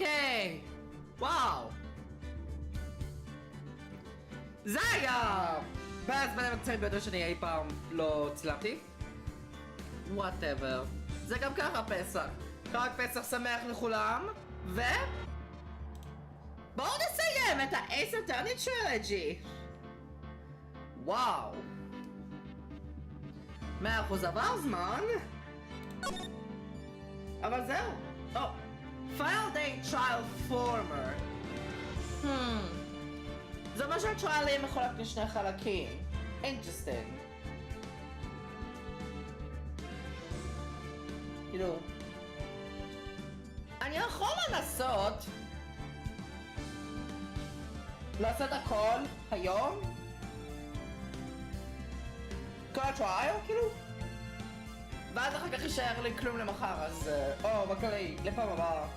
אוקיי, וואו. זה היה מהזמנים הקצרים ביותר שאני אי פעם לא צילמתי. וואטאבר. זה גם ככה פסח. חג פסח שמח לכולם, ו... בואו נסיים את השנתיים טרילוגי. וואו. 100% עבר זמן. אבל זהו. Final Day Trial Former. זה אומר שהטריאלים מחולק לשני חלקים. Interesting. כאילו... אני יכול לנסות לעשות הכל היום? כל הטריאל, כאילו? ואז אחר כך יישאר לי כלום למחר, אז... בכללי, לפעם הבאה.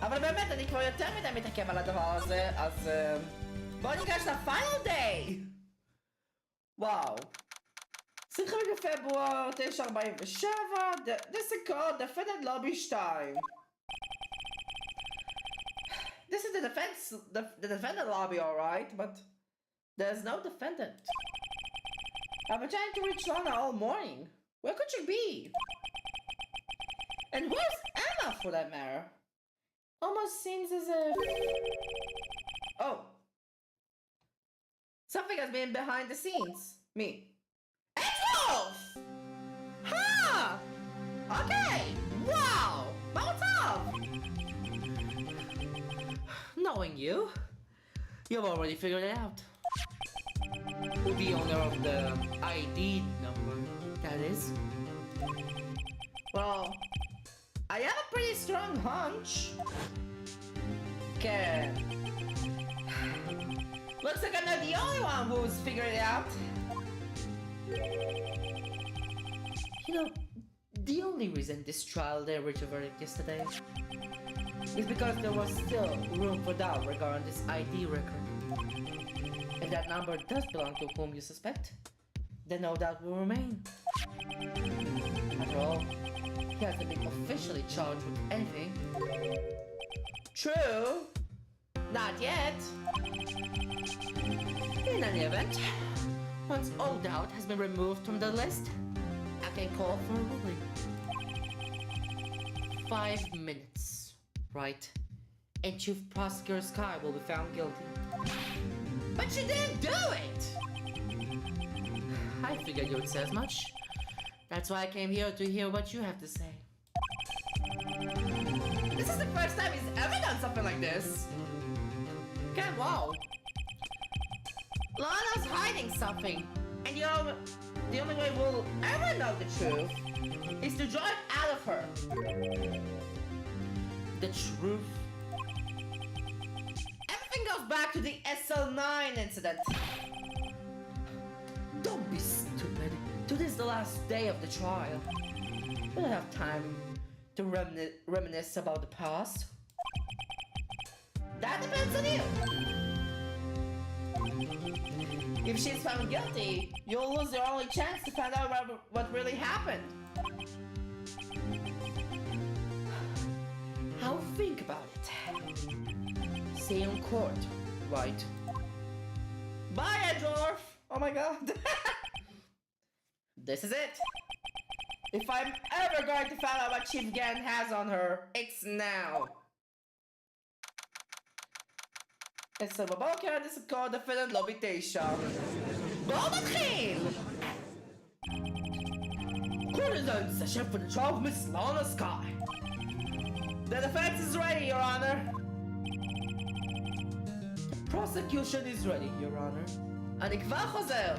אבל באמת, אני כבר יותר מדי מתעכב על הדבר הזה, אז... בואו ניגש לפיינל דיי! וואו. 25 בפברואר, 9:47, דסקות, דפנדנט לובי 2. This is the defendant lobby, alright, but there's no defendant. I've been trying to reach Lana all morning. Where could she be? And where's Emma, for that matter? Almost seems as if... Oh. Something has been behind the scenes. Me. Wolf! Huh! Okay! Wow! What's up? Knowing you, you've already figured it out. Who the owner of the ID number, that is. Well, I have a pretty strong hunch. Okay. Looks like I'm not the only one who's figured it out. You know, the only reason this trial didn't reach a verdict yesterday is because there was still room for doubt regarding this ID record. If that number does belong to whom you suspect, then no doubt will remain. After all, he hasn't been officially charged with anything. True, not yet. In any event, once all doubt has been removed from the list, I can call for a ruling. 5 minutes, right? And Chief Prosecutor Sky will be found guilty. But she didn't do it! I figured you would say as much. That's why I came here to hear what you have to say. This is the first time he's ever done something like this. Okay, wow. Lana's hiding something, and the only way we'll ever know the truth is to draw it out of her. The truth? Everything goes back to the SL9 incident. Don't be stupid. Today is the last day of the trial. We don't have time to reminisce about the past. That depends on you. If she's found guilty, you'll lose your only chance to find out what really happened. I'll think about it. See you in court, right? Bye, Edorf! Oh my god. This is it. If I'm ever going to find out what Chief Gan has on her, it's now. עשר בבוקר, דסקות, דפנדנט לובי 9. בואו נתחיל! Court is in session for the trial of Miss Lana Sky. The defense is ready, Your Honor. The prosecution is ready, Your Honor. אני כבר חוזר.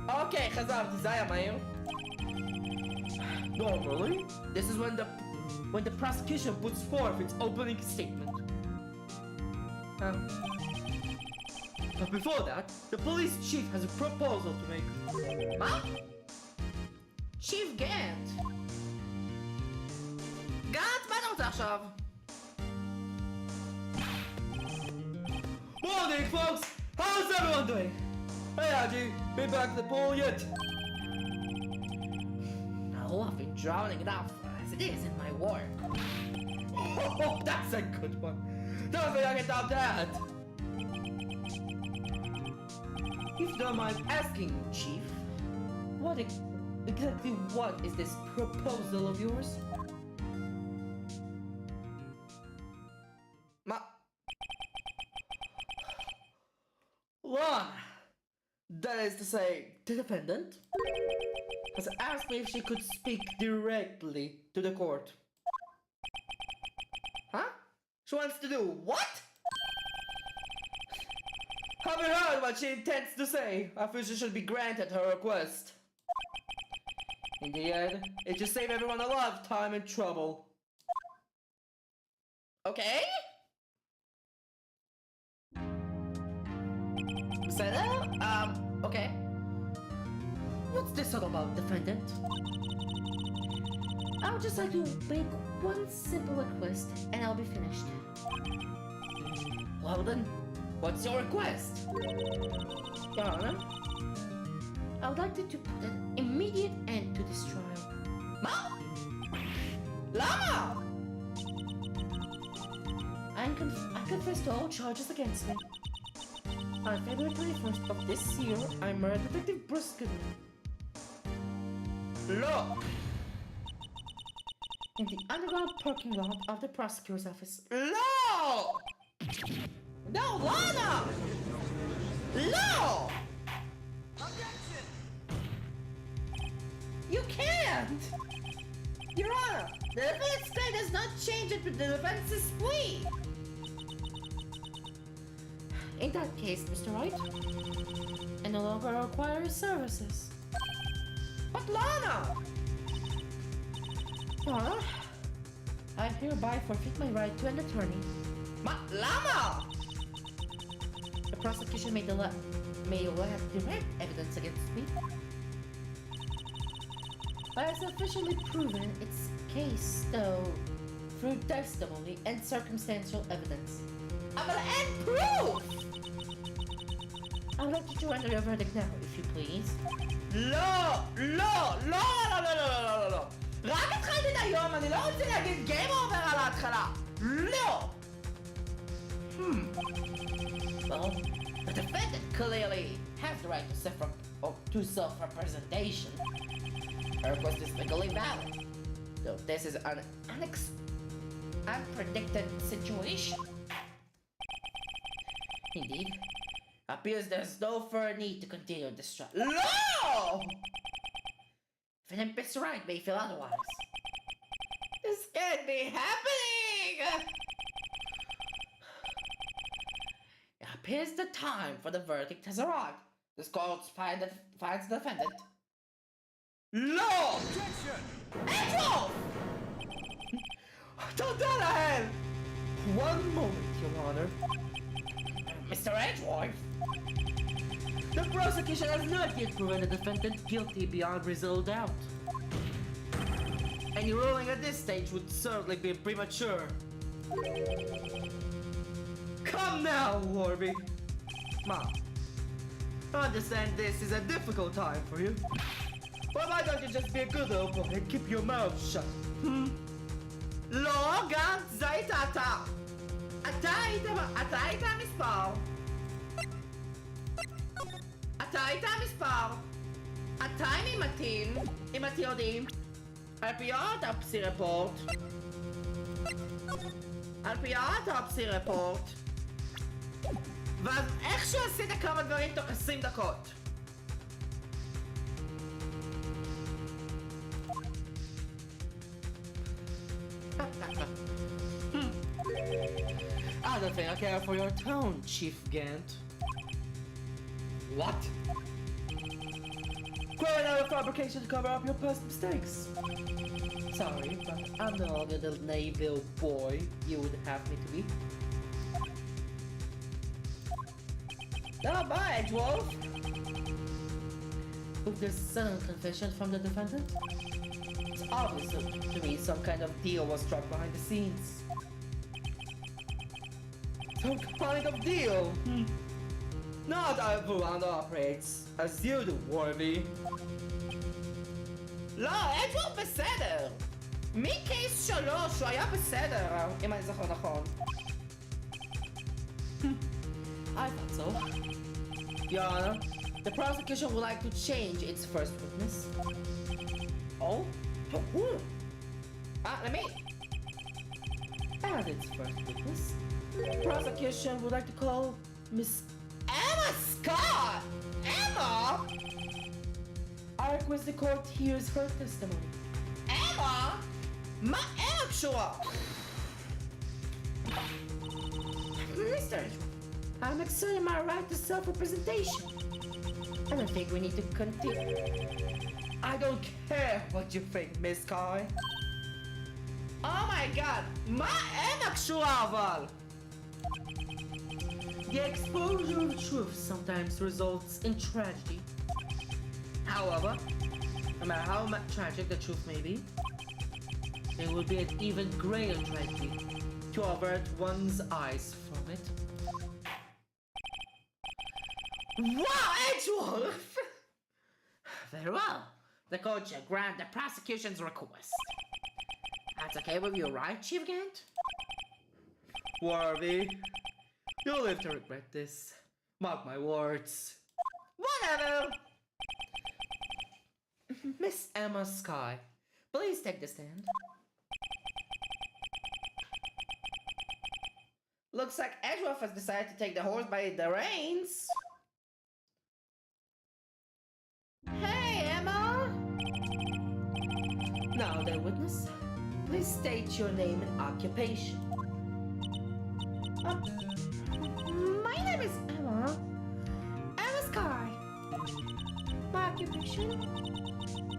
אוקיי, חזרתי, זה היה מהיר. Normally, this is when the prosecution puts forth its opening statement. But before that, the police chief has a proposal to make. What? Chief Gant? Gant, מה אתה רוצה עכשיו? Morning, folks! How's everyone doing? Hey, Haji, been back to the pool yet? cool off in drowning enough as it is in my work. Oh, that's a good one. Don't think I can top that. If you don't mind asking, Chief, exactly what is this proposal of yours? Lana, that is to say, the defendant, has asked me if she could speak directly to the court. Huh? She wants to do what? Haven't heard what she intends to say. I feel she should be granted her request. In the end, it should save everyone a lot of time and trouble. Okay? Say that? Okay. What's this all about, defendant? I would just like to make one simple request, and I'll be finished. Well then, what's your request? Your Honor, I would like to put an immediate end to this trial. Ma? Lama! I confess to all charges against me. On February 21st of this year, I murdered Detective Bruskin. Look! In the underground parking lot of the prosecutor's office. Look! No, Lana! Look! Objection! You can't! Your Honor, the defendant's claim does not change it with the defense's plea. In that case, Mr. Wright, I no longer require your services. But Lana! Your Honor, I hereby forfeit my right to an attorney. Lama! The prosecution may have direct evidence against me, but has officially proven its case, though, through testimony and circumstantial evidence. And proof! I would like you to render your verdict now, if you please. לא! רק התחלתי היום, אני לא רוצה להגיד game over על ההתחלה. לא! Well, the defendant clearly has the right to self-representation. Her request is legally valid, though this is an unpredicted situation. Indeed, appears there's no further need to continue this trial. No! If Mr. Wright may feel otherwise. This can't be happening! It appears the time for the verdict has arrived. This court finds the defendant. No! Objection! Angel! Don't do that! One moment, Your Honor. Mr. Edgeworth! The prosecution has not yet proven the defendant guilty beyond reasonable doubt. Any ruling at this stage would certainly be premature. Come now, Warby! Mom, I understand this is a difficult time for you. But why don't you just be a good little boy and keep your mouth shut? לא, גם זה היית אתה. אתה היית המספר. אתה היית המספר. אתה אם אתם יודעים. על פי האוטופסי רפורט. ואז איכשהו עשית כמה דברים תוך 20 דקות. I don't think I care for your tone, Chief Gant. What? Criminal fabrication to cover up your past mistakes. Sorry, but I'm no longer the naval boy you would have me to be. Now bye, Edgewolf! With this sudden confession from the defendant, it's obvious to me some kind of deal was struck behind the scenes. Some kind of deal? Not everyone operates as you do, Warby. לא, אדוארד בסדר! מקייס 3 הוא היה בסדר, אם אני זוכר נכון. I thought so. Your Honor, the prosecution would like to change its first witness. Oh? To who? Let me... As its first witness, the prosecution would like to call Miss Emma Scott! Emma? I request the court hears her testimony. Emma? מה Emma קשורה? Mr. I'm exerting my right to self-representation. I don't think we need to continue. I don't care what you think, Miss Kai. Oh my god, מה Emma קשורה אבל? The exposure of truth sometimes results in tragedy. However, no matter how tragic the truth may be, it would be an even greater tragedy to avert one's eyes from it. Wow, Edgeworth! Very well. The court shall grant the prosecution's request. That's okay with you, right, Chief Gant? Warby, you'll live to regret this. Mark my words. Whatever! Miss Emma Sky, please take the stand. Looks like Edgeworth has decided to take the horse by the reins. Hey, Emma! Now then, witness, please state your name and occupation. My name is Emma. Emma Sky. My occupation?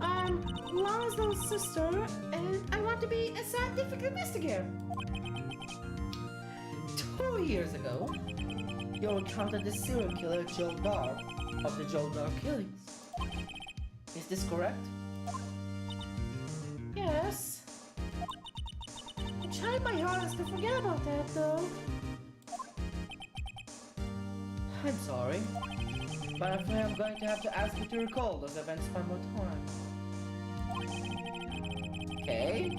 I'm Lonzo's sister, and I want to be a scientific investigator. 2 years ago, you encountered the serial killer Joe Dog of the Joe Dog killings. Is this correct? Yes. I tried my hardest to forget about that, though. I'm sorry, but I'm afraid I'm going to have to ask you to recall those events one more time. Okay.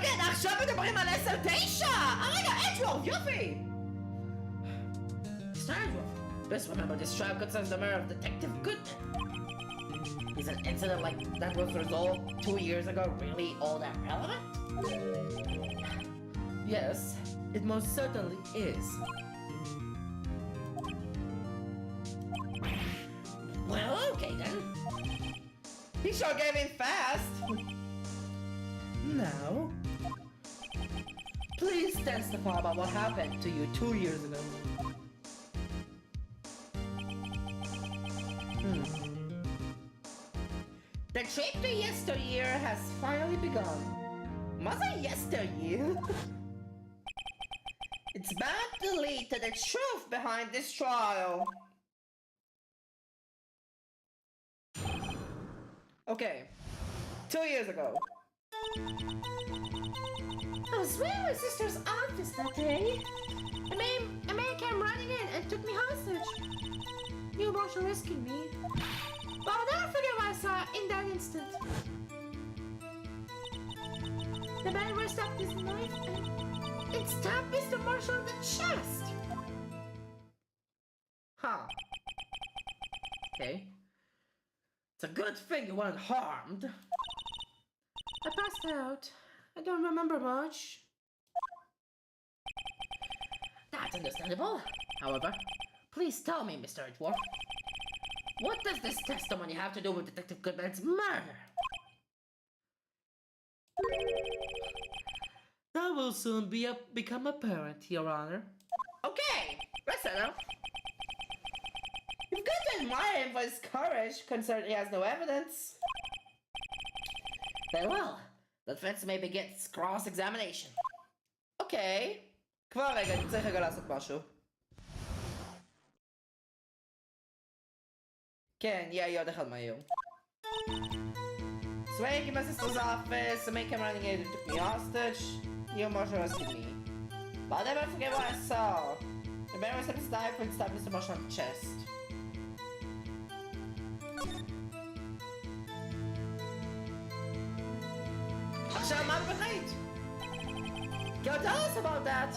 כן, עכשיו מדברים על 10-9! רגע, אדוארד, יופי! Mr. Edgeworth, best remember this trial concerns the murder of Detective Goodman. Is an incident like that was resolved 2 years ago really all that relevant? Yes, it most certainly is. Well, okay then. He sure gave in fast. Now, please testify about what happened to you 2 years ago. The trip to yesteryear has finally begun. Was it yesteryear? It's bound to lead to the truth behind this trial. Okay, 2 years ago. I was with my sister's office that day. A man came running in and took me hostage. You marshal rescued me. But I'll never forget what I saw in that instant. The man raised up his knife and stabbed Mr. Marshall in the chest. Huh. Okay. It's a good thing you weren't harmed. I passed out. I don't remember much. That's understandable. However, please tell me, Mr. Edgeworth, what does this testimony have to do with Detective Goodman's murder? That will soon become apparent, Your Honor. Okay, let's settle. You've got to admire him for his courage, considering he has no evidence. Very well. The defense may begin its cross-examination. Okay. כבר רגע, אני צריך רגע לעשות משהו. כן, יהיה עוד אחד מהיר. Sway came to my sister's office, the man came running in and took me hostage. You Marshall rescued me. But I'll never forget what I saw. The man was up his knife and stabbed Mr. Marshall on the chest. מאשר מוות בחיים. Go tell us about that.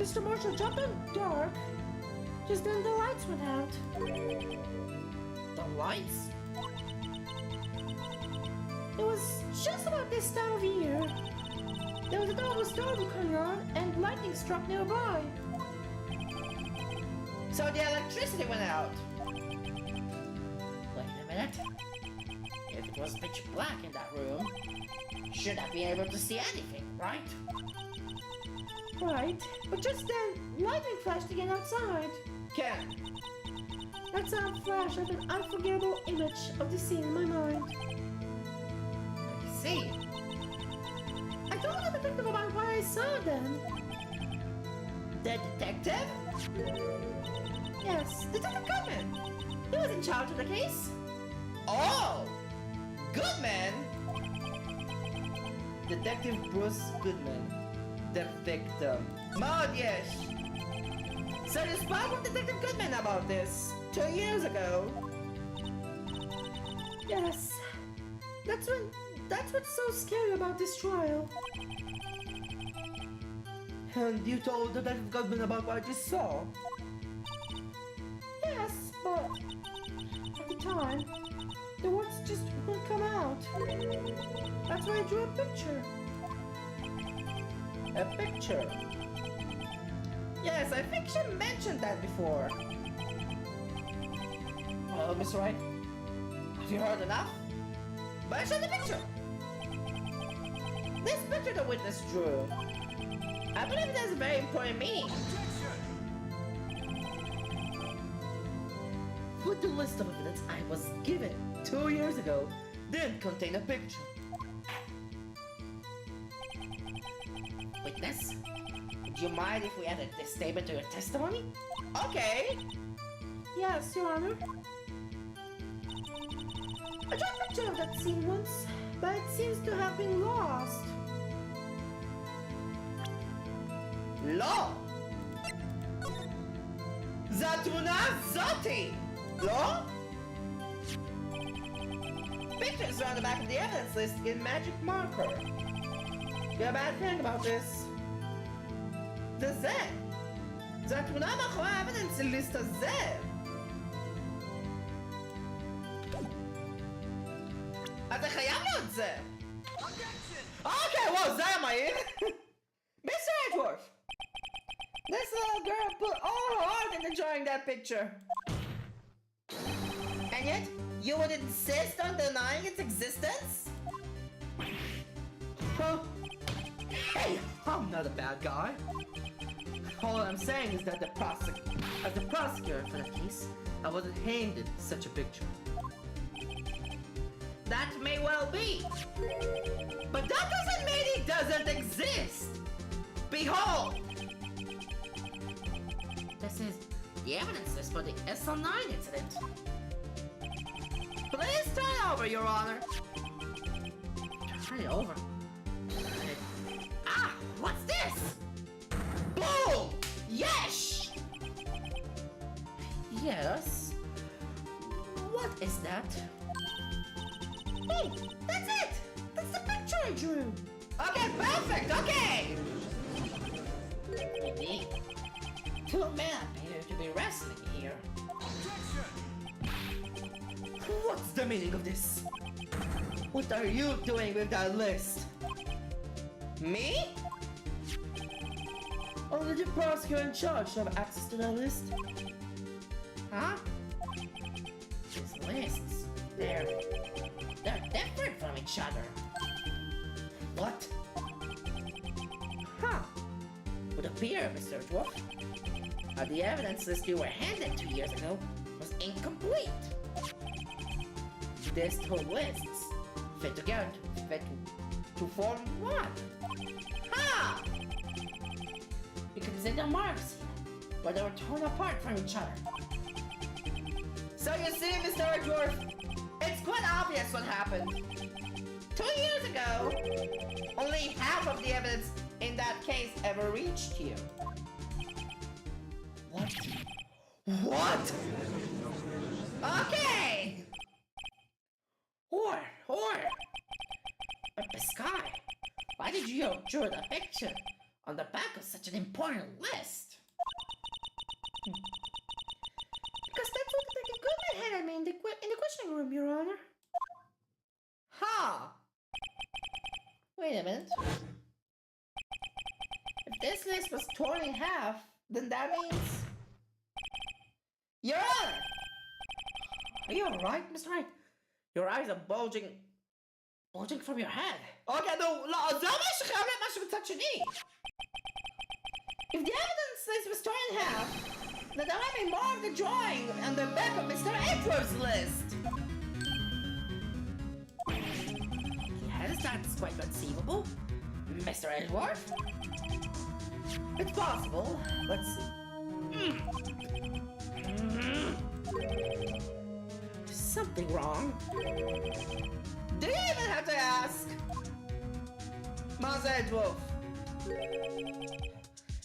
Mr. Marshall jumped in the dark. Just then the lights went out. The lights? It was just about this time of year. There was a double storm coming on and lightning struck nearby. So the electricity went out. Wait a minute. If it was pitch black in that room, should I be able to see anything, right? Right, but just then, lightning flashed again outside. Ken, That sound flashed like an unforgettable image of the scene in my mind. I see. I told the detective about what I saw then. The detective? Yes, Detective Goodman. He was in charge of the case. Oh! Goodman! Detective Bruce Goodman. The victim. Maud, yes. So you spoke with Detective Goodman about this 2 years ago. Yes. That's what's so scary about this trial. And you told Detective Goodman about what you saw? Yes, but at the time, the words just wouldn't come out. That's why I drew a picture. A picture? Yes, I think she mentioned that before. Mr. Wright, have you heard enough? But I showed the picture. This picture the witness drew, I believe it has a very important meaning. But the list of evidence I was given 2 years ago didn't contain a picture. Witness, would you mind if we added this statement to your testimony? Okay. Yes, Your Honor. I drew a picture of that scene once, but it seems to have been lost. לא! זה התמונה הזאתי! לא? Pictures are on the back of the evidence list in magic marker. You have a bad thing about this. זה! זה התמונה מאחורי האבידנס ליסט הזה! אתה חייב להיות זה! אוקיי, וואו, זה היה מהיר! Mr. Edgeworth! This little girl put all her heart into drawing that picture. And yet, you would insist on denying its existence? Huh? Hey, I'm not a bad guy. All I'm saying is that as the prosecutor for the case, I wasn't handed such a picture. That may well be. But that doesn't mean it doesn't exist. Behold! This is the evidence list for the SL9 incident. Please turn it over, Your Honor. Turn it over? Ah! What's this? Boom! Yes! Yes? What is that? Hey, that's it! That's the picture I drew! Okay, perfect! Okay! Indeed. Two men appear to be wrestling here. What's the meaning of this? What are you doing with that list? Me? Only the prosecutor in charge should have access to that list. Huh? These lists, they're different from each other. What? Huh. Would appear, Mr. Dwarf, the evidence list you were handed 2 years ago was incomplete. These two lists fit together to form one. Ha! You can see the marks here, where they were torn apart from each other. So you see, Mr. Dwarf, it's quite obvious what happened. 2 years ago, only half of the evidence in that case ever reached you. What? What? Okay! Or, did you draw the picture on the back of such an important list? Because that's what the government had at me in the questioning room, Your Honor. Huh. Wait a minute. If this list was torn in half, then that means... Your Honor! Are you alright, Mr. Wright? Your eyes are bulging from your head. Okay, no, זה אומר שחייב להיות משהו בצד שני. If the evidence list was torn in half, then there might be more of the drawing on the back of Mr. Edward's list. Yes, that's quite conceivable. Mr. Edward? It's possible. Let's see. Something wrong. Do you even have to ask? Master Edward.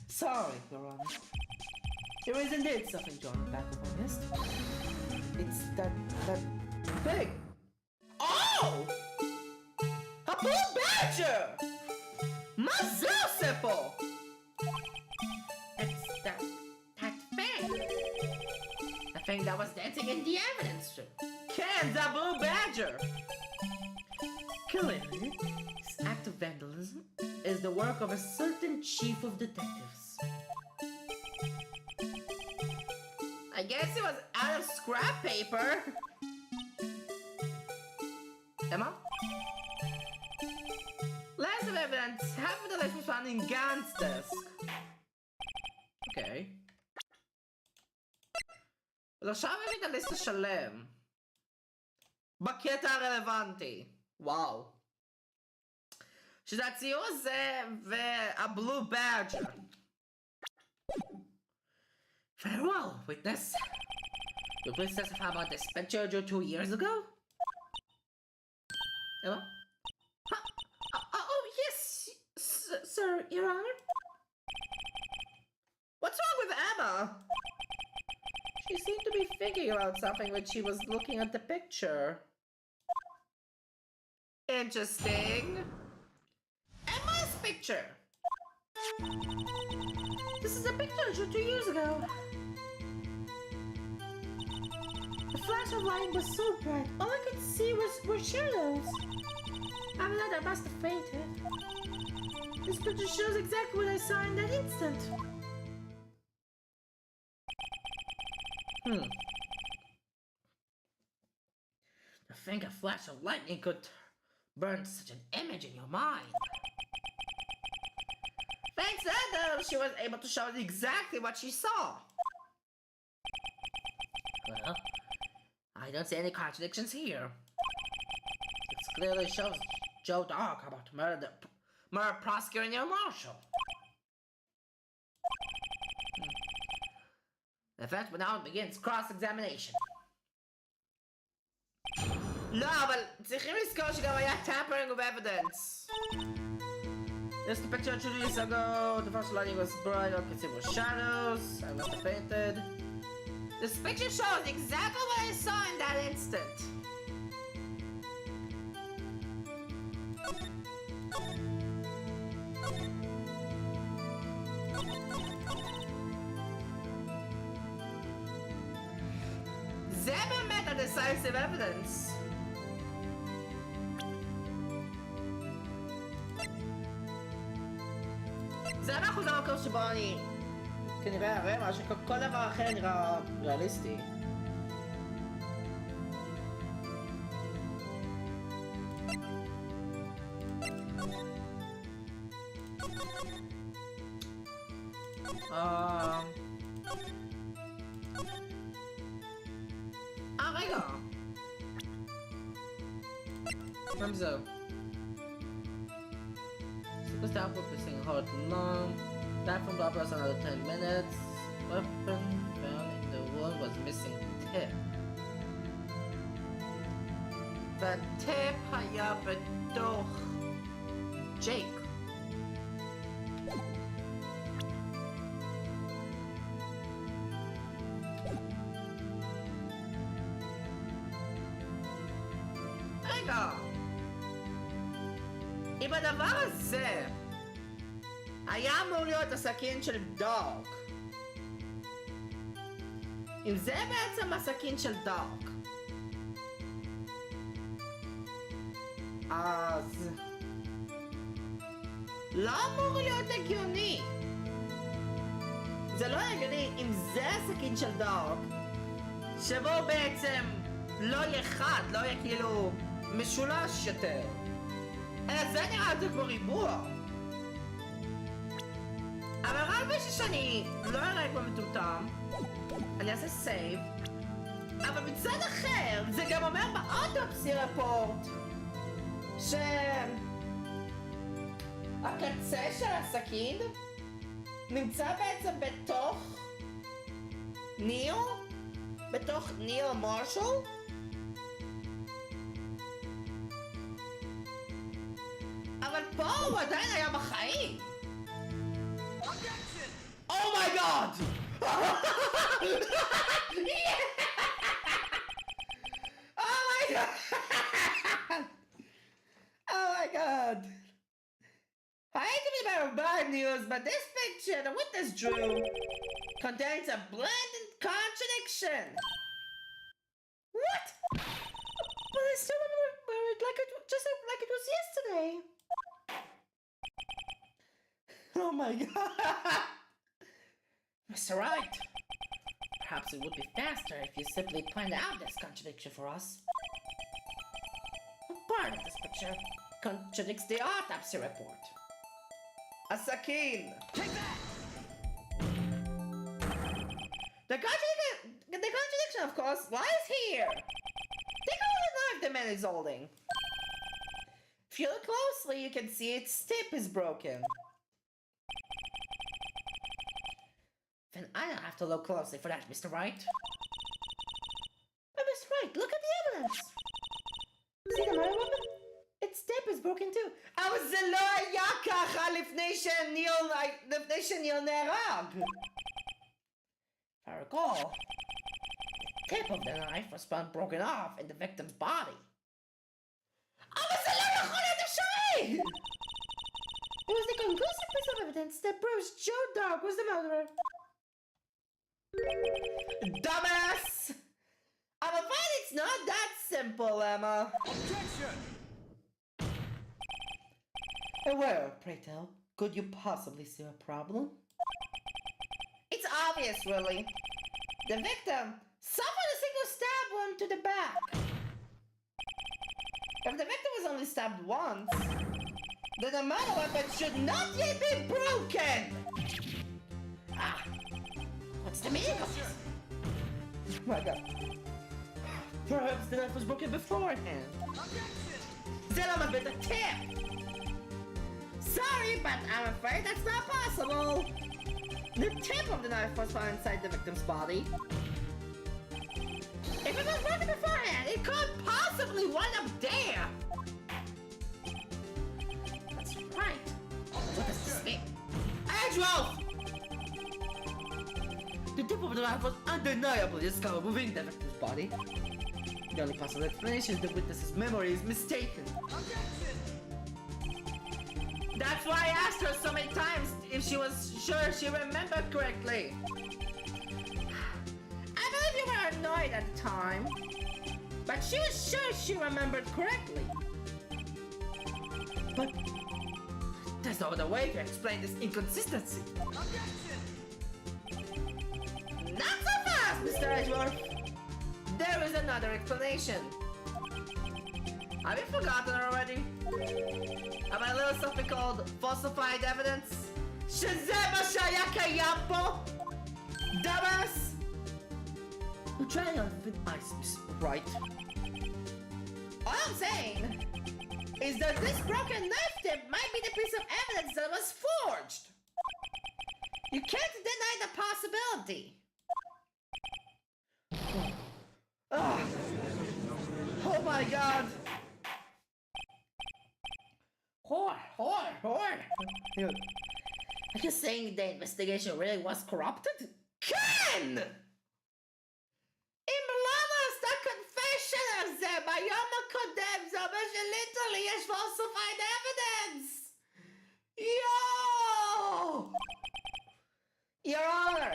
Sorry, Your Honor. There is indeed something drawn on the back of my list. It's that thing. Oh! A blue badger! Mazoo simple! It's that thing. The thing that was dancing in the evidence room. Can the blue badger? Clearly, this act of vandalism is the work of a certain chief of detectives. I guess it was out of scrap paper. Emma? Last of evidence, half of the list was found in Gant's desk. Okay. אז עכשיו יש לי את הליסט השלם. בקטע הרלוונטי. וואו. שזה הציור הזה והבלו badger. Very well, witness. You please testify about this picture drew 2 years ago? Emma? Oh, yes, sir, Your Honor. What's wrong with Emma? She seemed to be thinking about something when she was looking at the picture. Interesting. Emma's picture. This is a picture I drew 2 years ago. The flash of light was so bright, all I could see were shadows. After that, I must have fainted. This picture shows exactly what I saw in that instant. To think a flash of lightning could burn such an image in your mind. Thanks to that, though, she was able to show us exactly what she saw. Well, I don't see any contradictions here. It clearly shows Joe Dog about murder prosecutor Neil Marshall. The fact now begins cross-examination. לא, אבל צריכים לזכור שגם היה tampering of evidence. There's the picture 2 years ago. The first lighting was bright. I could see were shadows. I must have fainted. This picture shows exactly what I saw in that instant. זה באמת ה-decisive evidence. זה אנחנו זה המקום שבו אני כנראה אראה מה שכל דבר אחר נראה ריאליסטי. רגע. מה זהו? Supposed to output missing hard long. That from the was another 10 minutes. Weapon found in the wound was missing tip. The tip היה בתוך ג'ייק. רגע. אם הדבר הזה היה אמור להיות הסכין של דארק, אם זה בעצם הסכין של דארק, אז לא אמור להיות הגיוני. זה לא הגיוני אם זה הסכין של דארק, שבו בעצם לא יהיה חד, לא יהיה כאילו משולש יותר, אלא זה נראה יותר כמו ריבוע. אבל רק בשביל שאני לא אראה כמו מטומטם, אני אעשה סייב. אבל מצד אחר, זה גם אומר באוטופסי רפורט שהקצה של הסכין נמצא בעצם בתוך ניל מרשל. אבל פה הוא עדיין היה בחיים. Oh my god! Yeah! Oh my god! Oh my god! I hate to be bearer of bad news, but this picture the witness drew contains a blatant contradiction. What? But I still remember it just like it was yesterday. Oh my god! Mr. Wright, perhaps it would be faster if you simply point out this contradiction for us. What part of this picture contradicts the autopsy report? A sakin! Take that! The contradiction, of course, lies here! Take a look at the knife the man is holding. If you look closely, you can see its tip is broken. Then I don't have to look closely for that, Mr. Wright. But Mr. Wright, look at the evidence. See the murder weapon? Its tip is broken too. אבל זה לא היה ככה לפני שניל נהרג. If I recall, the tip of the knife was found broken off in the victim's body. אבל זה לא יכול להיות אפשרי! It was the conclusive piece of evidence that proves Joe Dog was the murderer. Dumbass! I'm afraid it's not that simple, Emma. Objection! Where, pray tell, could you possibly see a problem? It's obvious, really. The victim suffered a single stab wound to the back. If the victim was only stabbed once, then the murder weapon should not yet be broken! Ah, what's the meaning of this? Oh my god. Perhaps the knife was broken beforehand. Then I'm a bit of tip. Sorry, but I'm afraid that's not possible. The tip of the knife was found inside the victim's body. If it was broken beforehand, it couldn't possibly wind up there. That's right. What does this mean? Andrew! The tip of the knife was undeniably discovered within the victim's body. The only possible explanation is the witness's memory is mistaken. That's why I asked her so many times if she was sure she remembered correctly. I believe you were annoyed at the time, but she was sure she remembered correctly. But there's no other way to explain this inconsistency. Not so fast, Mr. Edgeworth. There is another explanation. Have you forgotten already? About a little something called falsified evidence? שזה מה שהיה קיים פה? Dumbass! You're trying on thin ice, Mr. Wright. All I'm saying is that this broken knife tip might be the piece of evidence that was forged. You can't deny the possibility. Oh, oh my god! Whore! Are you saying the investigation really was corrupted? Ken! אם למה עשתה confession על זה ביום הקודם, זה אומר שליטרלי יש falsified evidence! Your Honor,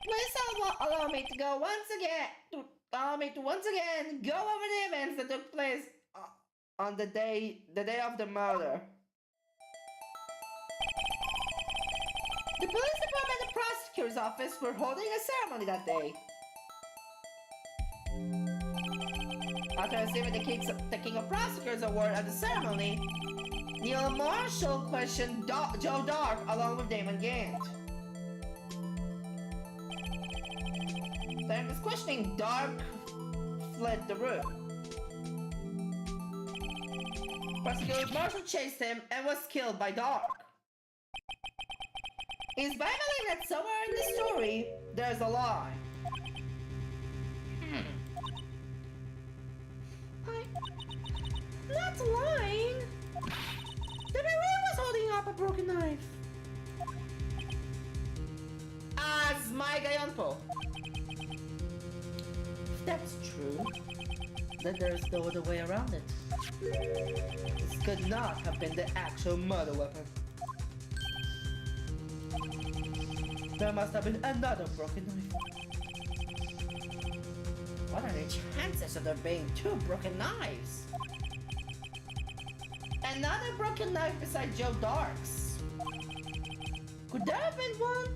please allow me to go once again. Allow me to once again go over the events that took place on the day of the murder. The police department and the prosecutor's office were holding a ceremony that day. After receiving the King of Prosecutors award at the ceremony, Neil Marshall questioned Joe Dark along with Damon Gant. During this questioning, Dark fled the room. Prosecutor Marshall chased him and was killed by Dark. It's by believing that somewhere in the story, there's a lie. I'm not lying. The Marie was holding up a broken knife. As my Gayonpo. If that's true, then there's no other way around it. This could not have been the actual murder weapon. There must have been another broken knife. What are the chances of there being two broken knives? Another broken knife beside Joe Dark's. Could there have been one?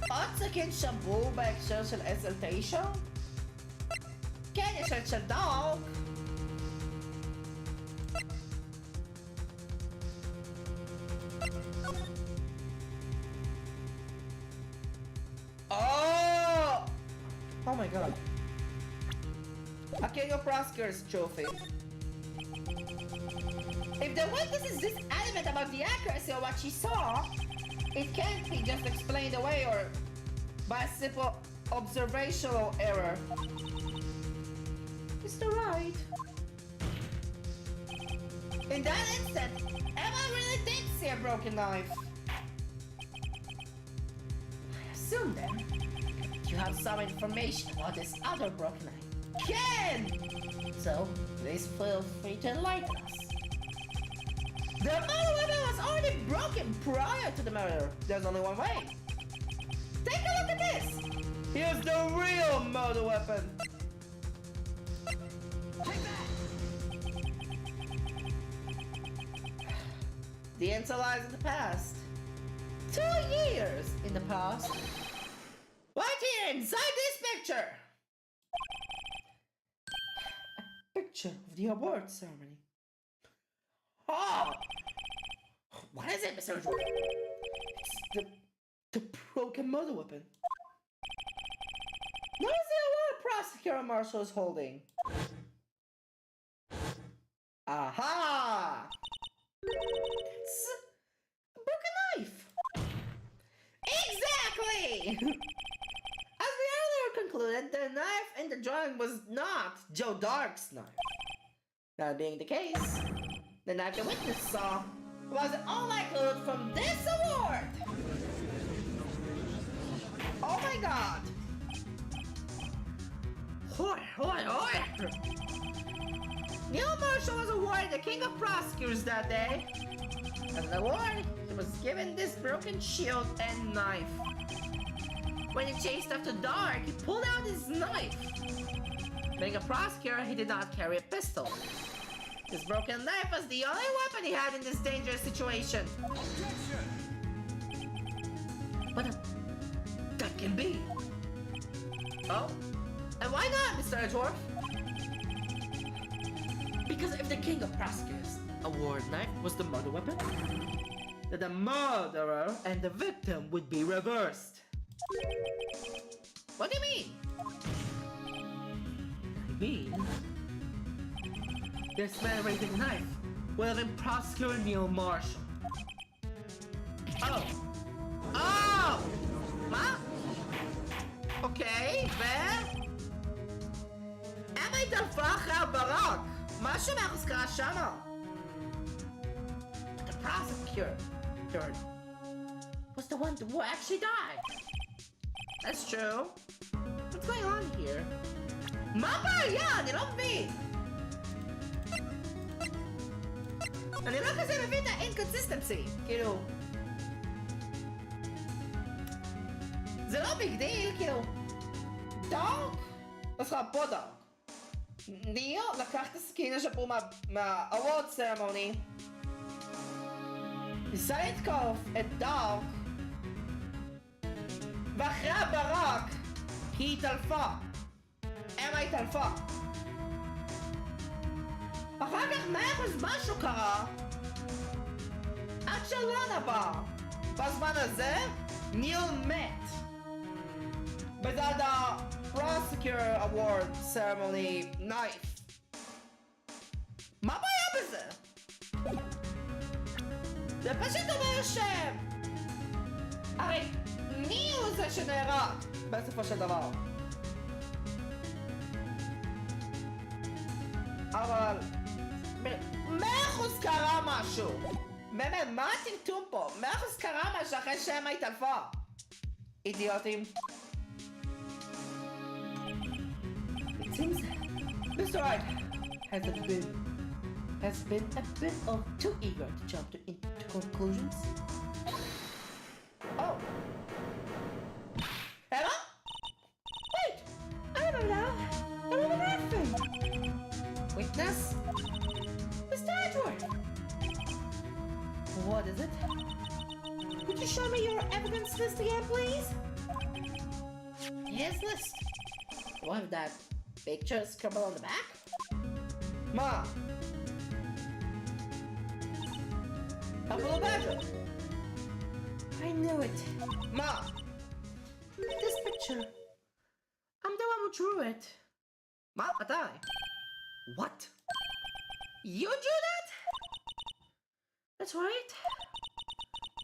어떻게 shabu ba exertion exaltation? Can you search a dog? Oh my god. A King of Prosecutors trophy. If the witness is this adamant about the accuracy of what she saw, it can't be just explained away or by a simple observational error. Mr. Wright. In that instant, Emma really did see a broken knife. I assume then you have some information about this other broken knife. Ken! So, please feel free to enlighten us. The murder weapon was already broken prior to the murder. There's only one way. Take a look at this! Here's the real murder weapon! Take that! The answer lies in the past. 2 years in the past. Right here inside this picture! A picture of the award ceremony. Oh! What is it, Mr. Jordan? It's the broken murder weapon. What is the award Prosecutor Marshall is holding? Aha! It's a broken knife! Exactly! As we earlier concluded, the knife in the drawing was not Joe Dark's knife. That being the case, the knife the witness saw was in all likelihood from this award! Oh my god! Hoi, hoi, hoi! Neil Marshall was awarded the King of Prosecutors that day. As an award, he was given this broken shield and knife. When he chased after Dark, he pulled out his knife. Being a prosecutor, he did not carry a pistol. This broken knife was the only weapon he had in this dangerous situation. Objection! But that can be. Oh? And why not, Mr. Edgeworth? Because if the King of Prosecutors' award knife was the murder weapon, then the murderer and the victim would be reversed. What do you mean? I mean, this man raising the knife would have been Prosecutor Neil Marshall. Oh. Oh! Huh? Okay, ו... אמה התעלפה אחרי הברק! משהו מהחוס קרה שמה! The prosecutor was the one who actually died! That's true. What's going on here? מה הבעיה? אני לא מבין! אני לא כזה מבין את האינקונסיסטנסי, כאילו... זה לא ביג דיל, כאילו... דארק? אז לך פה דארק. ניו לקח את הסכין השפור מהאוורד סרמוני. ניסה לתקוף את דארק. ואחרי הברק, היא התעלפה. אמה התעלפה. אחר כך 100% משהו קרה. עד שלונה בא. בזמן הזה, ניל מת. בצד ה-Prosecutor Award Ceremony Knife. מה הבעיה בזה? זה פשוט אומר ש... הרי מי הוא זה שנהרג בסופו של דבר? אבל... 100% קרה משהו! באמת, מה הטמטום פה? 100% קרה משהו אחרי שמה התעלפה! אידיוטים. It seems Mr. Wright has been a bit of too eager to jump into conclusions. Oh. Emma? Wait! I remember everything! Witness? The statue! What is it? Could you show me your evidence list again, please? Yes, list. What have that picture scribbled on the back? Ma! A blue badger! I knew it. Ma! This picture. I'm the one who drew it. Ma, atai! What? You drew that? That's right.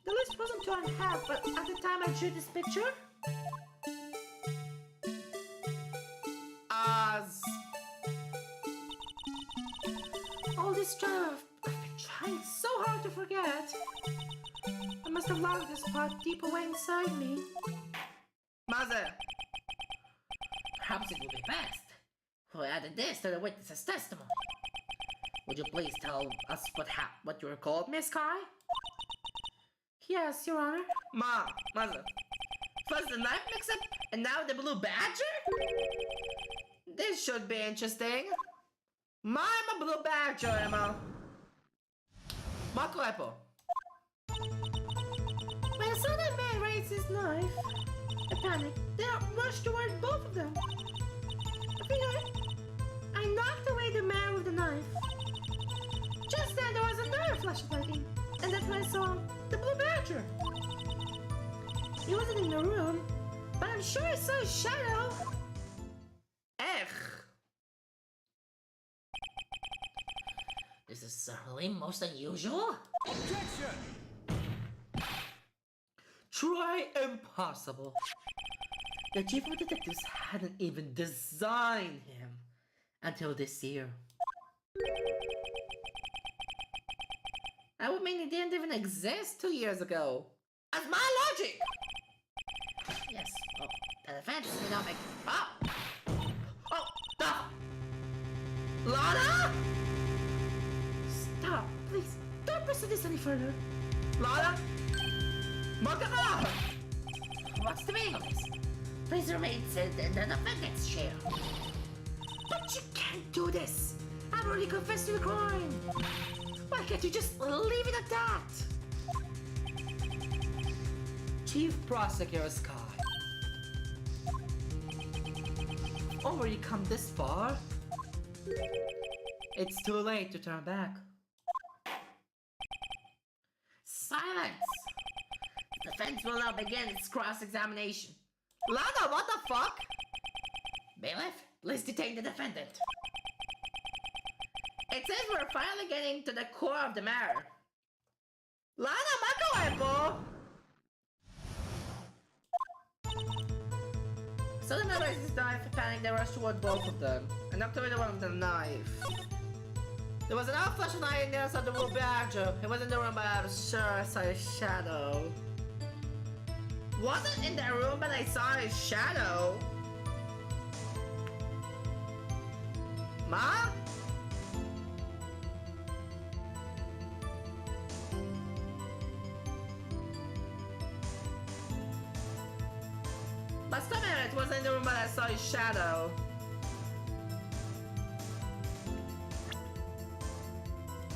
The list wasn't torn in half, but at the time I drew this picture, As... all this time I've been trying so hard to forget. I must have locked this part deep away inside me. Maze! Perhaps it would be best if we added this to the witness's testimony. Would you please tell us what you were called, Miss Kai? Yes, Your Honor. Ma! Maze! First the knife mix-up, and now the blue badger? This should be interesting. Ma, I'm a blue badger, Emma. מה קורה פה? When I saw that man raise his knife, I panicked. Then I rushed toward both of them. I knocked away the man with the knife. Just then there was another flash of lightning, and that's when I saw the blue badger. He wasn't in the room, but I'm sure I saw his shadow. איך? This is certainly most unusual. Objection! Try impossible. The chief of detectives hadn't even designed him until this year. That would mean he didn't even exist 2 years ago. That's my logic! Yes, well, the defense may not make... Oh! Oh! The... Lana? Stop, please. Don't pursue this any further. Lana? מה קרה? What's the meaning of this? Please remain seated in the defendant's chair. But you can't do this. I've already confessed to the crime. Why can't you just leave it at that? Chief Prosecutor Scott. Already come this far? It's too late to turn back. Silence! The defense will now begin its cross-examination. Lana, what the fuck? Bailiff, please detain the defendant. It says we're finally getting to the core of the matter. Lana, מה קורה פה? So the man raised his knife, panicked, they rushed toward both of them, and knocked away the one with the knife. There was another flash of light near outside the blue badger. He was in the room, but I was sure I saw his shadow. Wasn't in the room, but I saw his shadow. מה? מה זאת אומרת? Wasn't in the room but I saw his shadow.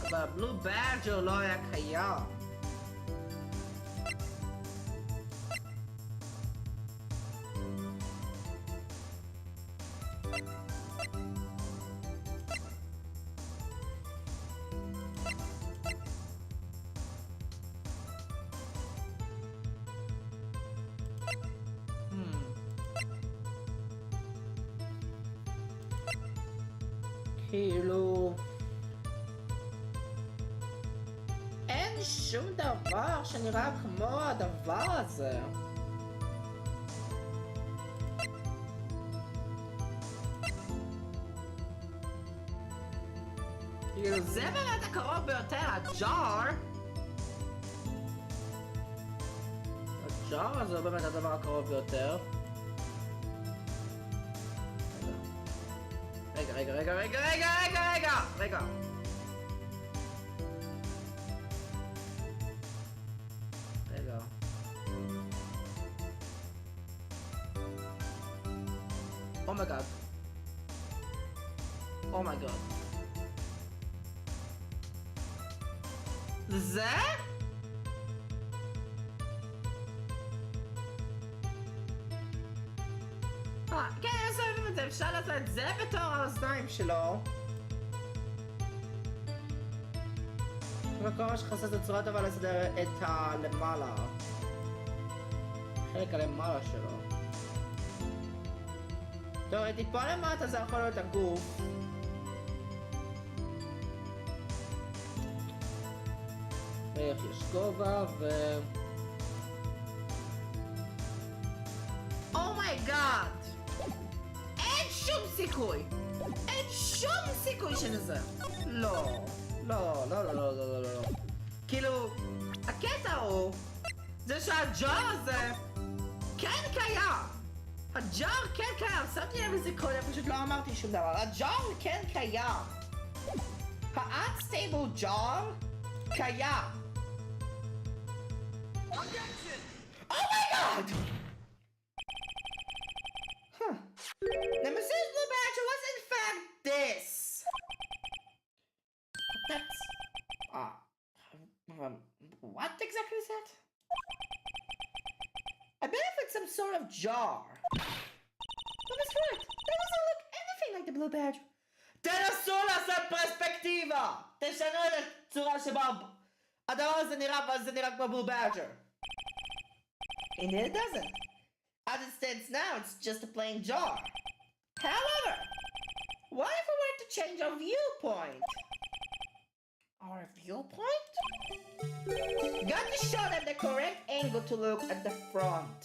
אבל הבלו בדג'ר לא היה קיים. כאילו... אין שום דבר שנראה כמו הדבר הזה. כאילו זה באמת הקרוב ביותר, הג'אר. הג'אר הזה הוא באמת הדבר הקרוב ביותר. רגע. Oh my god. Oh my god. זה? כן, יש להם את זה, אפשר לעשות את זה בתור האוזניים שלו. וכל מה שחסר זה צורה טובה לסדר את הלמעלה. חלק הלמעלה שלו. טוב, טיפה למטה זה יכול להיות הגוף. איך יש גובה ו... אומייגאד! אין שום סיכוי! אין שום סיכוי שזה! לא. כאילו, הקטע הוא זה שהג'אר הזה כן קיים! הג'אר כן קיים! שמתי לב לזה קודם, פשוט לא אמרתי שום דבר. הג'אר כן קיים! ה-unstable ג'אר קיים! אומייגאד! Nemesis Blue Badger was in fact this! That's... what exactly is that? I believe it's some sort of jar. But that's right, that doesn't look anything like the Blue Badger. תנסו לעשות פרספקטיבה! תשנו את הצורה שבה הדבר הזה נראה וזה נראה כמו Blue Badger. And it doesn't. As it stands now, it's just a plain jar. However, what if we were to change our viewpoint? Our viewpoint? Got to show them the correct angle to look at the front.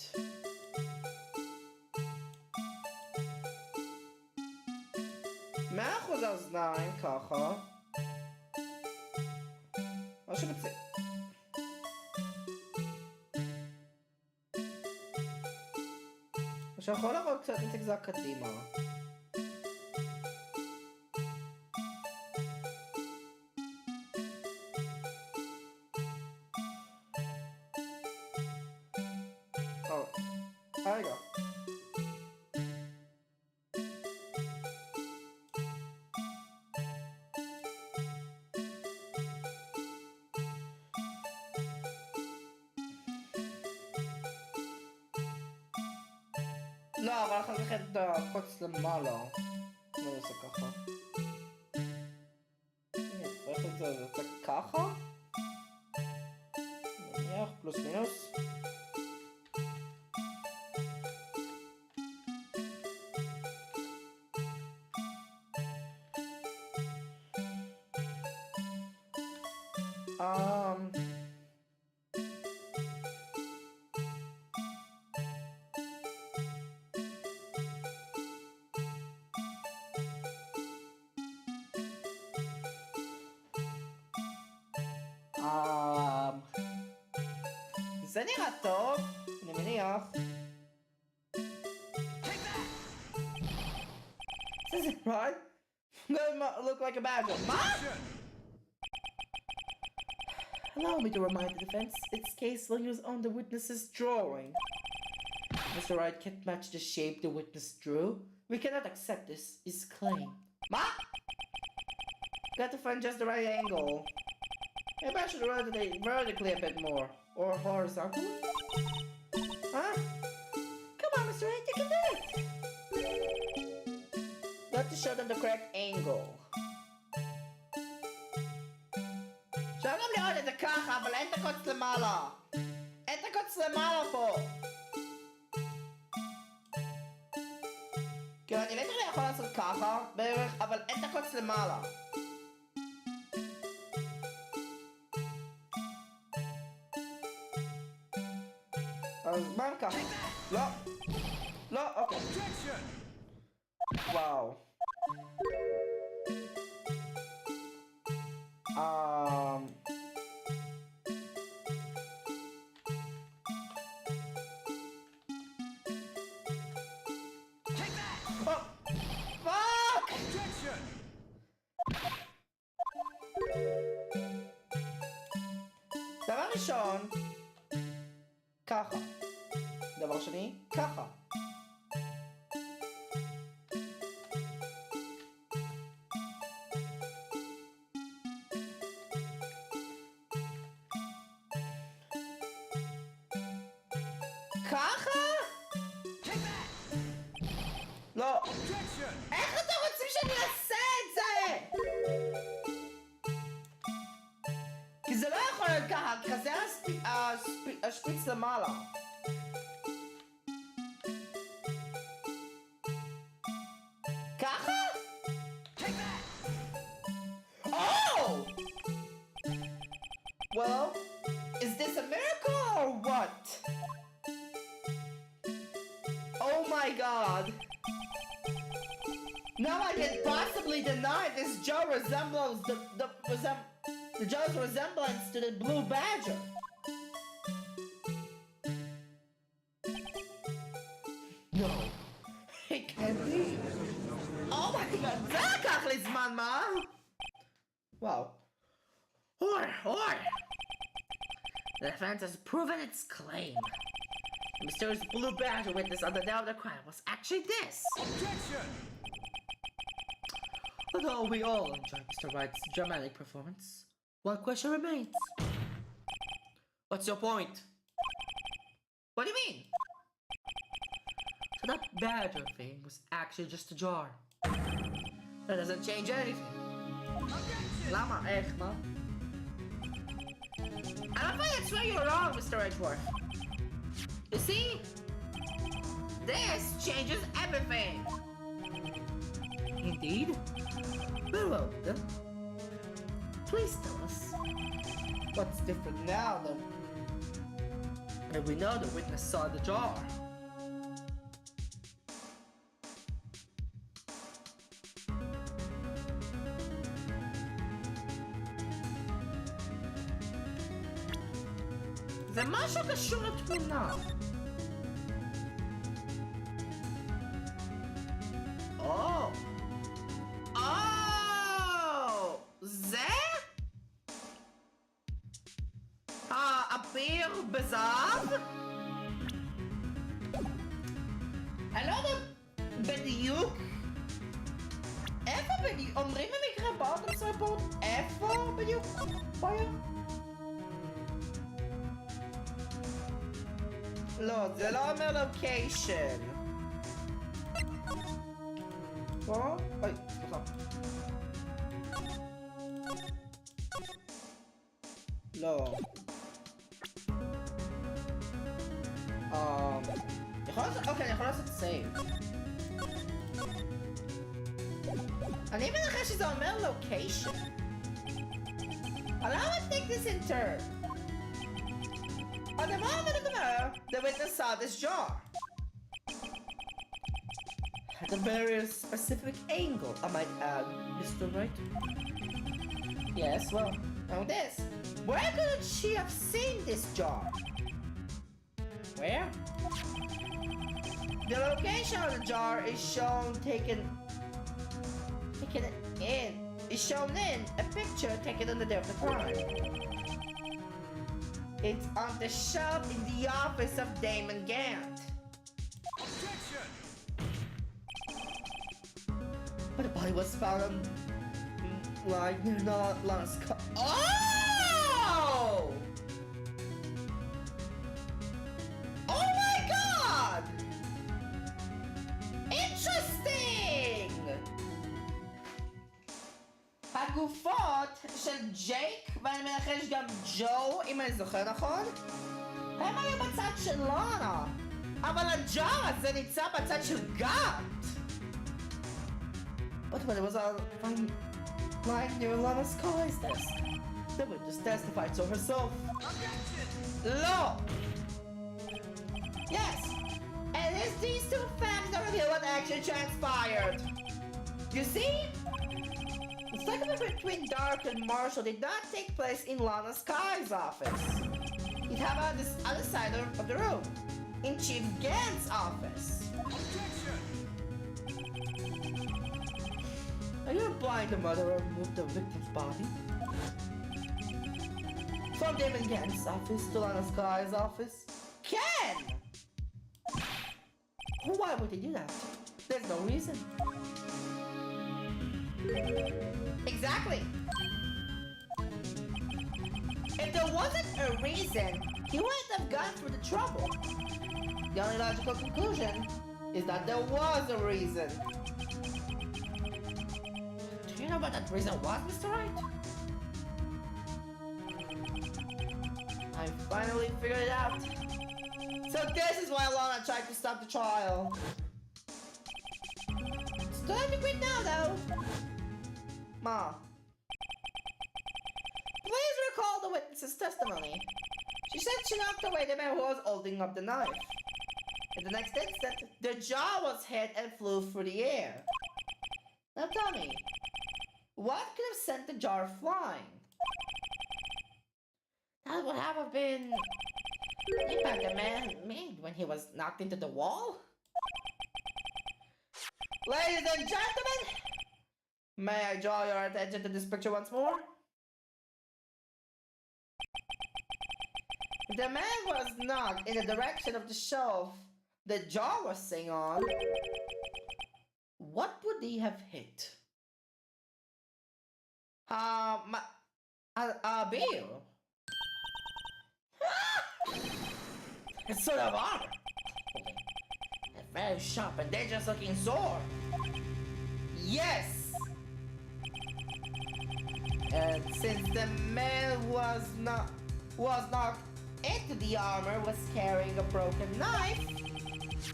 מאחוז האוזניים ככה. משהו בצד. עכשיו יכול לראות קצת מזגזג קדימה. רגע. לא, אבל אחר כך את הקוץ למעלה. לא עושה ככה. אני אפרח את זה, זה יוצא ככה? נניח, פלוס מינוס. זה נראה טוב, אני מניח. Is it right? Doesn't look like a badger. מה? Allow me to remind the defense, its case will use on the witness's drawing. Mr. Wright can't match the shape the witness drew. We cannot accept this, his claim. Ma? Got to find just the right angle. Maybe I should rotate vertically a bit more. Or horizontally? Huh? Come on, Mr. Wright, you can do it! Got to show them the correct angle. שלום לראות את זה ככה, אבל אין את הקוץ למעלה. אין את הקוץ למעלה פה. כאילו, אני ליטרלי יכול לעשות ככה, בערך, אבל אין את הקוץ למעלה. אז מה אם ככה? לא. לא, אוקיי. וואו. דבר ראשון, ככה. דבר שני, ככה. ככה? לא. איך אתם רוצים שאני אעשה את זה? כי זה לא יכול להיות ככה, כי זה השפיץ למעלה. ככה? Oh! Well, is this a miracle or what? Oh my god. Now I can possibly deny this Joe resembles the Joe's resemblance to the blue badger. No, it can't be. Oh my god, זה לקח לי זמן, מה? וואו. Or. The defense has proven its claim. The mysterious blue badger witness on the day of the crime was actually this. Objection! Although we all enjoy Mr. Wright's dramatic performance, one question remains. What's your point? What do you mean? So that badger thing was actually just a jar. That doesn't change anything. Lama, echt man. I'm afraid that's where you're wrong, Mr. Edgeworth. You see? This changes everything. Indeed? Very well, then. Please tell us what's different now then. And we know the witness saw the jar. זה משהו קשור לתמונה. זה? האביר בזהב? אני לא יודע בדיוק. איפה בדיוק? אומרים במקרה באוטוס רפורט? איפה בדיוק? בואי. לא, זה לא אומר לוקיישן. פה? אוי, סליחה. לא. יכול לעשות... אוקיי, אני יכול לעשות סייב. אני מנחש שזה אומר לוקיישן. Allow me to take this in turn. On the moment of the mirror, the witness saw this jar. At a very specific angle, I might add, Mr. Wright. Yes, well, now this. Where could she have seen this jar? Where? The location of the jar is shown is shown in a picture taken on the day of the crime. It's on the shelf in the office of Damon Gant. body was found on, like, near Lana's car. Oh! Oh my god! Interesting! הגופות של ג'ייק, ואני מנחש גם ג'ו, אם אני זוכר נכון, הם היו בצד של לאנה, אבל הג'אר הזה נמצא בצד של גאט. But when it was all lying near Lana's Sky's desk, the witness testified to herself. No! Yes! And it's these two facts that reveal what actually transpired. You see? The segment between Dark and Marshall did not take place in Lana Sky's office. It happened on this other side of the room, in Chief Gant's office. Are you implying the murderer moved the victim's body from Damon Gant's office to Lana Sky's office? Ken! Why would he do that? There's no reason. Exactly. If there wasn't a reason, he wouldn't have gone through the trouble. The only logical conclusion is that there was a reason. Do you know what that reason was, Mr. Wright? I finally figured it out. So this is why Lana tried to stop the trial. It's time to quit now, though. Ma, please recall the witness's testimony. She said she knocked away the man who was holding up the knife. In the next instant, the jaw was hit and flew through the air. Now tell me, what could have sent the jar flying? That would have been the impact the man made when he was knocked into the wall? Ladies and gentlemen, may I draw your attention to this picture once more? If the man was knocked in the direction of the shelf the jar was sitting on, what would he have hit? Bill. It's sort of armor. A very sharp and dangerous looking sword. Yes! And since the man was knocked into the armor was carrying a broken knife,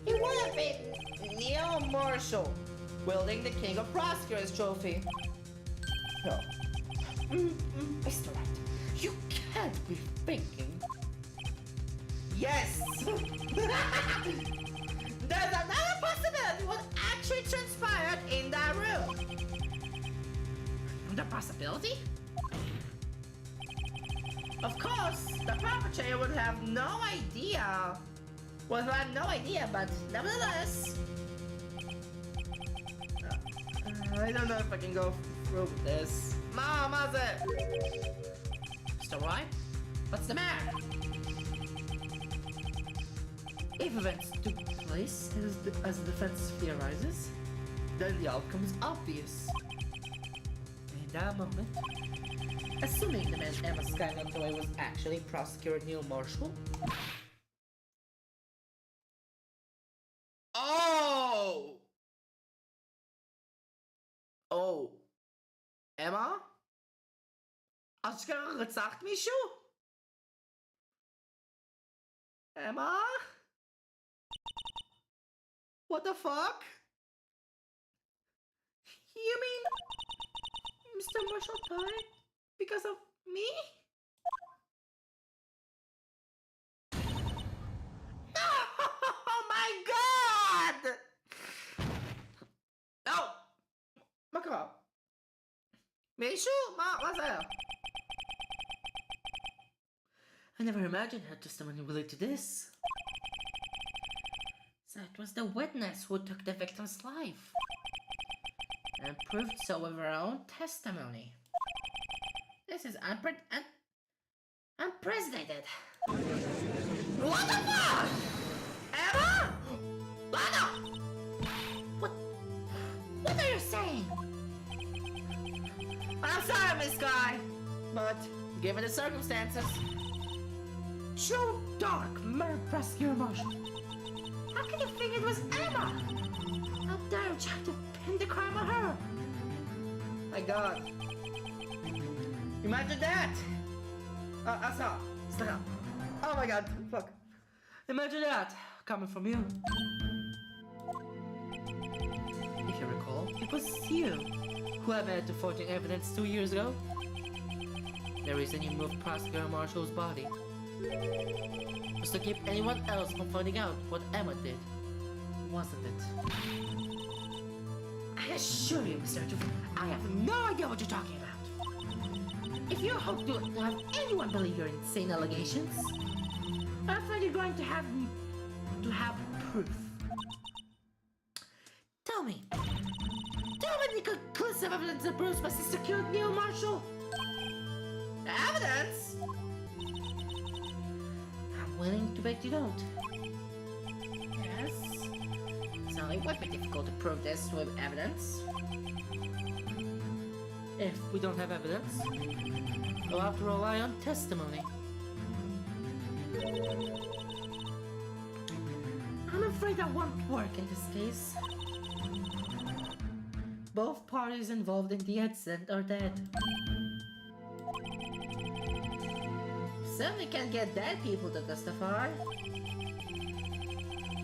he would have been Neil Marshall, wielding the King of Prosecutors trophy. No. Mr. Wright, you can't be thinking. Yes! There's another possibility what actually transpired in that room. The possibility? Of course, the perpetrator would have no idea. Well, he had no idea, but nevertheless... I don't know if I can go through with this. Mom, how's it? Mr. Wright? What's the matter? If events took place as the defense theorizes, then the outcome is obvious. In that moment, assuming the man Emma Sky knocked away was actually Prosecutor Neil Marshall. Oh! Oh. Emma? אשכרה רצחת מישהו? Emma? What the fuck? You mean Mr. Marshall died because of me? Oh my god! No! מה קרה? מישהו? מה זה? I never imagined her testimony related to this. So it was the witness who took the victim's life. And proved so with her own testimony. This is unprecedented. What the fuck? Emma? Lana! What are you saying? I'm sorry, Miss Guy, but given the circumstances, Joe Dark, Mary Rescue Marshal. How can you think it was Emma? How dare you try to pin the crime on her? My God. Imagine that! Asa, stop. Oh my God, fuck. Imagine that coming from you. If you recall, it was you who admitted to forging evidence 2 years ago. The reason you moved Prosecutor Marshall's body was to keep anyone else from finding out what Emma did, wasn't it? I assure you, Mr. Edgeworth, I have no idea what you're talking about. If you hope to have anyone believe your insane allegations, I'm afraid you're going to have proof. Tell me any conclusive evidence that proves my sister killed Neil Marshall? Evidence? I'm willing to bet you don't. Yes. So it would be difficult to prove this with evidence. If we don't have evidence, we'll have to rely on testimony. I'm afraid that won't work in this case. Both parties involved in the accident are dead. Certainly can't get dead people to testify.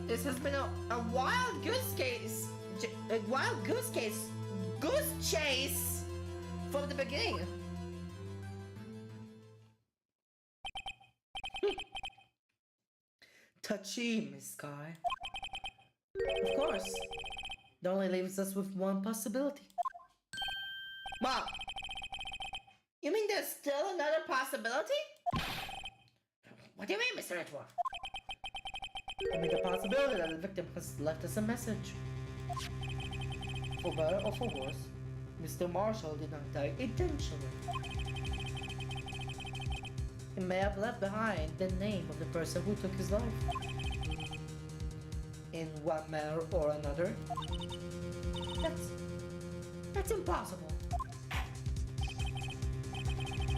This has been a wild goose case. Goose chase from the beginning. Touchy, Miss Sky. Of course. That only leaves us with one possibility. Mom, you mean there's still another possibility? What do you mean, Mr. Edgeworth? I mean the possibility that the victim has left us a message. For better or for worse, Mr. Marshall did not die intentionally. He may have left behind the name of the person who took his life. In one manner or another. That's impossible.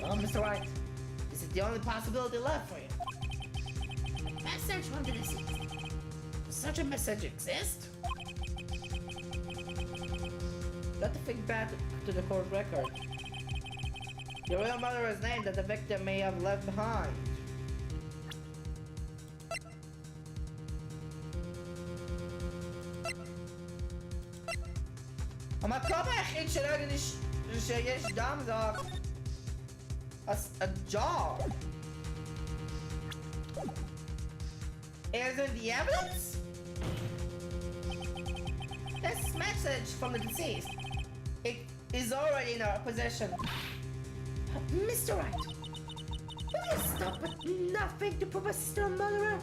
Well, Mr. Wright, this is the only possibility left for you. Message from the deceased. Does such a message exist? Got to think back to the court record. The real murderer's name that the victim may have left behind. המקום היחיד שלא יגיד שיש דם זה a jar. Isn't the evidence? This message from the deceased. It is already in our possession. Mr. Wright, will you stop with nothing to prove a sister murderer?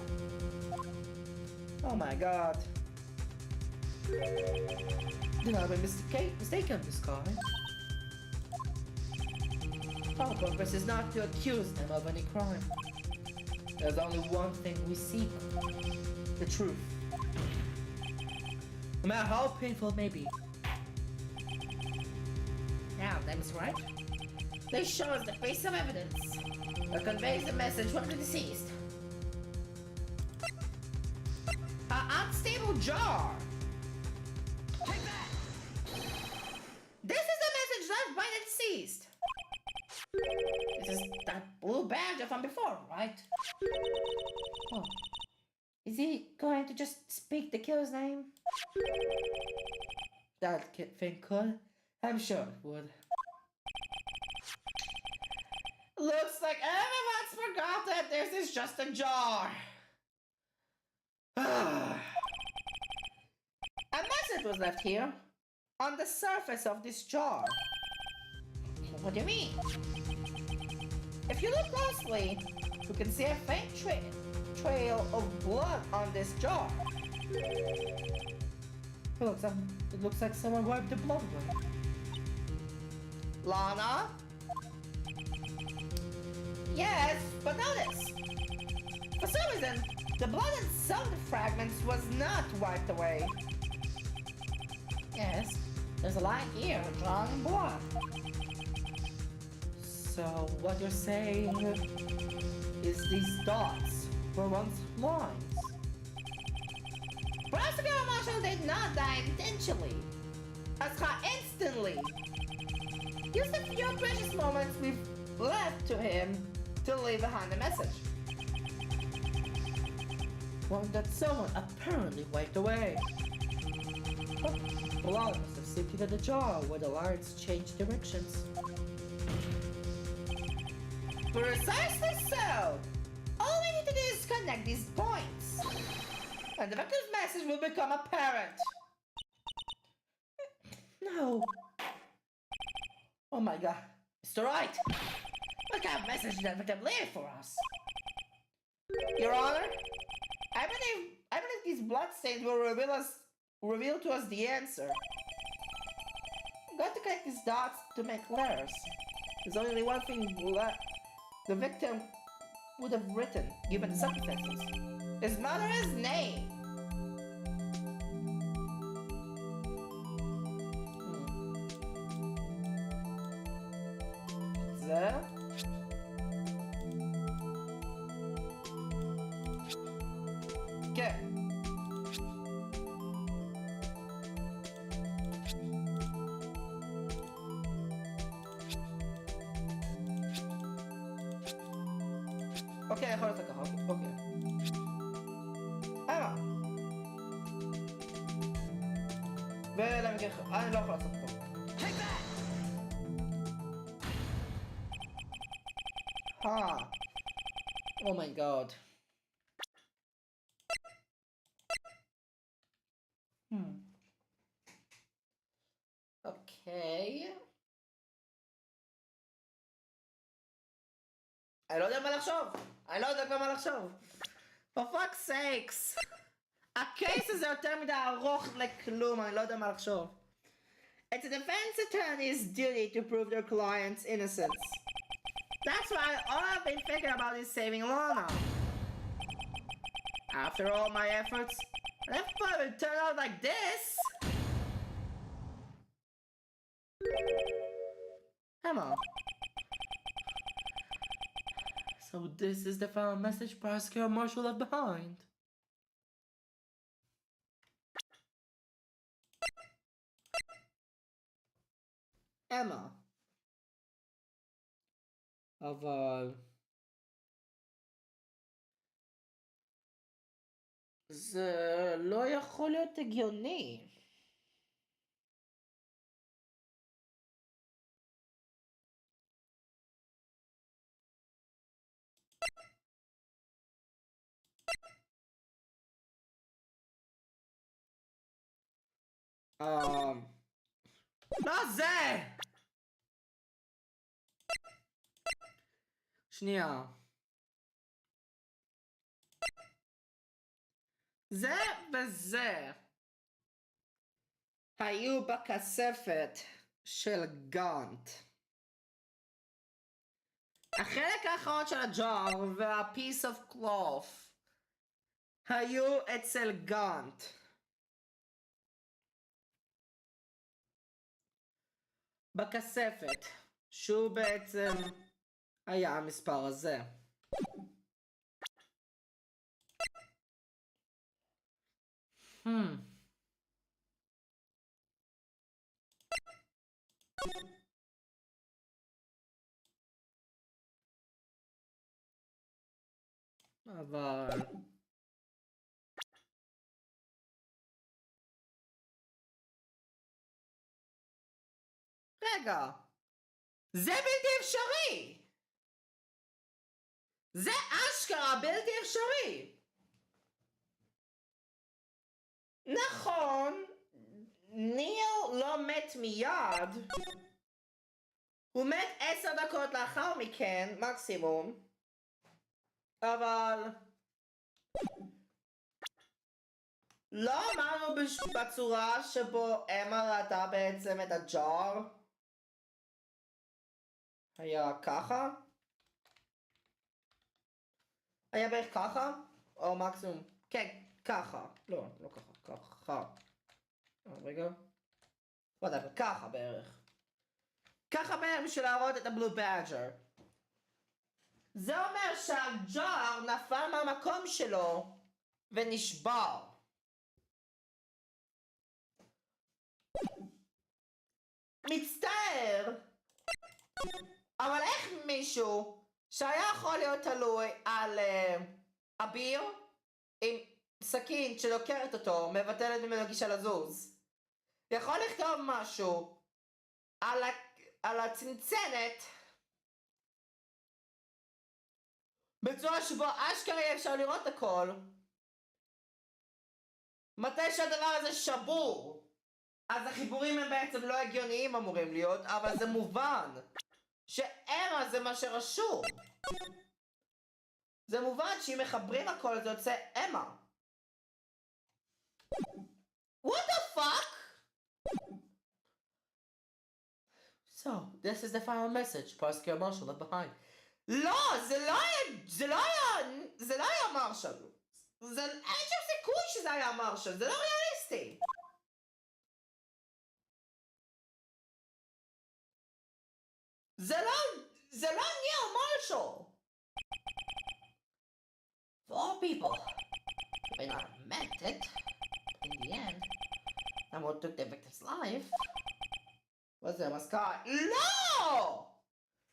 Oh my God. Do not be mistaken, Miss Carmen. Our purpose is not to accuse them of any crime. There's only one thing we seek. The truth. No matter how painful it may be. Now, that is right. They show us the piece of evidence that conveys the message from the deceased. An unstable jar. Take that! This is the message left by the deceased. This is that blue badge from before, right? Oh. Is he going to just speak the killer's name? That thing could. I'm sure it would. Looks like everyone's forgot that this is just a jar. A message was left here on the surface of this jar. What do you mean? If you look closely, you can see a faint trail of blood on this jar. It looks like someone wiped the blood away. Lana? Yes, but notice. For some reason, the blood in some of the fragments was not wiped away. Yes, there's a line here drawn in blood. So what you're saying is these dots were once lines. Prosecutor Marshall did not die intentionally. Asha instantly used the few precious moments we've left to him to leave behind a message. One that someone apparently wiped away. Blood must have seeped into the jar where the lights changed directions. Precisely so! All we need to do is connect these points. And the victim's message will become apparent. No. Oh my god. Mr. Wright! What kind of message did that victim leave for us? Your Honor, I believe these bloodstains will reveal to us the answer. I'm going to connect these dots to make letters. There's only one thing the victim would have written, given the circumstances. His mother's name. There. Okay. אוקיי, יכול להיות ככה, אוקיי. אמה. ולמקרה אחר, אני לא יכול לעשות פה. Oh my god. Okay. אני לא יודע מה לחשוב. אני לא יודע כבר מה לחשוב. For fuck's sakes. הקייס הזה יותר מדי ארוך לכלום, אני לא יודע מה לחשוב. It's a defense attorney's duty to prove their client's innocence. That's why all I've been thinking about is saving Lana. After all my efforts, and I thought it would turn out like this. Emma. So this is the final message Prosecutor Marshall left behind. Emma. אבל... זה לא יכול להיות הגיוני. מה זה? שנייה. זה וזה היו בכספת של גאנט. החלק האחרון של הג'אר וה-piece of cloth היו אצל גאנט. בכספת, שהוא בעצם היה המספר הזה. אבל... רגע, זה בלתי אפשרי! זה אשכרה בלתי אפשרי! נכון, ניל לא מת מיד. הוא מת 10 דקות לאחר מכן, מקסימום. אבל... לא אמרנו בצורה שבו אמה ראתה בעצם את הג'אר. היה ככה? היה בערך ככה? או מקסימום? כן, ככה. לא, לא ככה, ככה. רגע. וואטאבר, ככה בערך. ככה בערך בשביל להראות את הבלו באג'ר. זה אומר שהג'אר נפל מהמקום שלו ונשבר. מצטער, אבל איך מישהו שהיה יכול להיות תלוי על אביר עם סכין שלוקרת אותו, מבטלת ממנו גישה לזוז, יכול לכתוב משהו על הצנצנת בצורה שבו אשכרה אפשר לראות הכל, מתי שהדבר הזה שבור, אז החיבורים הם בעצם לא הגיוניים אמורים להיות, אבל זה מובן שאמה זה מה שרשום. זה מובן שאם מחברים הכל זה יוצא אמה. What the fuck? So, this is the final message Prosecutor Marshall left behind. לא, זה לא היה מרשל. אין שם סיכוי שזה היה מרשל, זה לא ריאליסטי. זה לא ניל מרשל. For all people, they not meant it. In the end, and what took the victim's life was the mascot. No!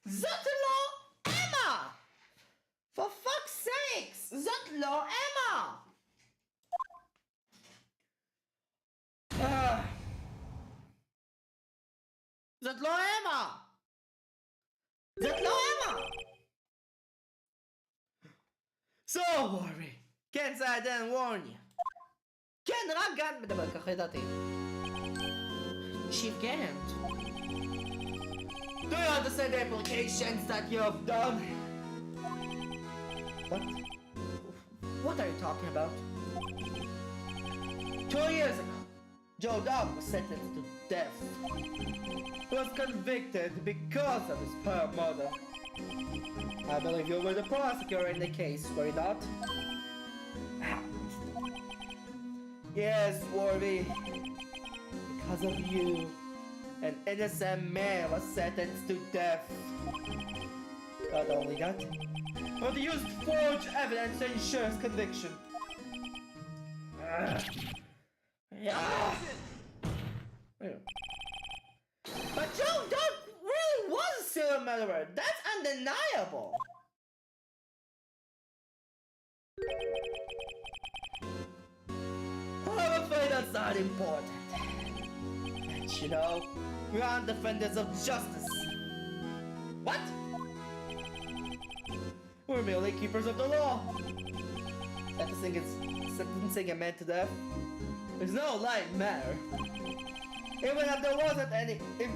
זאת לא אמה! For fuck's sakes! זאת לא אמה! זאת לא אמה! זאת לא אמה! So, worry. כן, זה I didn't warn you. כן, רק גנט מדבר ככה, ידעתי. Chief Gant. Do you understand the implications that you have done? What? What are you talking about? 2 years ago, Joe Dog was sentenced to death. He was convicted because of his poor mother. I believe you were the prosecutor in the case, were you not? Yes, Warby. Because of you, an innocent man was sentenced to death. Not only that, but he used forged evidence to ensure his conviction. But Joe Dog really was a serial murderer. That's undeniable. I'm afraid that's not important. But you know, we aren't defenders of justice. What? We're merely keepers of the law. Sentencing a man to death is no light matter. Even if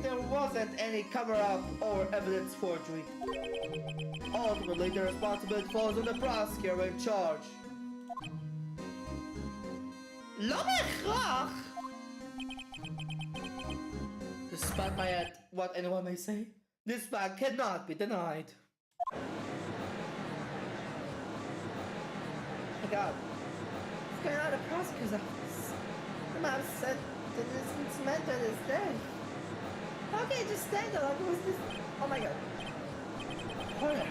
there wasn't any cover-up or evidence forgery, ultimately the responsibility falls on the prosecutor in charge. לא בהכרח! Despite what anyone may say, this fact cannot be denied. My God, what's going on at the prosecutor's office? The man said that this mentor is dead. How can you just stand there like it was this? Oh my God! Order!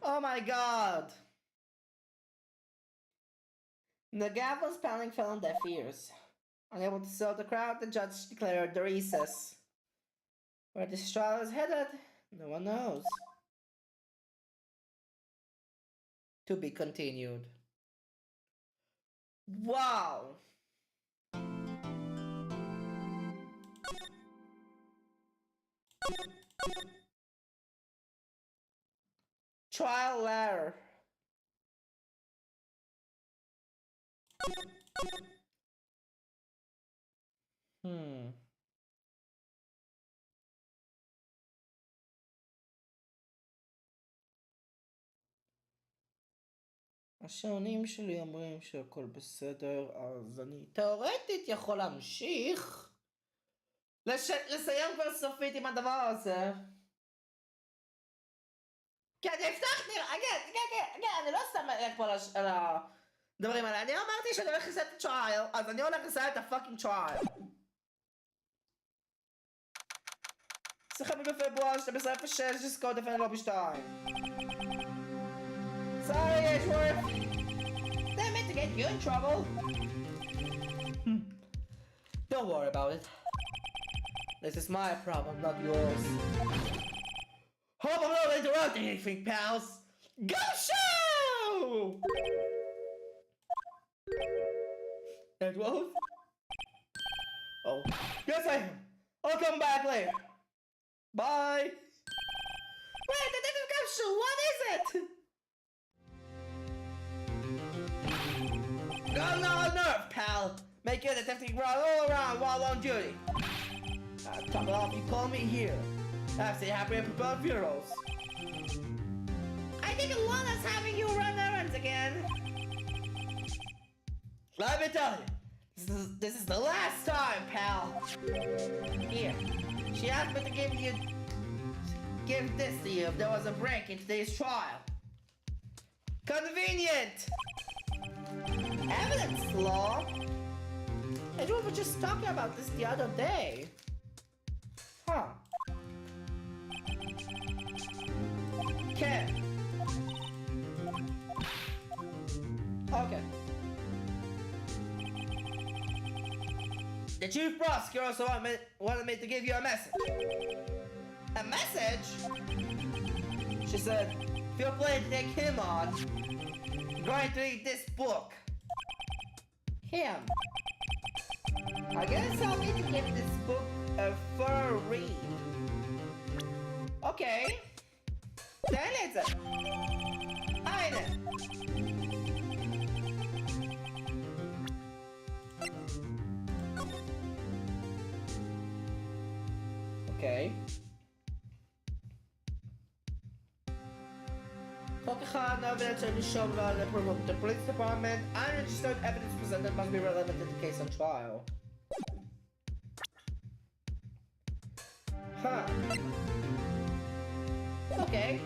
Oh my God! The gavel's pounding fell on deaf ears. Unable to sell the crowd, the judge declared the recess. Where this trial is headed, no one knows. To be continued. Wow! Trial letter. השעונים שלי אומרים שהכל בסדר, אז אני תאורטית יכול להמשיך לסיים כבר סופית עם הדבר הזה. כן, אני הבטחתי, אני לא סתם רק פה על הדברים האלה, אני אמרתי שאני הולך לסיים את הטרייל, אז אני הולך לסיים את הפאקינג טרייל. 25 בפברואר 12:06 דיסקו דפן לובי 2. Sorry, Edgeworth. Didn't mean to get you in trouble. Don't worry about it. This is my problem, not yours. Hope I'm not interrupting anything, pals. Go show! Edgeworth? Oh, yes I am. I'll come back later. Bye. Wait, Detective Capsule, what is it? I'm not on nerve, pal. Make your detective run all around while on duty. Top it off, you call me here. I've seen happy and prepared funerals. I think Alana's having you run errands again. Let me tell you, this is the last time, pal. Here, she asked me to give this to you if there was a break in today's trial. Convenient. Evidence law. And we were just talking about this the other day. Huh. Okay. Okay. The chief prosecutor also wanted me to give you a message. A message? She said, feel free to take him on. I'm going to read this book. Him. I guess I'll need to give this book a thorough read. Okay. Then it's a eine. Okay. Hokahan evidence will be shown by the police department. Unregistered evidence presented must be relevant to the case on trial. Huh. Okay.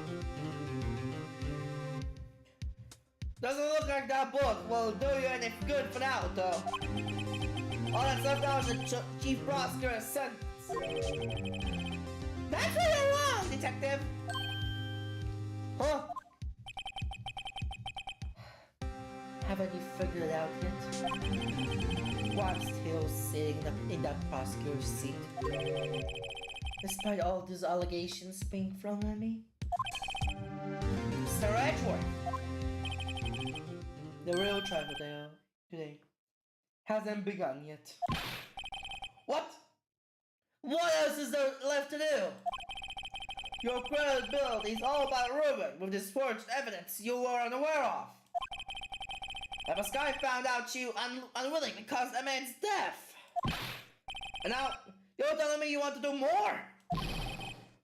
Doesn't look like that book will do you any good for now, though. All that's left now is the chief prosecutor's sentence. That's where you're wrong, detective. Huh? Haven't you figured it out yet? Why I'm still sitting in that prosecutor's seat? Despite all these allegations being thrown at me? Mr. Edgeworth! The real trial today hasn't begun yet. What? What else is there left to do? Your credibility is all but ruined with this forged evidence you were unaware of. The Sky found out you unwillingly caused a man's death. And now, you're telling me you want to do more?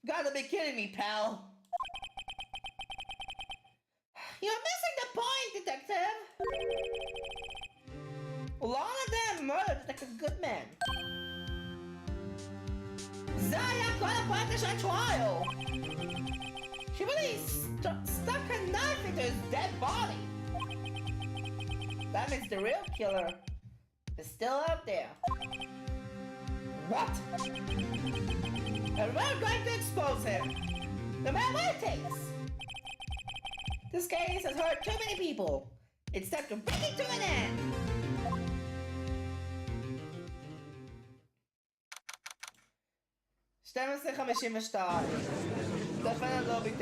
Gotta be kidding me, pal. You're missing the point, detective. Lana Dan murdered Detective Goodman. Zaya got a partition trial. She really stuck a knife into his dead body. That means the real killer is still out there. What? And we're going to expose him, no matter what it takes. This case has hurt too many people. It's time to bring it to an end. Defendant lobby 9.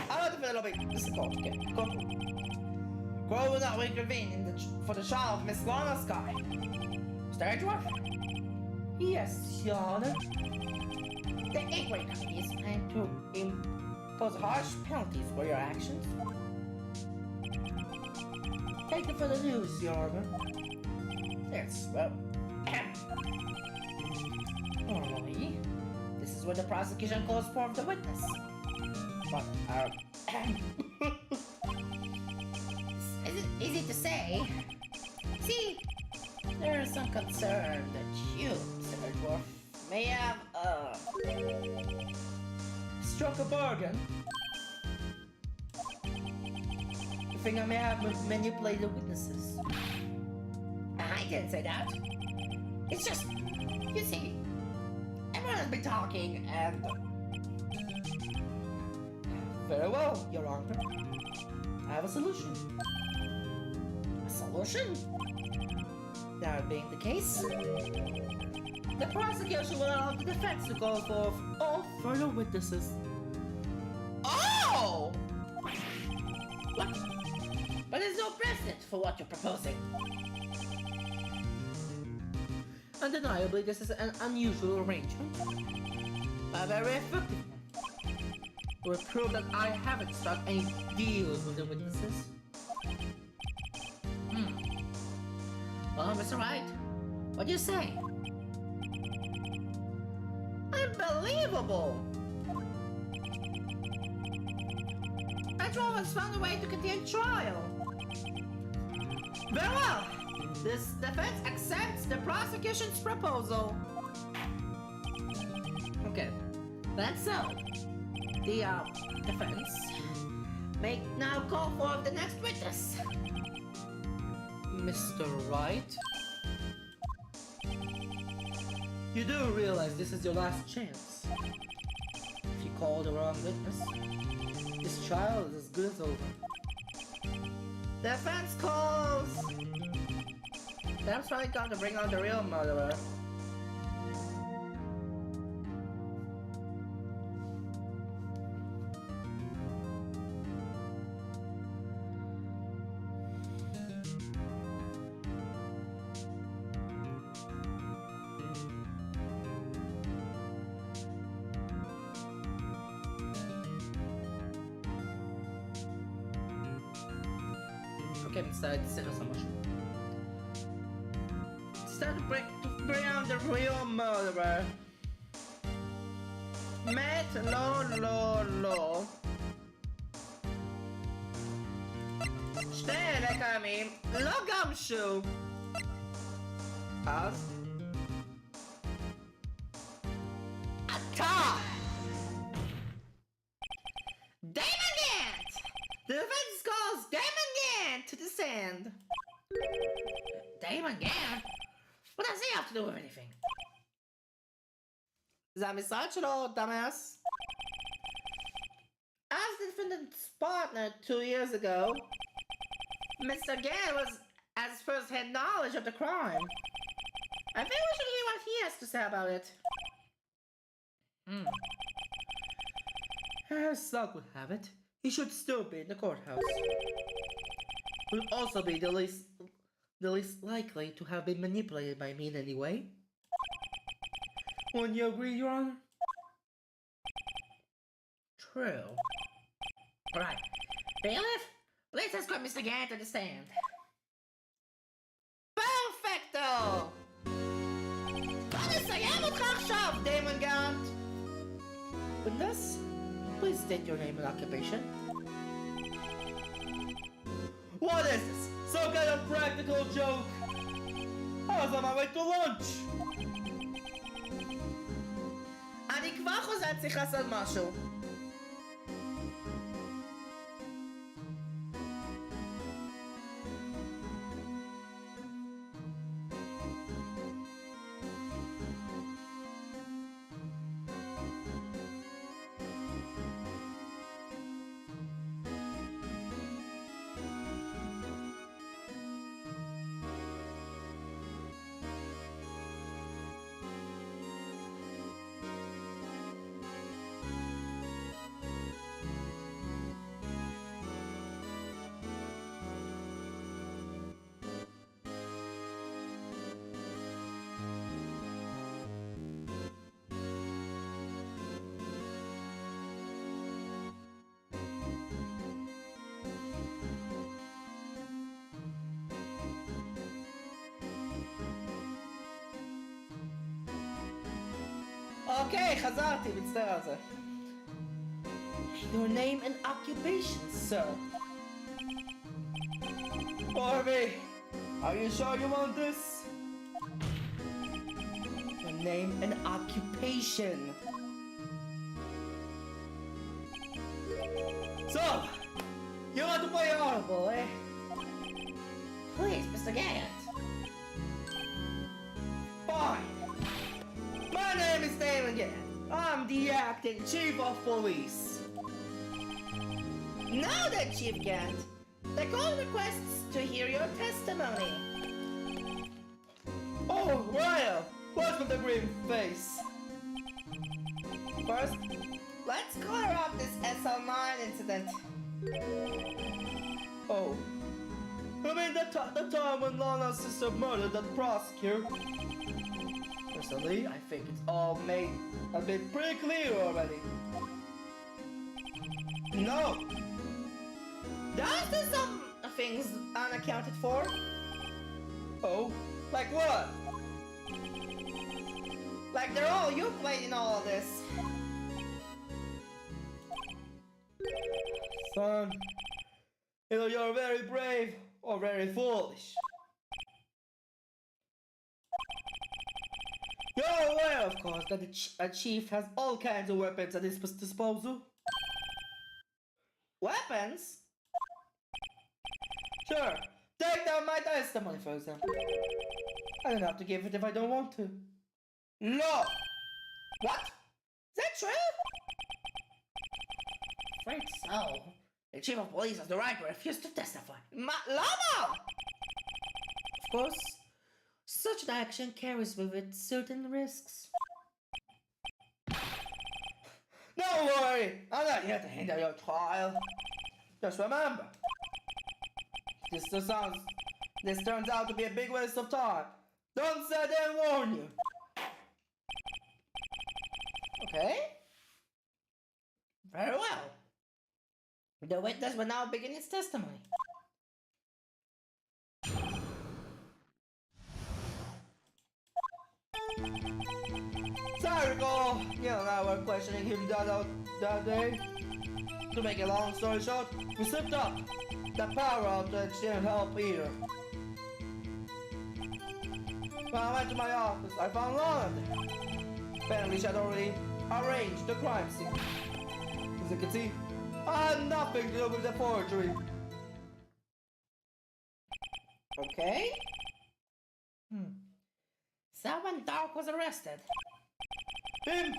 Defendant lobby. This is called. Okay, go for it. Crow will not reconvene for the trial of Miss Lana Sky. Mr. Edgeworth? Yes, Your Honor. The inquiry committee is planning to impose harsh penalties for your actions. Thank you for the news, Your Honor. Yes, well... normally, this is where the prosecution calls for the witness. But, is it easy to say? See, there is some concern that you, Mr. Edgeworth, may have, struck a bargain. You think I may have manipulated the witnesses? I didn't say that. It's just, you see, everyone has been talking, and Very well, Your Honor. I have a solution. A solution? That being the case, the prosecution will allow the defense to call forth all further witnesses. Oh! What? But there's no precedent for what you're proposing. Undeniably, this is an unusual arrangement, but a very effective one. It will prove that I haven't struck any deals with the witnesses. Well, Mr. Wright, what do you say? Unbelievable! Petrol has found a way to continue trial. Very well. This defense accepts the prosecution's proposal. Okay, That's so. The defense may now call for the next witness. Mr. Wright, you do realize this is your last chance. If you call the wrong witness, this trial is as good as over. Defense calls. That's why I got to bring out the real murderer. Okay, מצטער, תצטרך לעשות משהו. It's time to bring out the real murderer. מת, לא. שני אלה קיימים, לא גם שוב. אז? אתה! Damon Gant! The defense calls Damon Gant to descend. Damon Gant? What does he have to do with anything? זה המשרד שלו, dumbass. As the defendant's partner 2 years ago, Mr. Gant was at his first-hand knowledge of the crime. I think we should hear what he has to say about it. As luck would have it, he should still be in the courthouse. Would also be the least likely to have been manipulated by me in any way. Wouldn't you agree, Your Honor? True. Right. Bailiff, please escort Mr. Gant to the stand. Perfecto! בוא נסיים אותך עכשיו, דיימון גאנט! Witness, please state your name and occupation. What is this? Some kind of practical joke? I was on my way to lunch! אני כבר חוזר, צריך לעשות משהו. אוקיי, חזרתי, מצטער על זה. Your name and occupation, sir. Harvey, are you sure you want this? Your name and occupation. So, you want to play honorable, eh? Please, Mr. Gant. Fine. My name is Damon Gant. I'm the acting chief of police. Now then, Chief Gant, the court requests to hear your testimony. Oh, well, what's with the grim face? First, let's clear up this SL9 incident. Oh. You mean the time when Lana's sister murdered that prosecutor? Personally, I think it's all been pretty clear already. No. There's still some things unaccounted for. Oh, like what? Like the role you played in all of this. Son, either you're very brave or very foolish. You're aware, of course, that a chief has all kinds of weapons at his disposal. Weapons? Sure, take down my testimony, for example. I don't have to give it if I don't want to. No. What? Is that true? Afraid so. The chief of police has the right to refuse to testify. Lama! Of course, such an action carries with it certain risks. Don't worry, I'm not here to hinder your trial. Just remember, this turns out to be a big waste of time. Don't say I didn't warn you. Okay. Very well. The witness will now begin its testimony. So I recall, Neil and I were questioning him that day. To make a long story short, we slipped up. The power outage didn't help either. When I went to my office, I found Lana there. Apparently she had already arranged the crime scene. As you can see, I had nothing to do with the forgery. Okay. So when Dark was arrested. Him?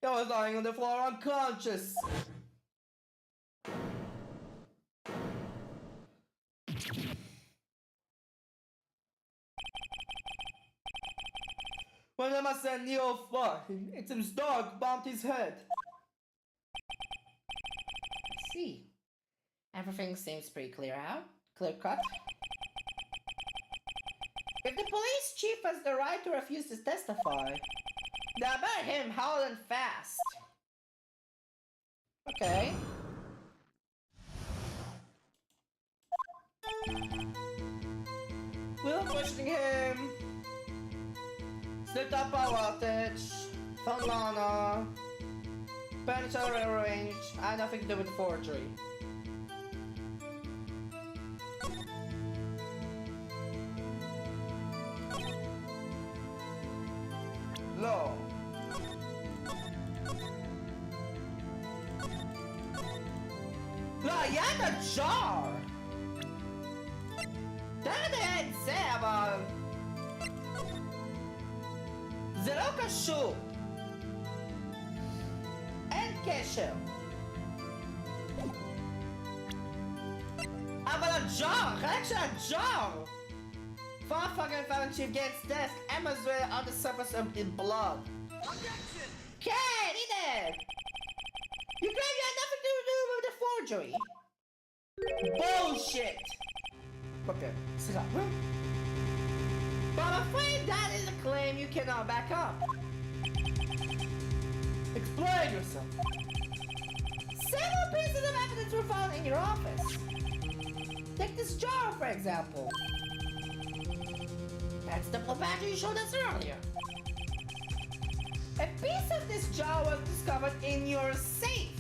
He was lying on the floor unconscious. When I must send Neo flying, it seems Dark bumped his head. I see. Everything seems pretty clear cut. If the police chief has the right to refuse to testify, then I bet him hard and fast. Okay. We're questioning him. Slipped up power outage. Found Lana. Panics are rearranged. I had nothing to do with forgery. Law. La, yeah, the jar! Deve essere, זה לא קשור. אין קשר. אבל הג'אר, החלק של הג'אר! Far fucking found Chief Gant's desk, Emma's really on the surface of in blood. Objection! Okay, eat it! You claim you had nothing to do with the forgery. Bullshit! Okay, sit up. But I'm afraid that is a claim you cannot back up. Explain yourself. Several pieces of evidence were found in your office. Take this jar, for example. That's the battery you showed us earlier. A piece of this jar was discovered in your safe.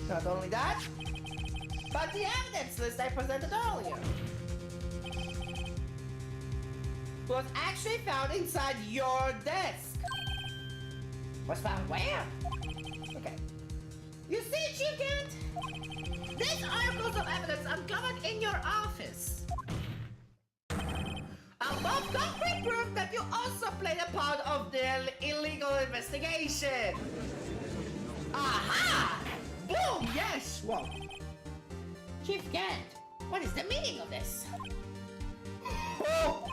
Not only that, but the evidence list I presented earlier was actually found inside your desk. Was found where? Okay. You see, Chief Gant? These articles of evidence uncovered in your office. I'll of concrete proof that you also played a part of the illegal investigation. Aha! Boom! Yes! Whoa. Chief Gant, what is the meaning of this? Oh!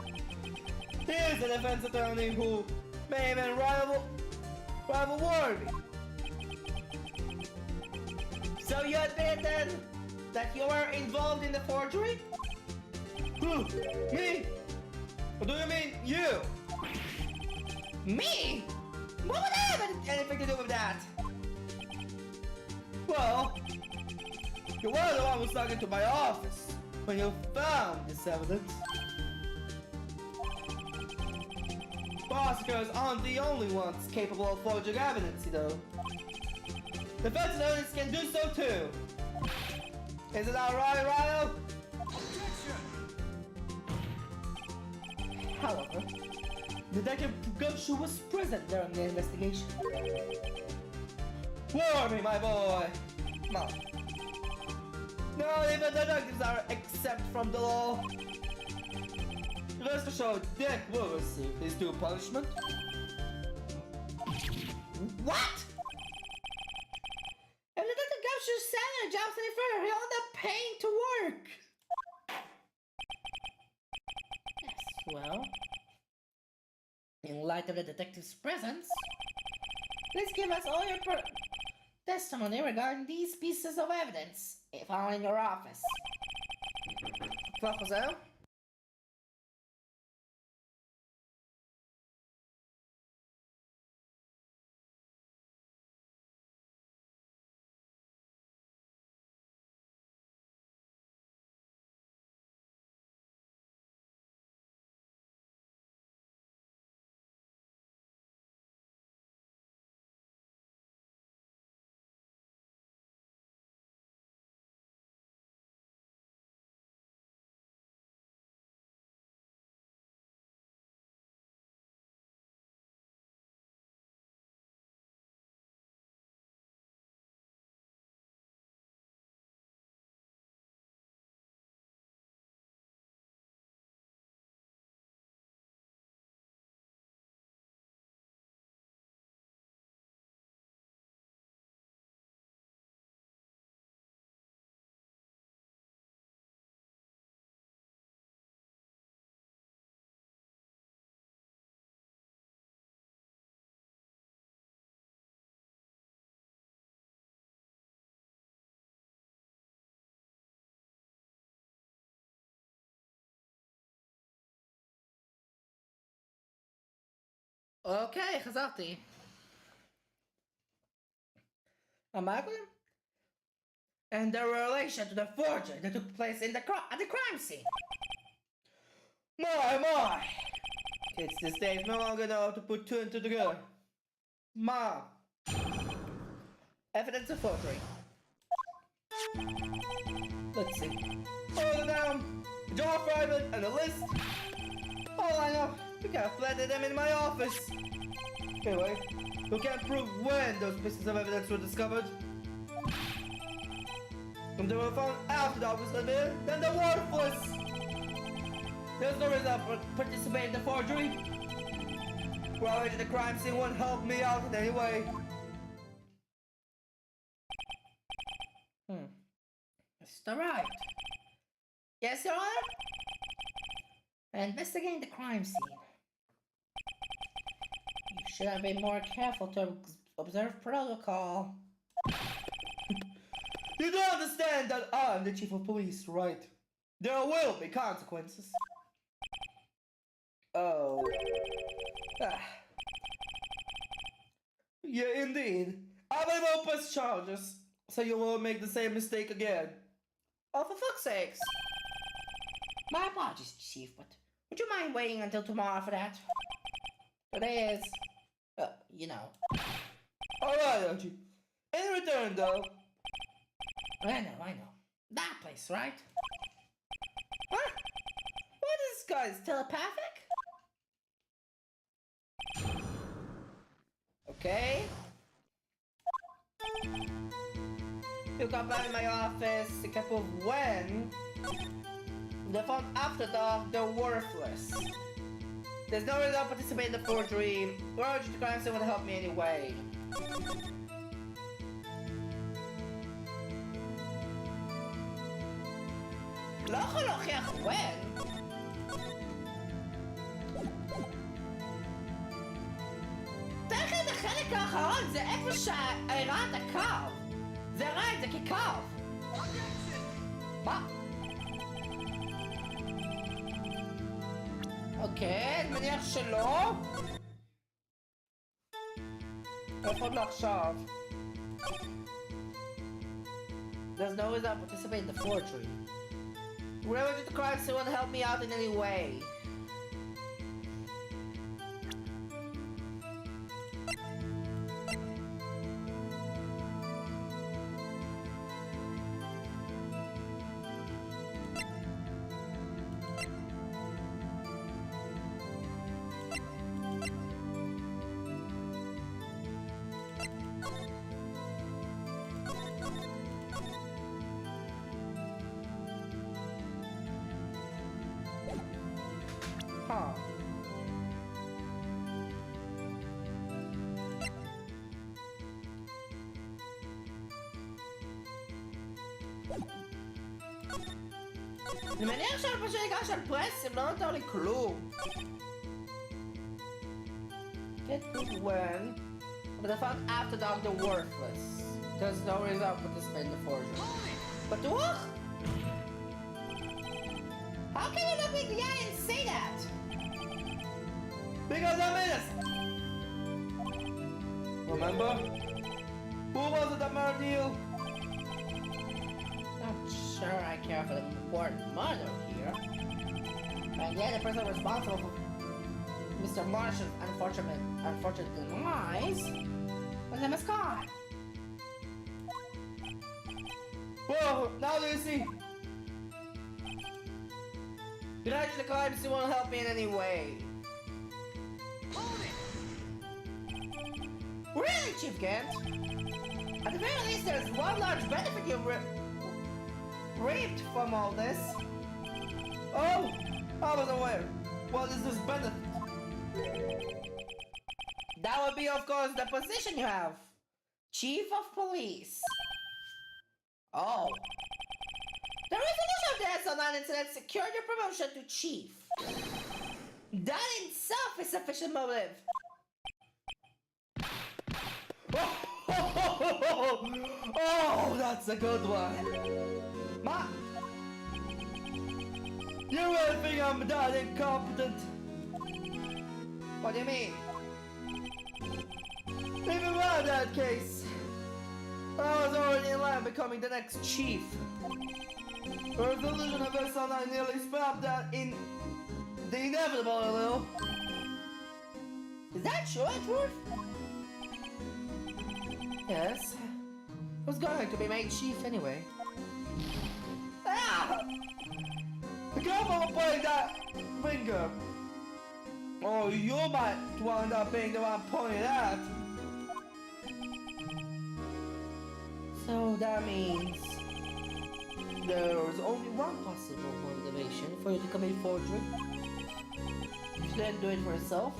Here's a defense attorney who may even rival worthy. So you admit then that you were involved in the forgery? Who? Me? Or do you mean you? Me? What would I have anything to do with that? Well, you were the one who snuck into my office when you found this evidence. Prosecutors aren't the only ones capable of forging evidence, you know. Defense attorneys can do so too. Isn't that right, Ryo? However, Detective Gumshoe was present during the investigation. Warn me, my boy! No. Not even detectives are exempt from the law. Rest assured, Dick will receive his due punishment. What? If Detective Gumshoe's salary jumps any further, he'll end up paying to work. Yes, well, in light of the detective's presence, please give us all your testimony regarding these pieces of evidence found in your office. What was that? אוקיי, חזרתי. Imagine? And their relation to the forgery that took place in at the crime scene. My! Kids these days no longer know how to put two and two together. Ma! Evidence of forgery. Let's see. Hold it down. Jar fragment and a list. All I know, we could have planted them in my office. Anyway, we can't prove when those pieces of evidence were discovered. If they were found after the office was in, then they're worthless. There's no reason to participate in the forgery. Well, the crime scene won't help me out in any way. Mr. Wright. Yes, Your Honor? Investigating the crime scene. You should have been more careful to observe protocol. You don't understand that I'm the chief of police, right? There will be consequences. Oh. Yeah, indeed. I will press charges, so you won't make the same mistake again. Oh, for fuck's sakes. My apologies, Chief, but would you mind waiting until tomorrow for that? Today is, you know. Alright, Archie. In return, though. I know. That place, right? Huh? What is this guy's telepathic? Okay. You got back in my office a couple of when they found after dark they're worthless. There's no reason to participate in the forgery. Why would you try and say would help me anyway? לא יכול להוכיח when. תכף את החלק האחרון זה איפה שהראה את הקו. זה הראה את זה כקו. מה? אוקיי, אני מניח שלא. לפחות לא עכשיו. There's no reason to participate in the forgery. Whoever did the crime still won't help me out in any way. Huh. אני מניח שאני פשוט ניגש על פרסים, לא נותר לי כלום. Get good when, but I found after dark the worthless. There's no reason to participate in the forgery. בטוח? How can you look me in the eye and say that? Because I'm innocent! Remember? Who was it that murdered you? Not sure I care for the important murder here. And yet the person responsible for Mr. Marshall's unfortunate demise was a mascot. Whoa, now do you see? Gradually the crime still won't help me in any way. Really, Chief Gant? At the very least, there's one large benefit you reaped from all this. Oh, I was aware. What is this benefit? That would be, of course, the position you have. Chief of Police. Oh. The resolution of the SL9 incident secured your promotion to Chief. That in itself is sufficient motive. Oh, that's a good one. Ma! You really think I'm that incompetent? What do you mean? Even in that case, I was already in line becoming the next chief. The resolution of SL9 nearly stopped that in the inevitable a little. Is that true, Edgeworth? Yes. I was going to be made chief anyway. Ah! Be careful of putting that finger. Or you might wind up being the one pointing at. So that means there's only one possible motivation for you to commit forgery. If you didn't do it for yourself,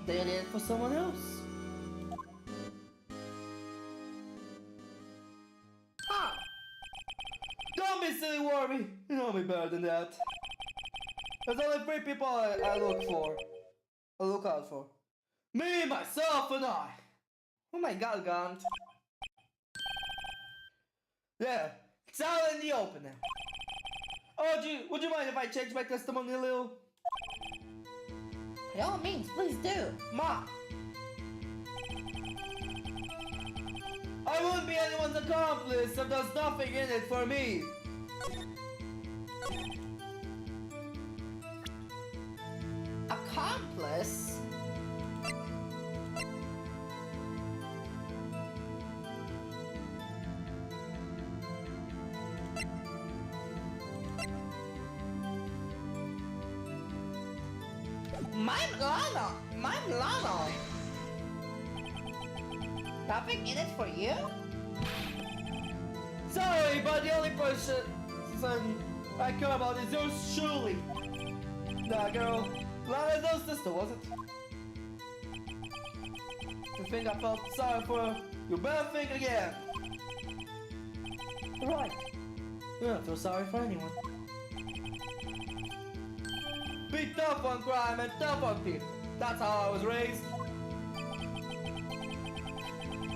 then you did it for someone else. Don't be silly, Warby. You know me better than that. There's only 3 people I look out for. Me, myself, and I. Oh my god, Gaunt. Yeah, it's out in the open now. Oh, would you mind if I change my testimony a little? By all means, please do. Ma! I wouldn't be anyone's accomplice if there's nothing in it for me. Accomplice? My Milano. Nothing in it for you? Sorry, but the only person I care about is yours truly. Nah, girl, Lana's no sister, was it? You think I felt sorry for her? You better think again. Right. You don't feel sorry for anyone. Be tough on crime and tough on people. That's how I was raised.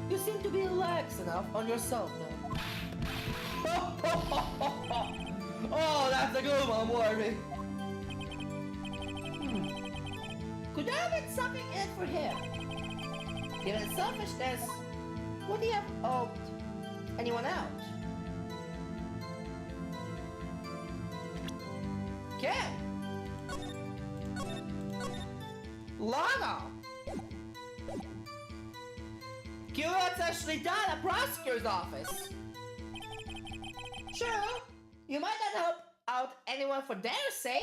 You seem to be lax enough on yourself, though. Oh, that's a good one, Warby. Could there have been something in it for him? Given his selfishness, would he have helped anyone out? Ken! Lana! Curat's actually done at the prosecutor's office. Sure, you might not help out anyone for their sake,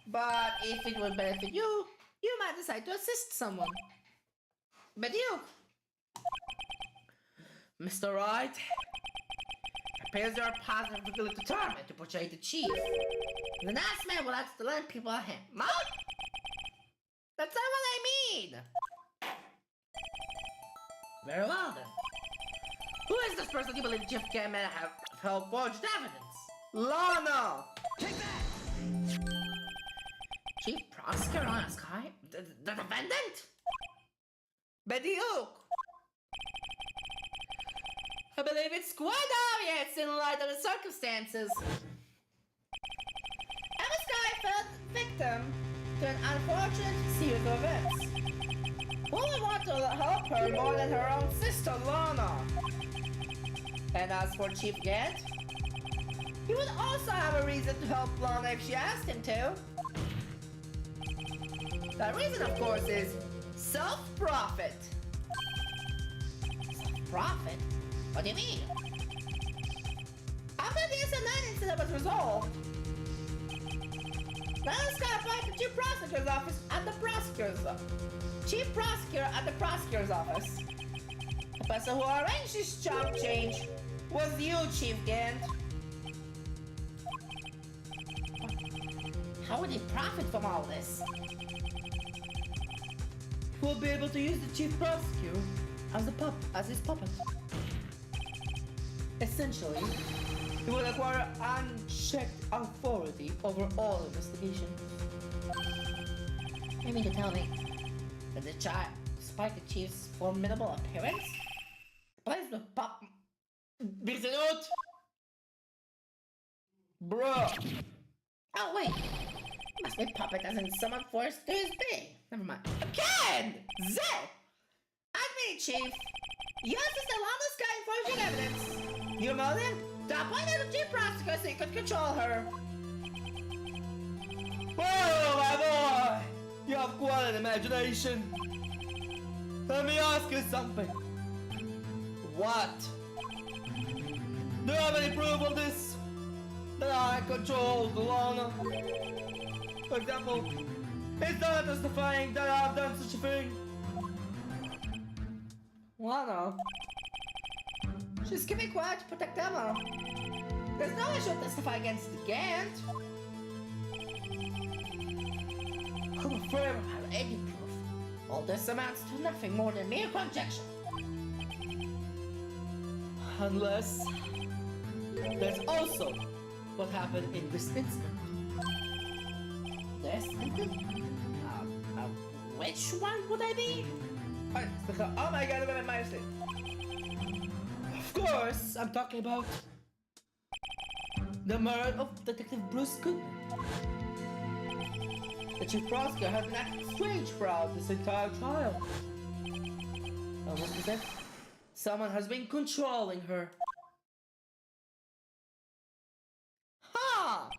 but if it would benefit you, you might decide to assist someone. But you, Mr. Wright, appears you are positively determined to portray the chief. The nice man will have to learn people are him. Huh? That's not what I mean! Very well then. Who is this person you believe Chief can have held forged evidence? Lana! Chief Prosecutor on Sky? The defendant? Bediuk! I believe it's quite obvious in light of the circumstances. Emma Sky fell victim to an unfortunate series of events. Who would want to help her more than her own sister, Lana? And as for Chief Gant, he would also have a reason to help Lana if she asked him to. That reason, of course, is self-profit. Self-profit? What do you mean? After the SN9 incident was resolved, Lana's got applied to Chief Prosecutor's office at the prosecutor's office. Chief Prosecutor at the prosecutor's office. The person who arranged this job change was you, Chief Gant. How would he profit from all this? He will be able to use the chief prosecutor as his puppet. Essentially, he will acquire unchecked authority over all investigations. You mean to tell me that the child, despite the chief's formidable appearance, plays with pop... Birsenut! Bruh! Oh wait, must be puppet as in someone forced to his bidding. Never mind. Ken! Zed! Admit, Chief. You assisted Lana's guy in forging evidence. You know him? To appoint her to Chief Prosecutor so you could control her. Oh, my boy! You have quite an imagination. Let me ask you something. What? Do you have any proof of this? That I control Lana? For example, is Lana testifying that I have done such a thing? Lana? She's keeping quiet to protect Emma. There's no issue to testify against Gant. I'm afraid I don't have any proof. All this amounts to nothing more than mere conjecture. Unless there's also what happened in this incident. This? Which one would I be? Oh my god, I'm my mistake. Of course, I'm talking about the murder of Detective Bruce Goodman. The chief prosecutor has been acting strange throughout this entire trial. And what is that? Someone has been controlling her. Ha!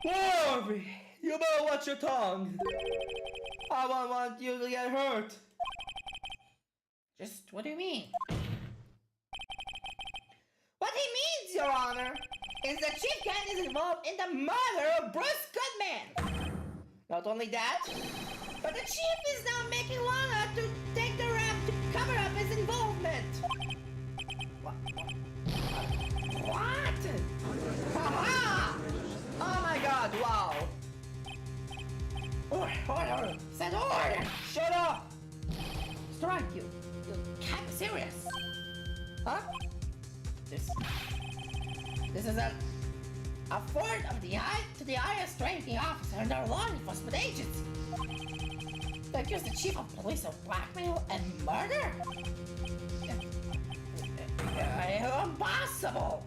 Warby, you better watch your tongue. I don't want you to get hurt. Just what do you mean? What he means, Your Honor, is that Chief Gant is involved in the murder of Bruce Goodman. Not only that, but the Chief is now making Lana to take the rap to cover up his involvement. What? Ha-ha! Oh my god, wow. Order! Said order! Shut up! Mr. Wright, you can't be serious. Huh? This is a affront of to the highest ranking officer in our law enforcement agency. To accuse the chief of police of blackmail and murder? Impossible!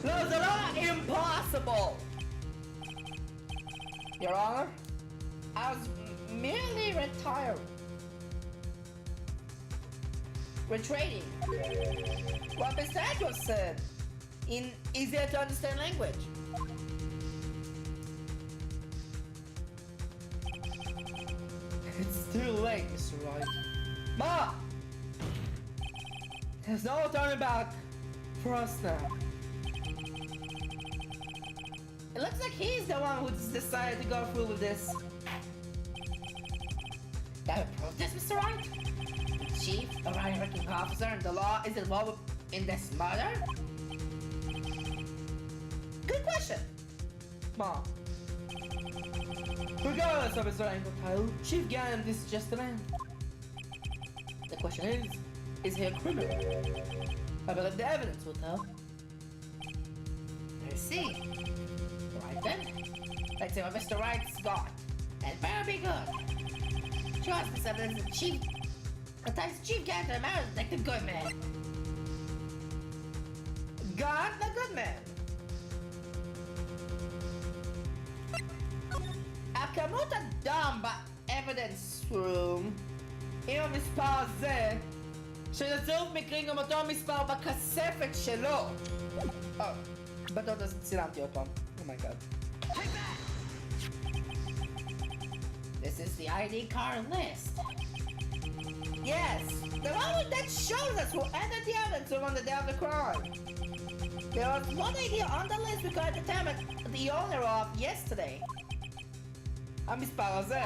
No, the law impossible! Your Honor, I was merely retiring. Retreating. What Mr. was said in easier to understand language. It's too late, Mr. Wright. Ma! There's no turning back for us now. It looks like he's the one who's decided to go through with this. Can you prove this, Mr. Wright? The chief, a high-ranking officer, and the law is involved in this murder? Good question, Mom. Regardless of his rank or title, Chief Gant is just a man. The question is he a criminal? I believe the evidence will tell. I see. Right then, let's see what Mr. Wright's got. And better be good. Trust this evidence the Chief. Sometimes Chief Gant and married like the good man. God the good man. הכמות הדם באבידנס רום עם המספר הזה שלצירוף מקרים גם אותו מספר בכספת שלו. בטעות אז צילמתי עוד פעם. אומייגאד. This is the ID card list. Yes, the one that shows us who entered the evidence room on the day of the crime. There was one ID on the list we could determine the owner of yesterday. המספר הזה.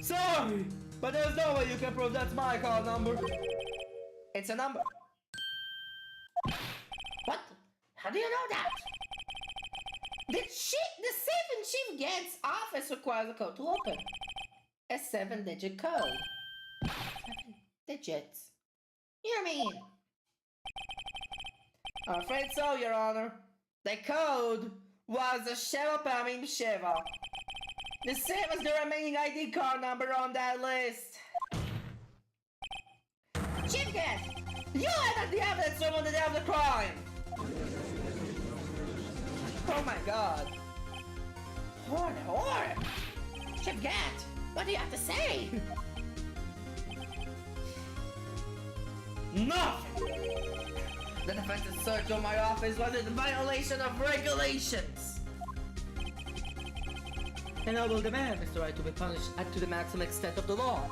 Sorry, but there's no way you can prove that's my card number. It's a number. What? How do you know that? The safe in Chief Gant's office requires a code to open. A 7-digit code. 7 digits. You mean? I'm afraid so, Your Honor. The code was a 7 פעמים 7. The same as the remaining ID card number on that list. Chief Gant, you entered the evidence room on the day of the crime. Oh my god. Order. Chief Gant, what do you have to say? Nothing. The defense's search on my office was in violation of regulations. And I will demand Mr. Wright to be punished to the maximum extent of the law.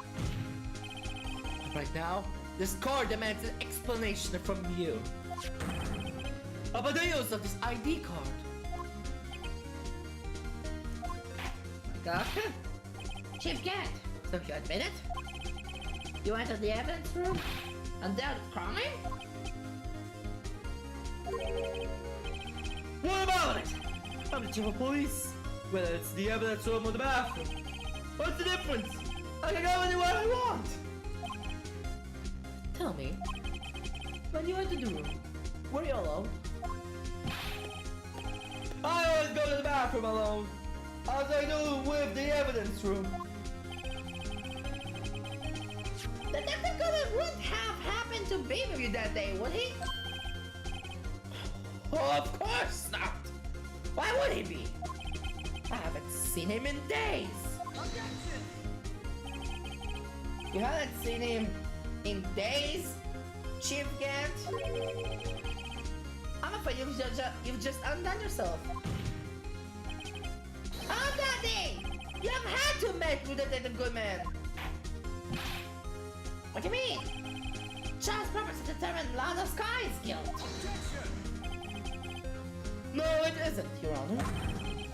Right now, this court demands an explanation from you about the use of this ID card. Doctor? Chief Gant, so you admit it? You entered the evidence room and dealt with crime? What about it? I'm the chief of police. Whether it's the evidence room or the bathroom. What's the difference? I can go anywhere I want. Tell me, when you entered the room, were you alone? I always go to the bathroom alone, as I do with the evidence room. Detective Cullen wouldn't have happened to be with you that day, would he? Oh, of course not! Why would he be? I haven't seen him in days! Objection! You haven't seen him in days, Chief Gant? I'm afraid you've just undone yourself. On that day, you have had to meet with Detective Goodman. What do you mean? Charles' purpose to determine Lana Sky's guilt. No, it isn't, Your Honor.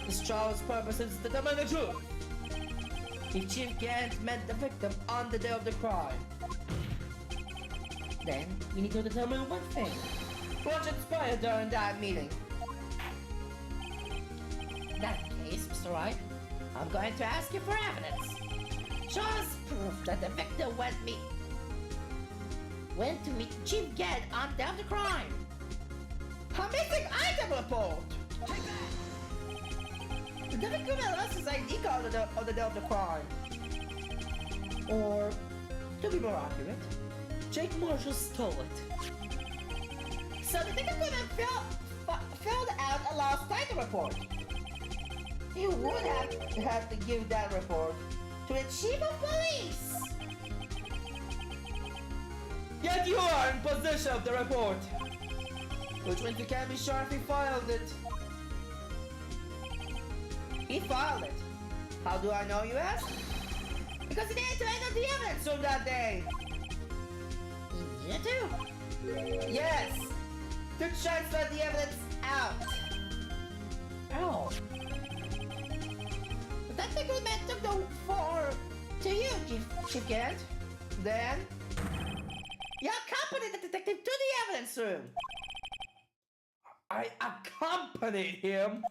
This Charles' purpose is to determine the truth. If Chief Gant met the victim on the day of the crime, then we need to determine one thing. What transpired during that meeting? that case, Mr. Wright, I'm going to ask you for evidence. Show us proof that the victim went to meet Chief Ged on the day of the crime. A missing item report! The victim lost his ID card on the day of the crime. Or, to be more accurate, Jake Marshall stole it. So the detective Goodman filled out a lost item report. He would have to give that report to the chief of police. Yet you are in possession of the report, which means you can't be sure if he filed it. He filed it. How do I know, you ask? Because he needed to enter the evidence room that day. He needed to? Yes, to transfer the evidence out. Oh. But that the good man took the floor to you, Chief Gant. Then, you accompanied the detective to the evidence room. I accompanied him?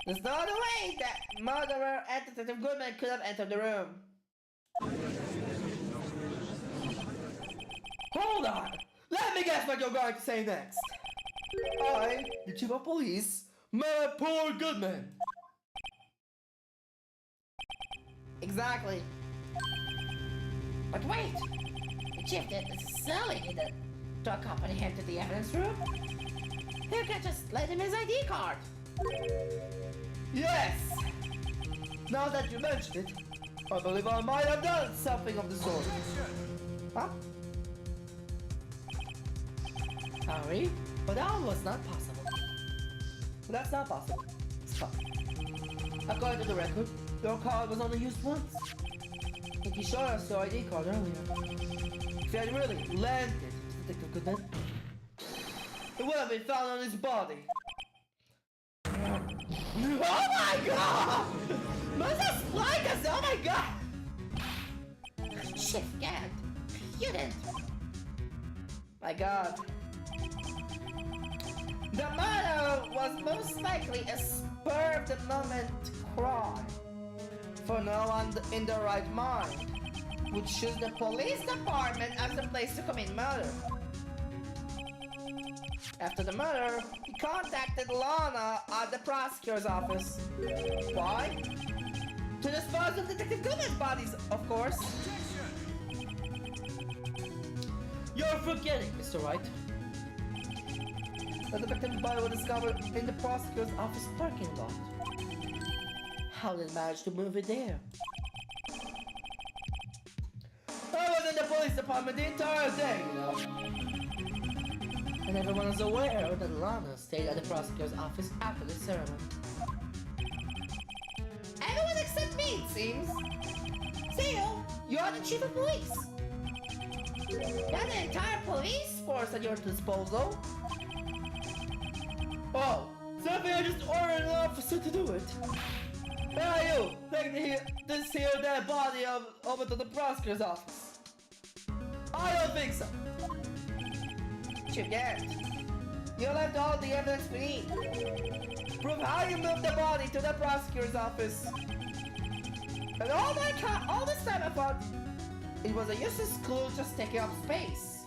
There's no other way that murderer and Detective Goodman could have entered the room. Hold on! Let me guess what you're going to say next. I, the chief of police, murdered poor Goodman. Exactly. But wait! The chief didn't necessarily need to accompany him to the evidence room. You can just lend him his ID card. Yes! Now that you mention it, I believe I might have done something of the sort. Huh? Sorry, but that was not possible. That's not possible. It's fine. According to the record, your card was only used once. I think you showed us your ID card earlier. If you had really lent it to Detective Goodman, it would have been found on his body. Oh my god! Moses Plagas, oh my god! Chief Gant, you didn't. My god. The murder was most likely a spur-of-the-moment crime. For no one in the right mind would choose the police department as the place to commit murder. After the murder, he contacted Lana at the prosecutor's office. Why? To dispose of Detective Goodman's bodies, of course. You're forgetting, Mr. Wright, that the victim's body was discovered in the prosecutor's office parking lot. How did they manage to move it there? I was in the police department the entire day, you know. And everyone is aware that Lana stayed at the prosecutor's office after the ceremony. Everyone except me, it seems. Still, you're the chief of police. You have the entire police force at your disposal. Oh, so if I just ordered an officer to do it. Where are you? Take this here dead body over to the prosecutor's office. I don't think so. Chief Gant, you left all the evidence we need. Prove how you moved the body to the prosecutor's office. And all this time I thought it was a useless clue just taking up space.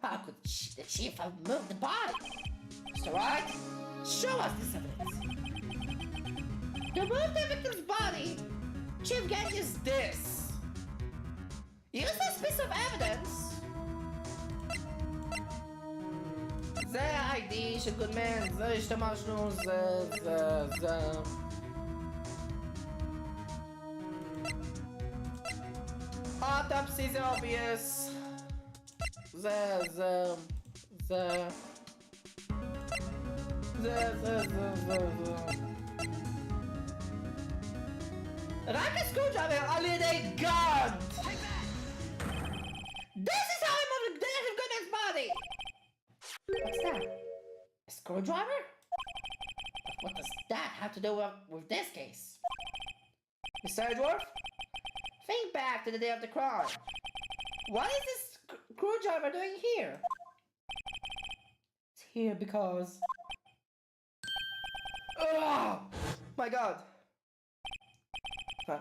How could the chief have moved the body? Mr. Wright, show us this evidence. To move the victim's body, Chief Gant used this. Use this piece of evidence. זה ה-ID של גודמן, זה השתמשנו, זה... Autopsy זה obvious. זה... רק הסקרוג'רייבר על ידי גאד! This is how I moved Detective Goodman's body! What's that? A screwdriver? What does that have to do with this case? Mr. Edgeworth? Think back to the day of the crime. What is this screwdriver doing here? It's here because... Oh my god. I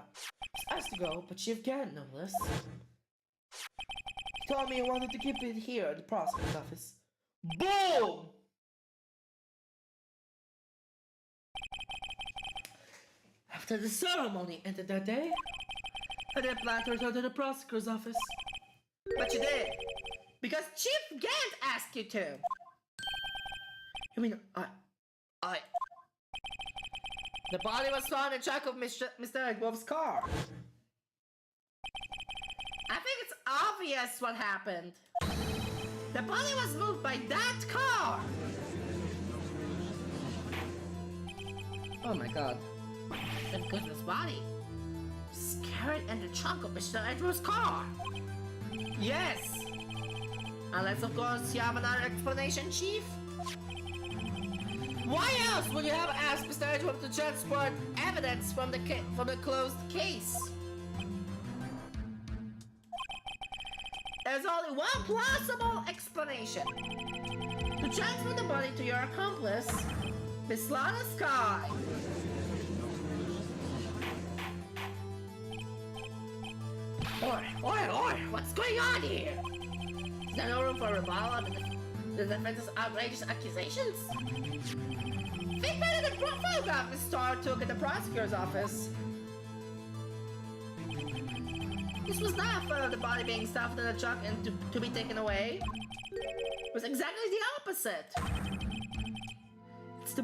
has to go, but Chief can't know this. He told me he wanted to keep it here at the prosecutor's office. Boom! After the ceremony ended that day, I didn't plan to return to the prosecutor's office. But you did! Because Chief Gant asked you to! I mean, The body was found in the trunk of Mr. Wolf's car. I think it's obvious what happened. The body was moved by that car! Oh my god. The goodness body was carried in the trunk of Mr. Edward's car. Yes! Unless of course you have another explanation, Chief? Why else would you have asked Mr. Edward to transport evidence from the closed case? There's only one plausible explanation. To transfer the body to your accomplice, Miss Lana Sky. Oi, what's going on here? Is there no room for rebuttal on the defense's outrageous accusations? Think better than photograph Miss Starr took at the prosecutor's office. This was not a photo of the body being stuffed in a truck and to be taken away. It was exactly the opposite. It's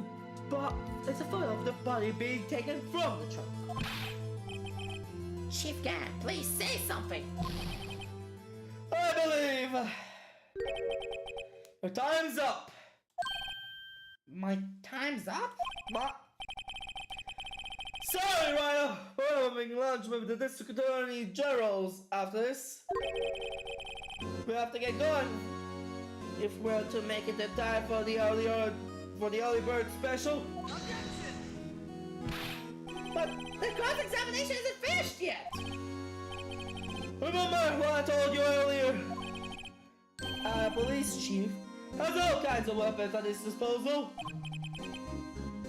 a photo of the body being taken from the truck. Chief Gant, please say something. I believe your time's up. My time's up? What? Sorry, Rhino. We're having lunch with the district attorney generals after this. We have to get going if we're to make it in time for the early bird special. But the cross-examination isn't finished yet. Remember what I told you earlier? Police chief has all kinds of weapons at his disposal.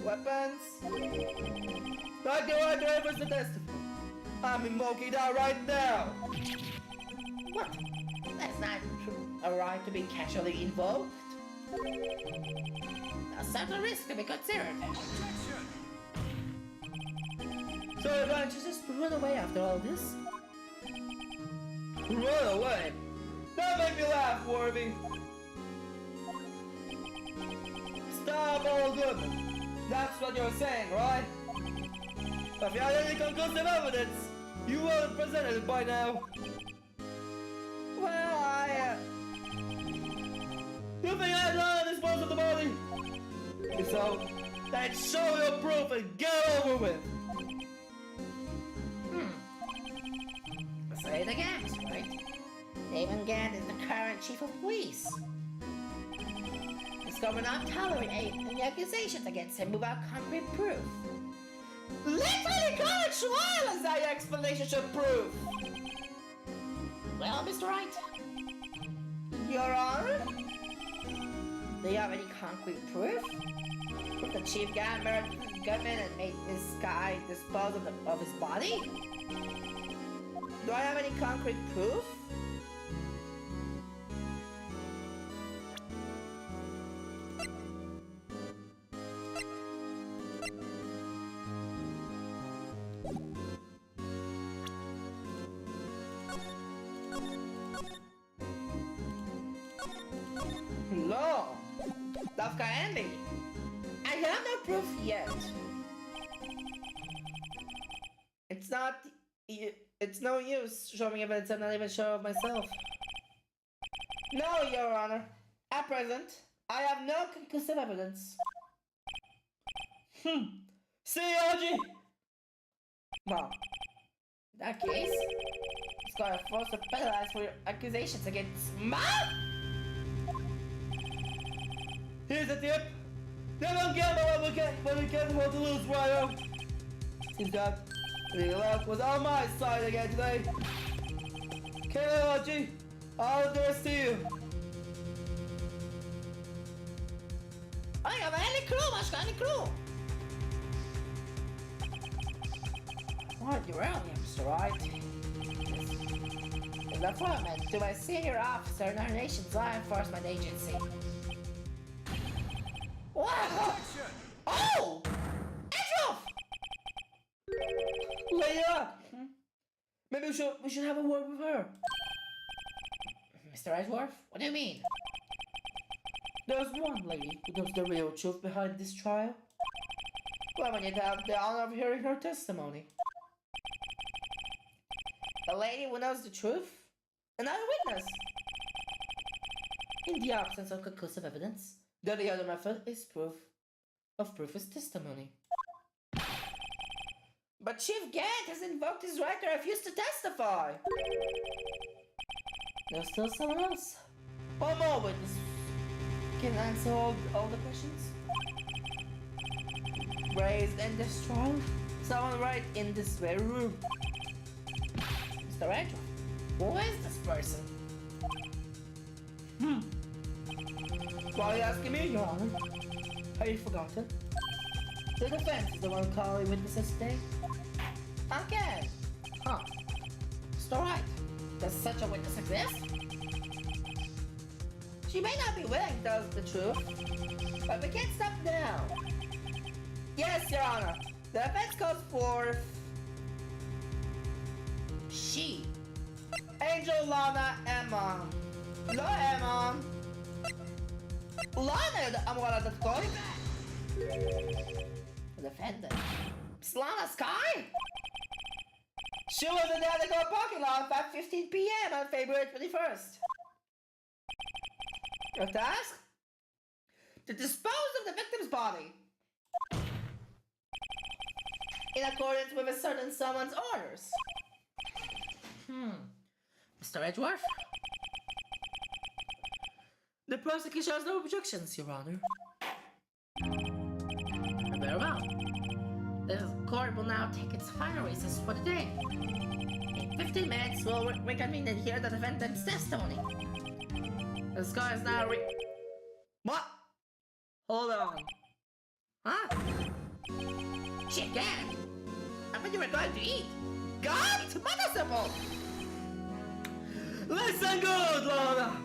Weapons? Like the right drivers to testify. I'm invoking that right now. What? That's not a right to be casually invoked. A certain risk to be considered. So you're going to just run away after all this? Run away? That made me laugh, Warby. Stop all good. That's what you're saying, right? If you had any conclusive evidence, you would have presented it by now. Well, you think I'd lie to dispose of the body? If so, then show your proof and get over with. Say it again, Mr. Wright. David Gant is the current chief of police. This will not tolerate any accusations against him without concrete proof. Literally go to trial as that explanation should prove. Well, Mr. Wright, Your Honor, do you have any concrete proof? The chief got murdered gunman and made this guy dispose of his body? Do I have any concrete proof? No, Dafka Andy. I have no proof yet. It's no use showing evidence I'm not even sure of myself. No, Your Honor. At present, I have no conclusive evidence. See, Archie? Well, in that case, it's got to force to penalize for your accusations against Mom? Here's the tip. Never gamble when we can't afford to lose, Rhino. Seems that the luck was on my side again today. Okay, Archie, all the rest to you. רגע, אבל אין לי כלום, אשכרה אין לי כלום! What, you're early, Mr. Wright. In the appointment to my senior officer in our nation's law enforcement agency. Wow! Oh! Edgeoff! Leia! Maybe we should have a word with her. Mr. Edgeworth, what do you mean? There's one lady who knows the real truth behind this trial. Well, when you'd have the honor of hearing her testimony. A lady who knows the truth? Another witness. In the absence of conclusive evidence, the only other method is proof is testimony. But Chief Gant has invoked his right to refuse to testify. There's still someone else. One more witness can answer all the questions raised in this trial. Someone right in this very room. Mr. Edgeworth, who is this person? Why are you asking me, Your Honor? Have you forgotten? The defense is the one calling witnesses today. Again? Huh. Mr. Wright, does such a witness exist? She may not be willing to tell us the truth, but we can't stop now. Yes, Your Honor. The defense calls for She. Angel Lana Emma. לא Emma. Lana אמורה לדעת כל. The defendant. Slana Sky? She was in the underground parking lot at 5:15 p.m. on February 21st. Your task? To dispose of the victim's body. In accordance with a certain someone's orders. Mr. Edgeworth? The prosecution has no objections, Your Honor. Very well. The court will now take its final recess for the day. In 15 minutes, we'll reconvene and hear the defendant's testimony. The score is now What? Hold on. Huh? Chicken! I thought you were going to eat. God! Mother Listen good, Lana!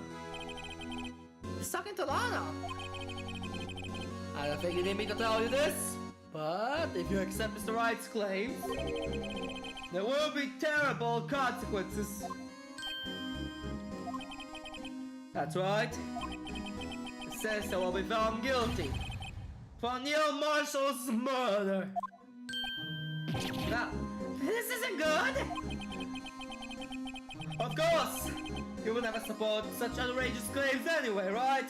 He's talking to Lana. I don't think you need me to tell you this, but if you accept Mr. Wright's claims, there will be terrible consequences. That's right. It says I will be found guilty for Neil Marshall's murder. Now, This isn't good. of course, you will never support such outrageous claims anyway, right?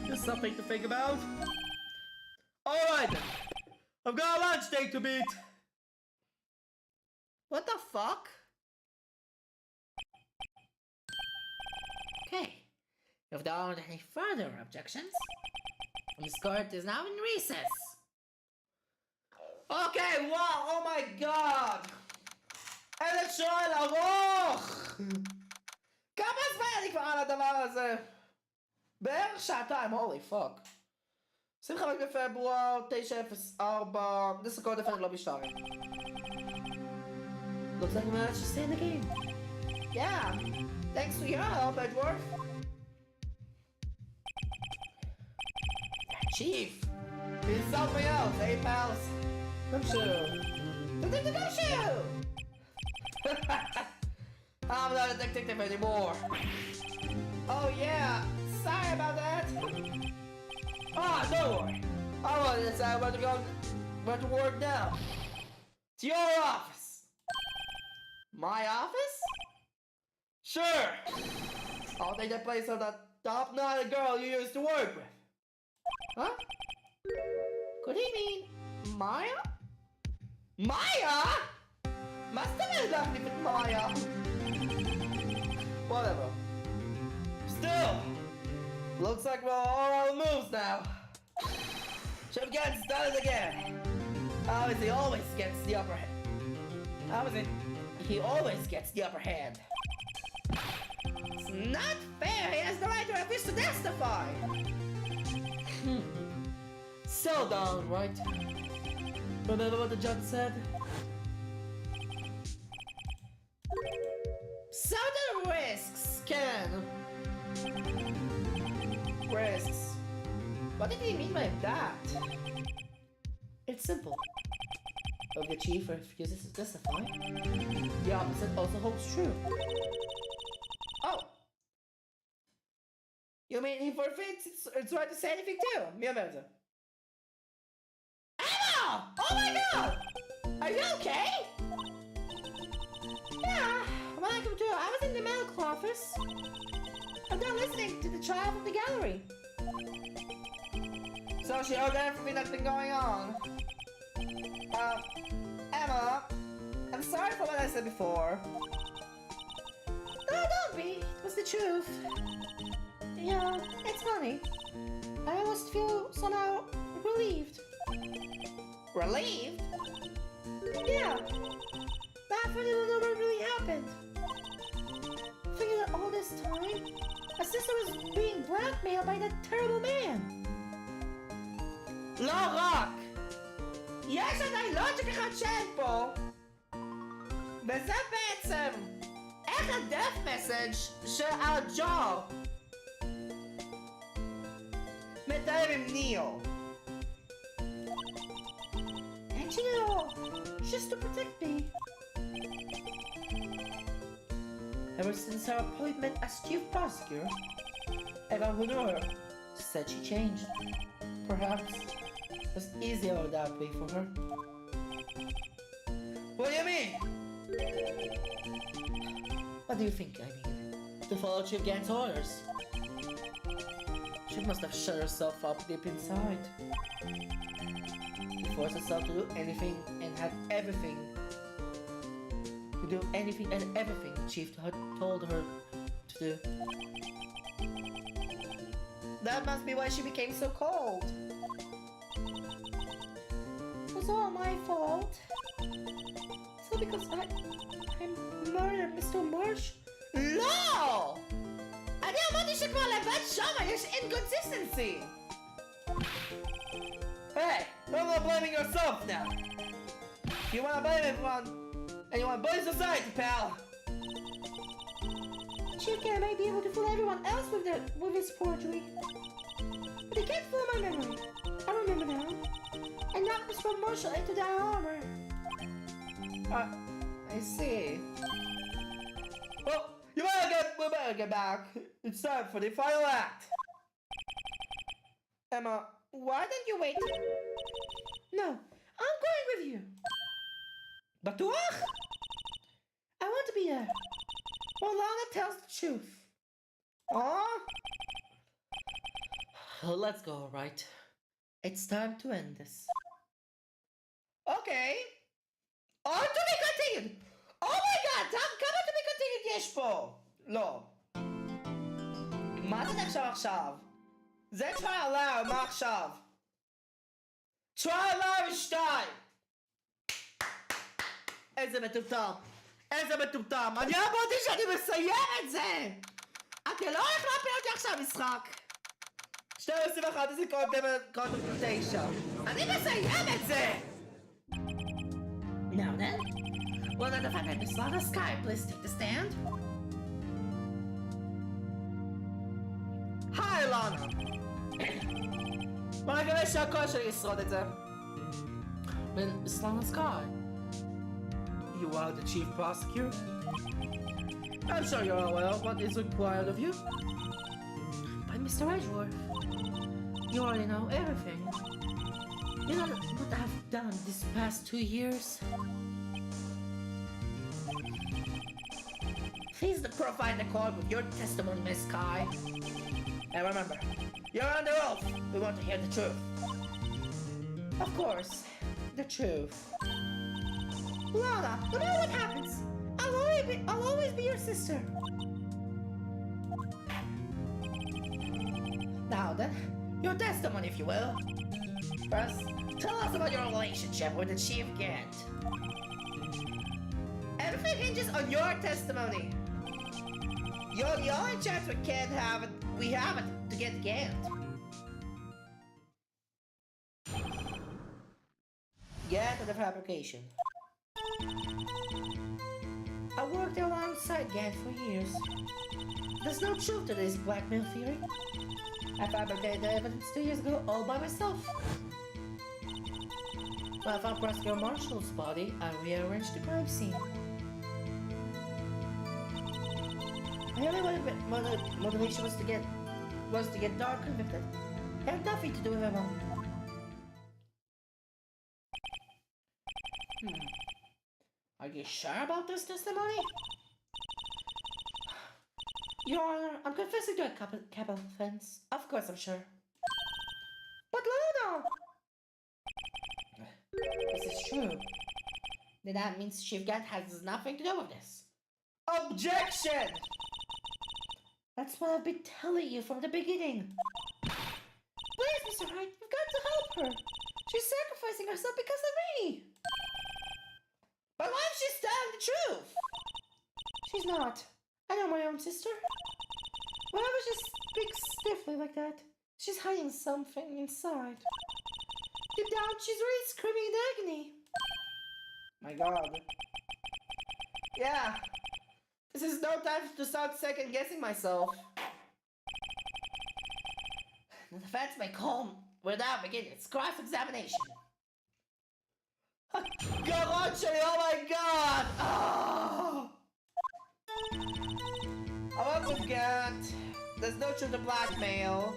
Just something to think about. Alright then. I've got a lunch date to beat. What the fuck? Okay. If there aren't any further objections, this court is now in recess. Okay, wow, oh my god! איזה שואל ארוך! כמה זמן אני כבר על הדבר הזה? בערך שעתיים, holy fuck. 25 בפברואר, 904, this code definitely לא בשטרי. Looks like we managed to stay in the game. Yeah, thanks to your help, Edgeworth. Chief! It's something else, eh, pals? Gumshoe! Gumshoe! I'm not a detective anymore. Oh yeah, sorry about that. Ah, don't worry. I want to decide where to work now. To your office. My office? Sure. I'll take the place of that top-notch girl you used to work with. Huh? Could he mean Maya? Maya? Must have been nothing with Maya. Whatever. Still, looks like we're all on the moves now. Chip gets done it again. Obviously, always gets the upper hand. Obviously, he always gets the upper hand. It's not fair. He has the right to refuse to testify. Settle down, right? Remember what the judge said? Certain risks can. Risks. What did he mean by that? It's simple. If the chief refuses to testify, the opposite also holds true. Oh! You mean he forfeits its right to say anything too? Mia Melza. Emma! Oh my god! Are you okay? Yeah, welcome to. I was in the medical office. I'm done listening to the trial from the gallery. So she heard everything that's been going on. Emma, I'm sorry for what I said before. No, don't be. It was the truth. Yeah, it's funny. I almost feel somehow relieved. Relieved? Yeah. That funny little what really happened. Figured that all this time, my sister was being blackmailed by that terrible man. לא רק! יש עדיין לוג'יק אחד שאין פה! וזה בעצם איך ה-death message של הג'וב מתאר עם ניאו. And you know, just to protect me. Ever since her appointment as chief prosecutor, everyone who knew her said she changed. Perhaps it was easier that way for her. What do you mean? What do you think I mean? To follow Chief Gang's orders. She must have shut herself up deep inside. She forced herself to do anything and had everything. To do anything and everything the Chief had told her to do. That must be why she became so cold. It was all my fault. So because I murdered Mr. Marsh. לא! אני אמרתי שכבר לבד שמה יש inconsistency. Hey, don't go blaming yourself now. If you wanna blame everyone, and you wanna blame society, pal. Chief Gang may be able to fool everyone else with his forgery. But he can't fool my memory. I remember now. And knocked Mr. Marshall into that armor. I see. Well, we better get back. It's time for the final act. Emma, why didn't you wait? No, I'm going with you. בטוח? I want to be there. While Lana tells the truth. Oh? Let's go, right? It's time to end this. Okay. Oh, to be continued! Oh my god! כמה to be continued יש פה? לא. מה זה נחשב עכשיו? זה trial now, מה עכשיו? trial now 2! איזה מטומטם! איזה מטומטם! אני אמרתי שאני מסיים את זה! אתה לא הולך להפיל אותי עכשיו משחק! 12 זה קודם 9. אני מסיים את זה! Now then, will the defendant Miss Lana Sky please take the stand? היי לנה! בוא נקווה שהקול שלי ישרוד את זה. Miss Lana Sky, you are the chief prosecutor? I'm sure you're aware of what is required of you. But Mr. Edgeworth, You already know everything. you know what I've done these past 2 years? Please provide the court with your testimony, Miss Sky. And remember, you're under oath. We want to hear the truth. Of course, The truth. Lana, no matter what happens, I'll always be your sister. Now then, your testimony, if you will. First, tell us about your relationship with the Chief Gant. Everything hinges on your testimony. You're the only chance we have it to get Gant. Get a different application. I worked alongside Gant for years. There's no truth to this blackmail theory. I fabricated the evidence 2 years ago all by myself. When I found Prosecutor Marshall's body, I rearranged the crime scene. My only motivation was to get Dark convicted. It had nothing to do with Emma. Are you sure about this testimony? Your Honor, I'm confessing to a capital offense. Of course I'm sure. But Luna! This is true. Then that means Chief Gant has nothing to do with this. Objection! That's what I've been telling you from the beginning. Please, Mr. Wright, you've got to help her. She's sacrificing herself because of me. But why is she telling the truth? She's not. I know my own sister. Whenever she speaks stiffly like that, she's hiding something inside. Deep down, she's really screaming in agony. My God. Yeah. This is no time to start second guessing myself. The defense may come without begin its cross-examination. Garage, oh my God! Oh! I won't forget. There's no truth to blackmail.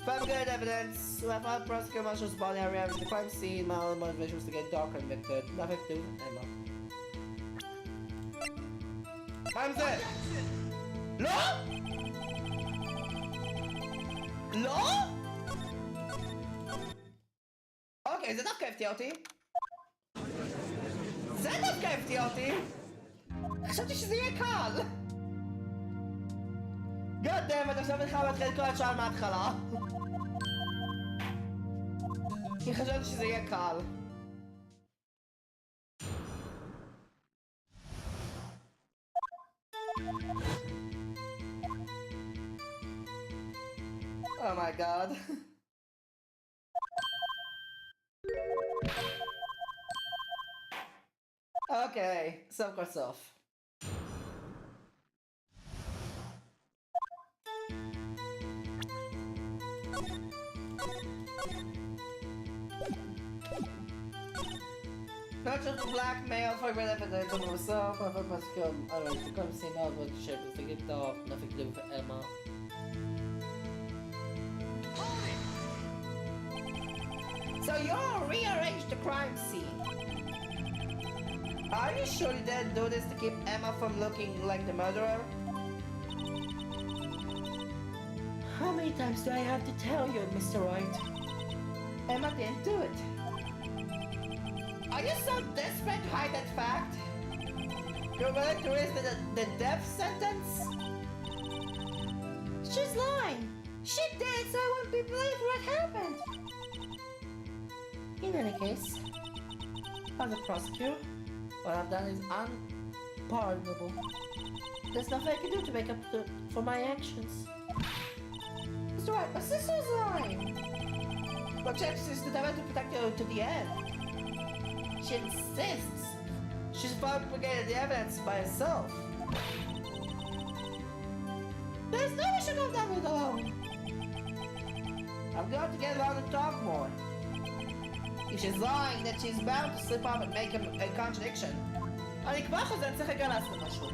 Fabricated evidence. When I found Prosecutor Marshall's body, I rearranged the crime scene. My only motivation was to get Dark convicted. Nothing to do with Emma. Time's it! Law? Law? Okay, זה דווקא הפתיע אותי. זה דווקא הפתיע אותי. חשבתי שזה יהיה קל. God damn it, עכשיו אני חייב להתחיל את כל השעה מההתחלה. כי חשבתי שזה יהיה קל. Oh my God. Okay, סוף כל סוף. Not just blackmail for evidence of myself, I thought Pascal, alright, to come see now what the ship is to get off, nothing to do with Emma. So you rearranged the crime scene. Are you sure you didn't do this to keep Emma from looking like the murderer? How many times do I have to tell you, Mr. Wright? Emma didn't do it. Are you so desperate to hide that fact? You're willing to risk the death sentence? She's lying. She did, so I won't be believed what happened. In any case, as a prosecutor, what I've done is unpardonable. There's nothing I can do to make up for my actions. Mr. Wright, my sister's lying. But Jackson is determined to protect you to the end. She insists. She's fabricated the evidence by herself. There's no way she got that one alone. I'm going to get around and talk more. If she's lying, then she's bound to slip up and make a contradiction. אני כבר חוזר, צריך רגע לעשות משהו.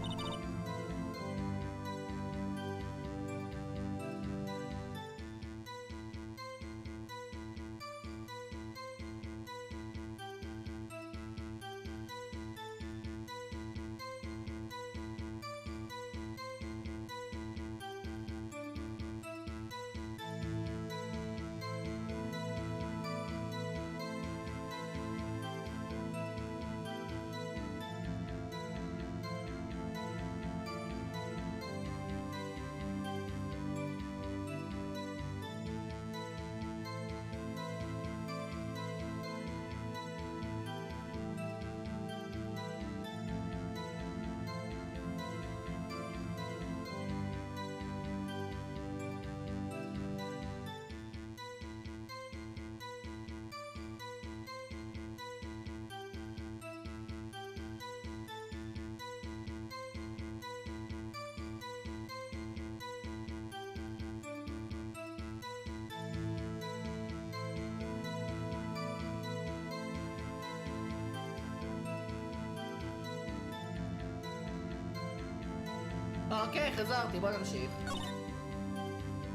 אוקיי, חזרתי, בוא נמשיך.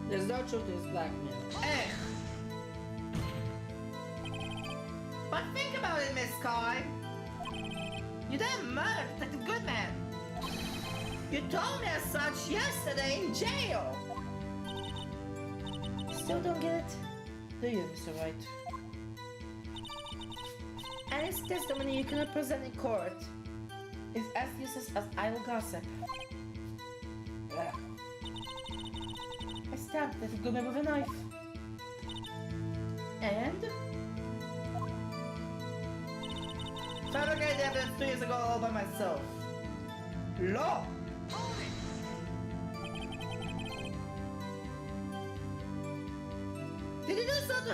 There's no truth to this blackmail. איך? But think about it, Miss Kai. You didn't murder Detective Goodman. You told me as such yesterday in jail. Still don't get it? Do you, Mr. Wright? And his testimony you cannot present in court is as useless as idle gossip. I stabbed Detective Goodman with a knife. And? Fabricated evidence 2 years ago all by myself. Law! Did you do so to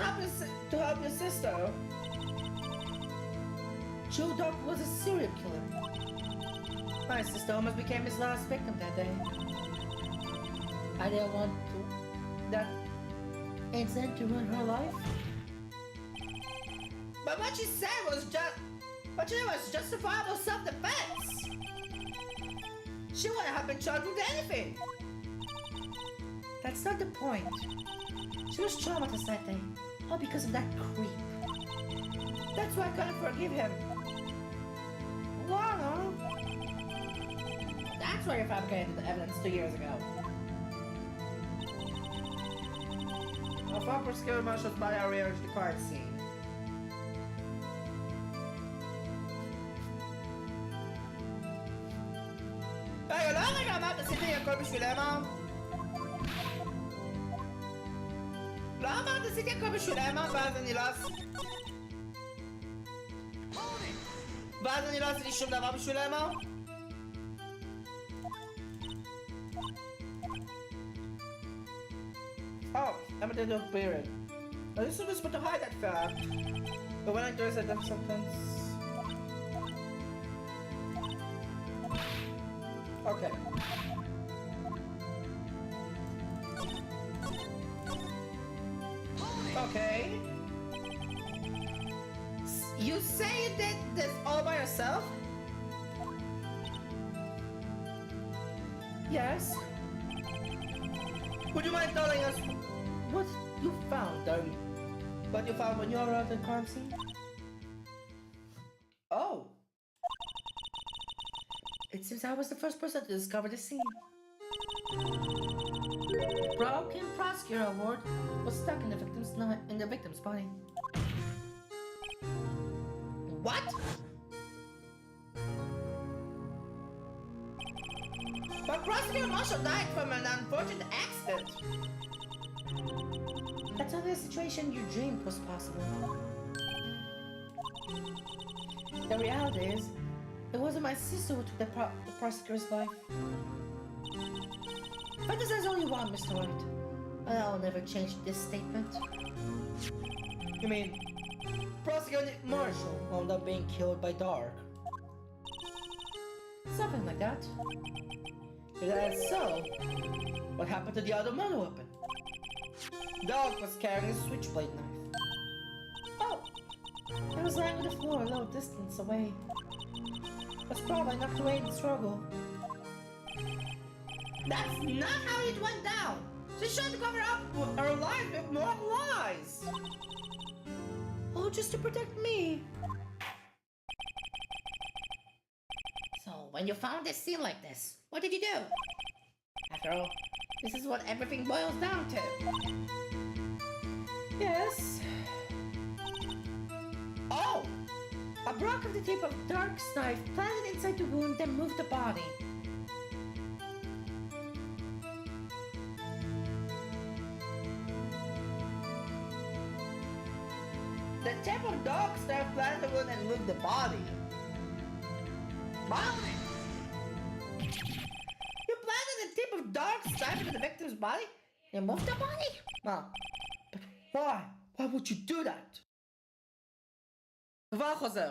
help your sister? Joe Dock was a serial killer. My sister almost became his last victim that day. I didn't want that incident to ruin her life. But what she said was justifiable self-defense. She wouldn't have been charged with anything. That's not the point. She was traumatized that day, all because of that creep. That's why I couldn't forgive him. Wow! That's why you fabricated the evidence 2 years ago. A far obscure Marshall's body rearranged the crime scene. רגע, לא רגע אמרת עשיתי הכל בשביל אמה? לא אמרת עשיתי הכל בשביל אמה ואז אני לא עשיתי שום דבר בשביל אמה? Oh, Emma did look buried. I just was supposed to hide that fact. But when I do it, then sometimes... Okay. Okay. You say you did this all by yourself? Yes? Would you mind telling us what you found, what you found when you arrived at the crime scene? Oh. It seems I was the first person to discover the scene. The broken prosecutor award was stuck in the victim's body. What? But Prosecutor Marshall died from an unfortunate accident. That's only a situation you dreamed was possible. The reality is, it wasn't my sister who took the prosecutor's life. Fantasy is only one, Mr. White. And I'll never change this statement. You mean, Prosecutor Marshall wound up being killed by Dark? Something like that. If that's so, what happened to the other murder weapon? Dark was carrying a switchblade knife. Oh! It was lying on the floor a low distance away. Was probably knocked away in the struggle. That's not how it went down! She tried to cover up her lies with more lies! Oh, just to protect me. So, when you found this scene like this, what did you do? After all, this is what everything boils down to. Yes. Oh! I broke off the tip of Dark's knife, planted inside the wound, then moved the body. The tip of Dark's knife planted the wound and moved the body. What? You planted the tip of Dark's knife into the victim's body? You moved the body? Mom, but why? Why would you do that? כבר חוזר.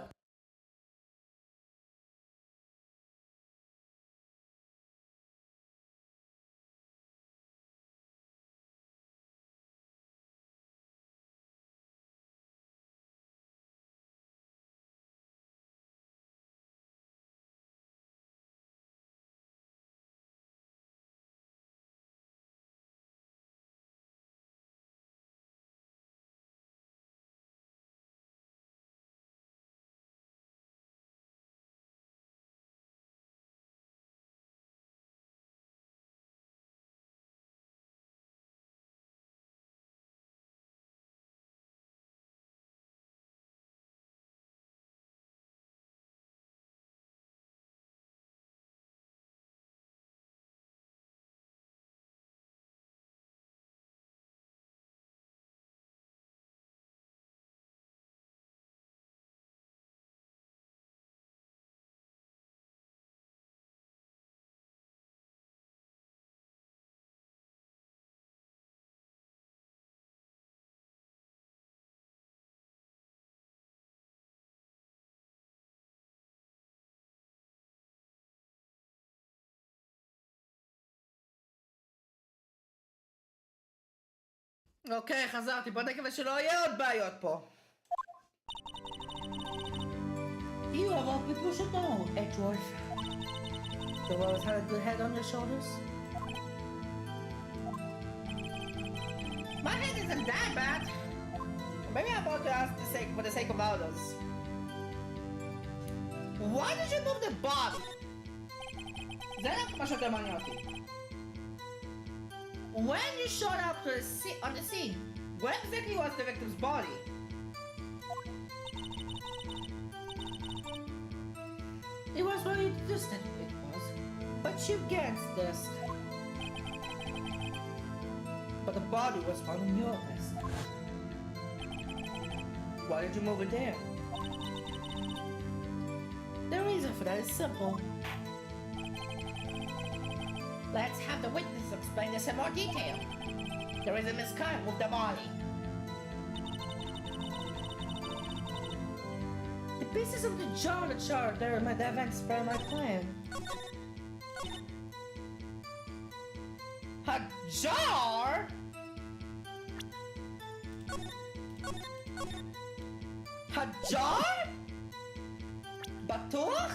אוקיי, חזרתי, בוא נקווה שלא יהיה עוד בעיות פה. You of all people should know, Edgeworth. You've always had a good head on your shoulders. My head isn't that bad. Maybe I'm about to ask for the sake of others. Why did you move the body? זה רק מה שאתה מעניין אותי. When you showed up to on the scene, where exactly was the victim's body? It was very distant, it was. But you guessed this. But the body was found in your desk. Why did you move it there? The reason for that is simple. Let's have the witness explain this in more detail. The reason Misxak moved the body. The pieces of the jar that shard there might have inspired my plan. A jar? A jar? בטוח?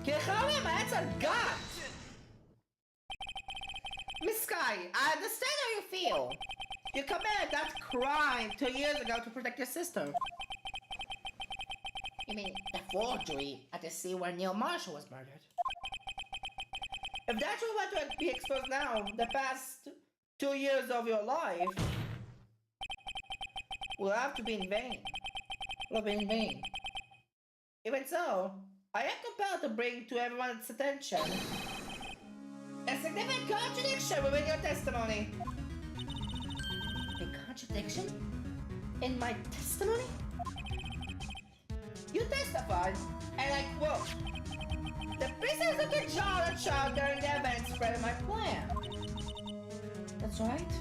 כי אחד מהם היה אצל גת. Misxak, I understand how you feel. You committed that crime 2 years ago to protect your sister. You mean the forgery at the scene where Neil Marshall was murdered? If that's what to be exposed now, the past 2 years of your life will have to be in vain. Will be in vain. Even so, I am compelled to bring to everyone's attention a significant contradiction within your testimony. A contradiction? In my testimony? You testified, and I quote, "The pieces of the jar that showed during the event spread my plan." That's right.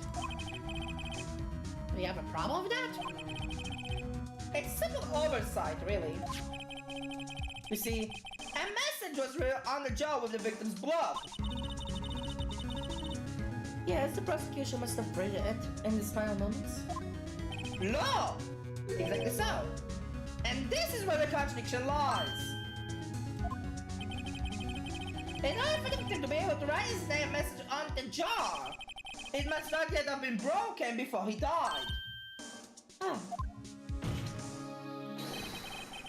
Do you have a problem with that? It's simple oversight, really. You see, a message was written on the jar with the victim's blood. Yes, the prosecution must have read it in his final moments. No! Exactly so. And this is where the contradiction lies. In order for the victim to be able to write his name message on the jar, it must not yet have been broken before he died. Ah,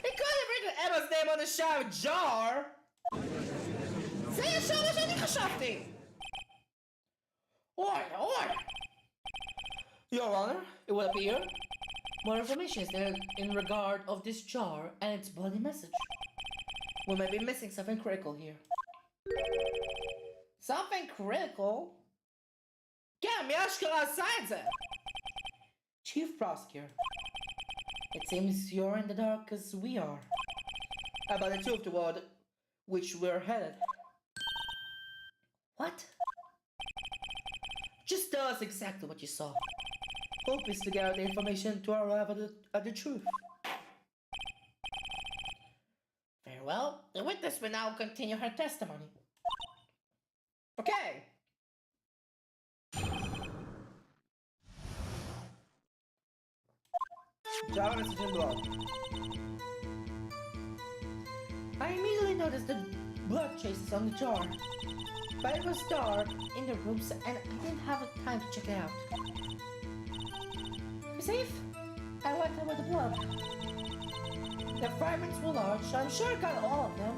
He could have written Emma's name on the shower jar. זה ישר מה שאני חשבתי. Order. Your Honor, it will appear. more information is there in regard of this jar and its bloody message. We may be missing something critical here. Something critical? כן, מי אשכרה עשה את זה? Chief Prosecutor, it seems you're in the dark as we are. About the truth toward which we're headed. What? Just tell us exactly what you saw. Hope is to gather the information to arrive at the truth. Very well. The witness will now continue her testimony. Okay. Jar message in blood. I immediately noticed the blood traces on the jar, but it was dark in the rooms and I didn't have time to check it out. You safe? I wiped away the blood. The fragments were large, so I'm sure I got all of them.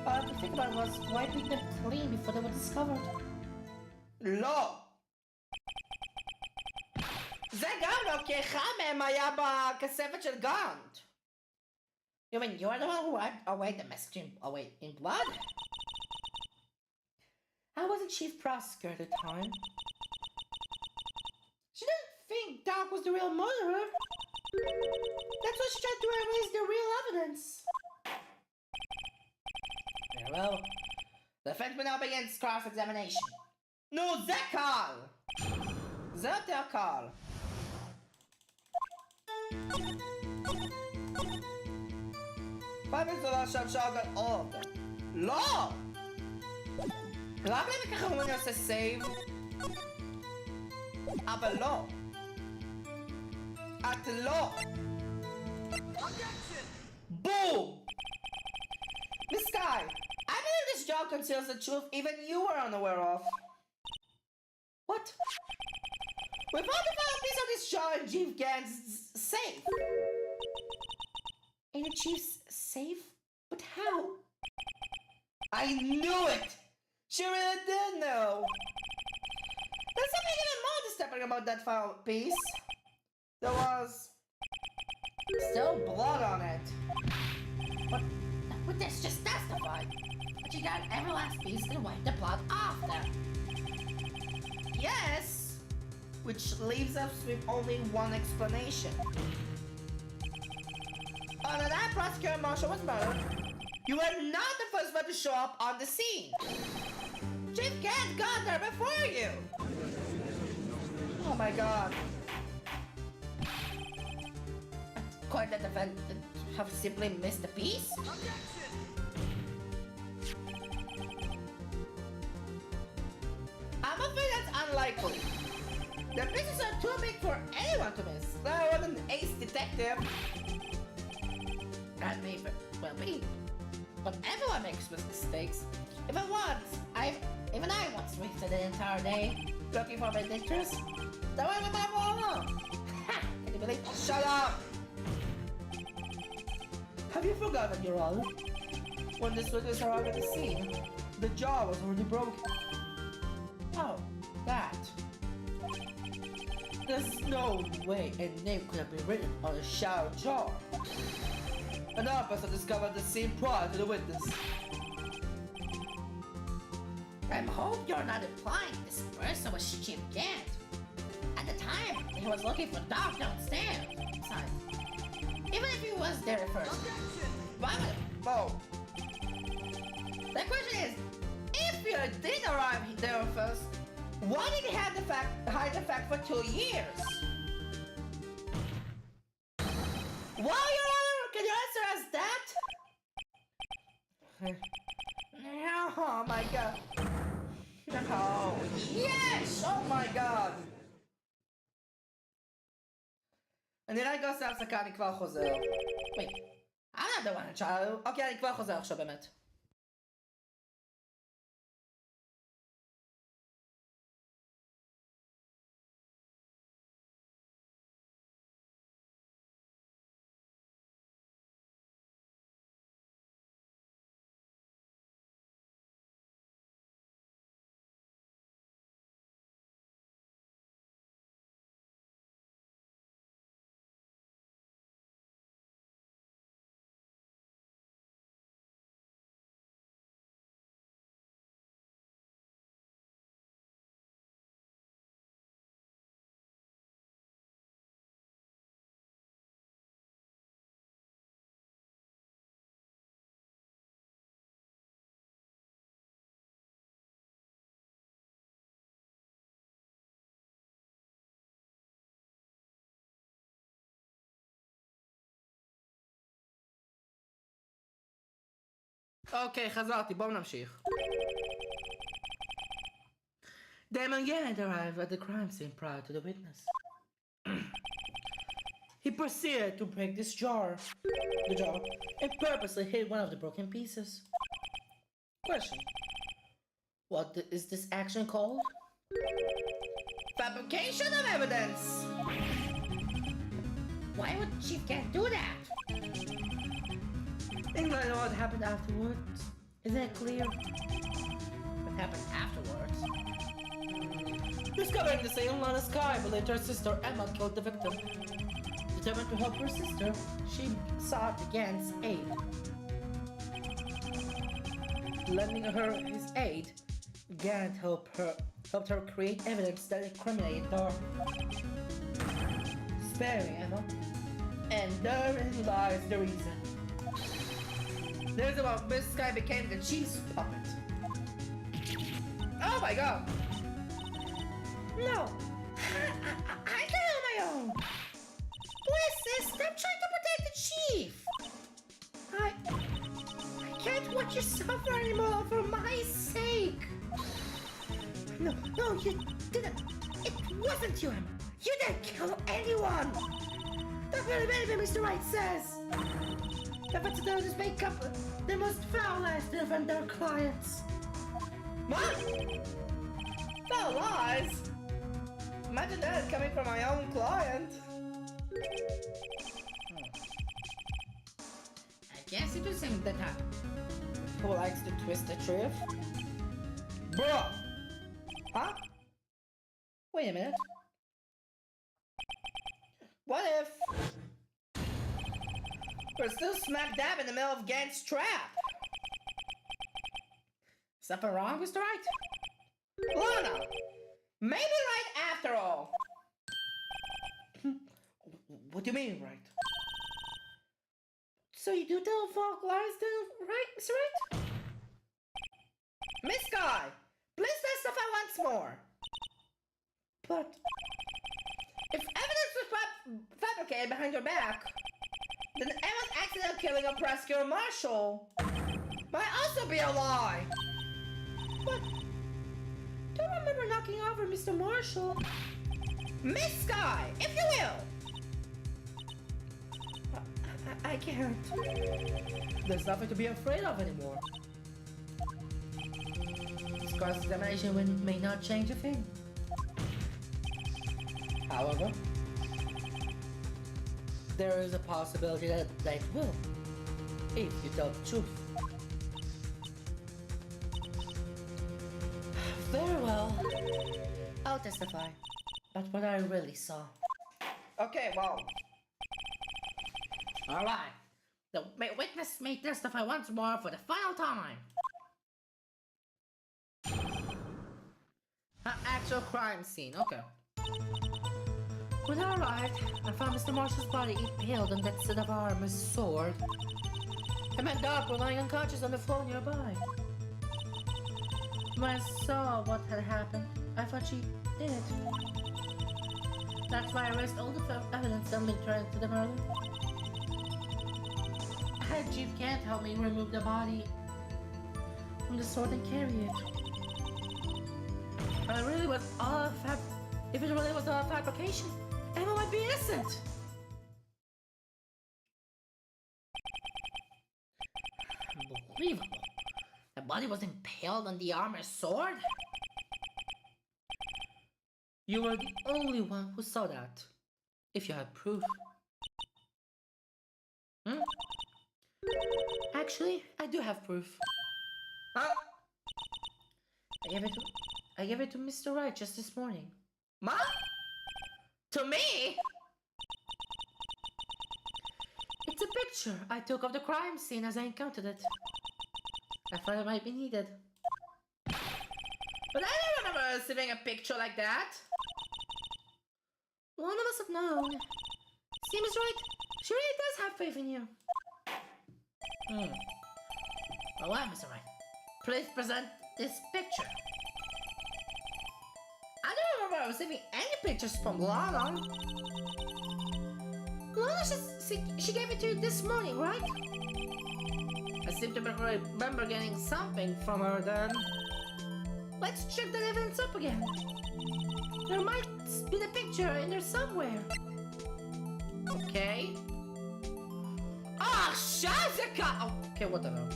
All I could think about was wiping them clean before they were discovered. לא! זה גם לא, כי אחד ma'am היה בכספת של גאנט. You mean you're the one who wiped away the message in blood? I wasn't chief prosecutor at the time. She didn't think Doc was the real murderer. That's why she tried to erase the real evidence. Very well. The defense will now begins cross-examination. נו, זה קל! זה יותר קל. Five minutes of that shot got all of them. לא! רק למקרה הוא אני עושה סייב? אבל לא. את לא. בום! Miss Sky, I believe this job conceals the truth even you were unaware of. What? We found the final piece of this jar in Chief Gant's safe. In the chief's safe? But how? I knew it! She really did know! There's something even more disturbing about that final piece. There was still blood on it. But this just testified. But you got every last piece and wiped the blood off them. Yes! Which leaves us with only one explanation. On the night Prosecutor Marshall was murdered, you were not the first one to show up on the scene. Chief Gant got there before you. Oh my god. Could the defendant have simply missed a piece? I'm afraid that's unlikely. The pieces are too big for anyone to miss. I wasn't an ace detective. That may well be. But everyone makes mistakes. Even I once wasted an entire day looking for my pictures. That was my fault. Ha! Can you believe it? Shut up! Have you forgotten your role? When the switches arrived at the scene, the jar was already broken. Oh, that. There's no way a name could have been written on a shower jar. Another person discovered the scene prior to the witness. I hope you're not implying this person was Chief Gant. At the time, he was looking for Doc downstairs. Besides, even if he was there first, why would... Oh, The question is, if you did arrive there first, why did he hide the fact for 2 years? Well, Your Honor, can you answer us that? Oh my god. Oh, yes! Oh my god! אני רגע עושה הפסקה, אני כבר חוזר. wait, I'm not the one in charge. אוקיי, אני כבר חוזר עכשיו באמת. אוקיי, חזרתי, בואו נמשיך. Damon Gannett arrived at the crime scene prior to the witness. He proceeded to break the jar, and purposely hid one of the broken pieces. Question: what is this action called? Fabrication of evidence! Why would Chief Gant do that? In light of what happened afterwards, is that clear? What happened afterwards? Discovering the same line of Sky believed her sister Emma killed the victim. Determined to help her sister, she sought Gant's aid. Lending her his aid, Gant helped her create evidence that incriminated her. Sparing Emma, and therein lies the reason. There's about Miss Sky became the chief's puppet. Oh my god! No! I can on my own! Please, sis, stop trying to protect the chief! I can't watch you suffer anymore for my sake! It wasn't you, Emma. You didn't kill anyone. That very baby, Mr. Wright says. The Versatilles make up the most foul lies to defend their clients. What? Foul lies? Imagine that coming from my own client. I guess it was him that happened. Who likes to twist the truth? Bruh! Huh? Wait a minute. What if we're still smack dab in the middle of Gant's trap? Something wrong, Mr. Wright? Lana! Maybe right after all! What do you mean, right? So you do tell folk lies then, right, Mr. Wright? Miss Guy! Please testify once more! But If evidence was fabricated behind your back, then Emma's accidental killing of Prosecutor Marshall might also be a lie! don't remember knocking over Mr. Marshall. Miss Sky, if you will! I can't. There's nothing to be afraid of anymore. This cross-examination may not change a thing. However, there is a possibility that it will, if you tell the truth. Very well. I'll testify. But what I really saw. Okay, well, All right. The witness may testify once more for the final time. an actual crime scene, okay. When I arrived, I found Mr. Marshall's body impaled on that set of armor's sword. And my dog were lying unconscious on the floor nearby. When I saw what had happened, I thought she did it. That's why I erased all the evidence that linked her to the murder. Had Chief Kent help me remove the body from the sword and carry it. But it really was all if it really was all fabrication, Emma might be innocent. Unbelievable. The body was impaled on the armor's sword? You were the only one who saw that. If you had proof. Actually, I do have proof. Huh? I gave it to Mr. Wright just this morning. Ma? To me? It's a picture I took of the crime scene as I encountered it. I thought it might be needed. But I don't remember receiving a picture like that. One of us have known. See, Miss Wright, she really does have faith in you. Alright, Mr. Wright. Please present this picture. I don't remember receiving any pictures from Lana. Lana, she gave it to you this morning, right? I seem to remember getting something from her then. Let's check that evidence up again. There might be the picture in there somewhere. Okay. Ah, Shazaka! Oh, okay, whatever.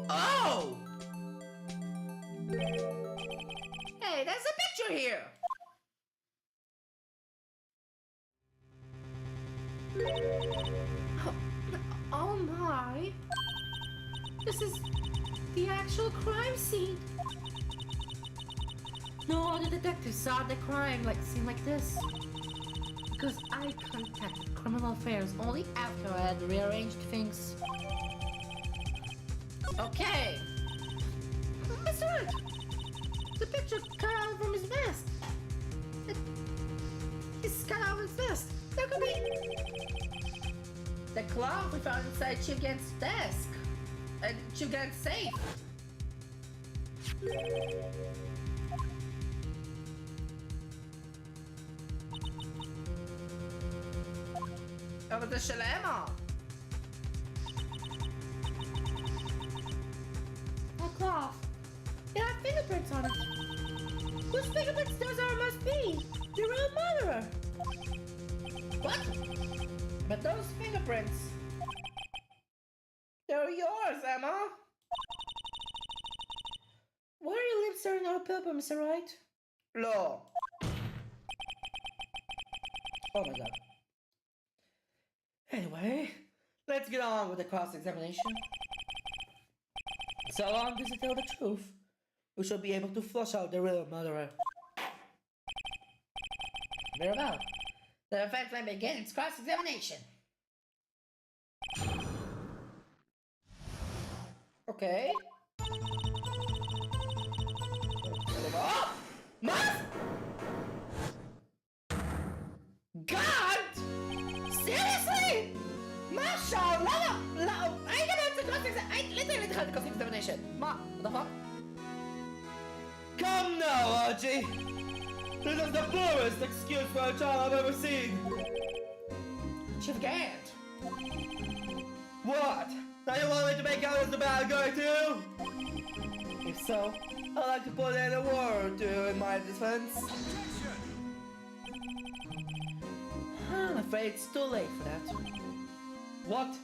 Oh! Hey, there's a picture here! Oh my! This is the actual crime scene. No other detective saw the crime scene like this. Because I contacted Criminal Affairs only after I had rearranged things. Okay. Mr. Wright! The picture cut out from his vest. He's cut out his vest. That could be The cloth we found inside Chief Gant's desk. Chief Gant's safe. אבל זה של אמה. on it. Whose fingerprints those are must be? The real murderer. What? But those fingerprints... They're yours, Emma! Why are your lips turning out of purple, Mr. Wright? No. Oh my god. Anyway, let's get on with the cross-examination. So long as you tell the truth, we shall be able to flush out the real murderer. Mirabelle, the defense may begin its cross-examination. Okay. Oh! Mask! God! Seriously? Mashallah! I literally had the cross-examination. What the fuck? Come now, Archie! This is the poorest excuse for a child I've ever seen! Chief Gant! What? Now you want me to make out as the bad guy too? If so, I'd like to put in a word or two in my defense. I'm afraid it's too late for that. What?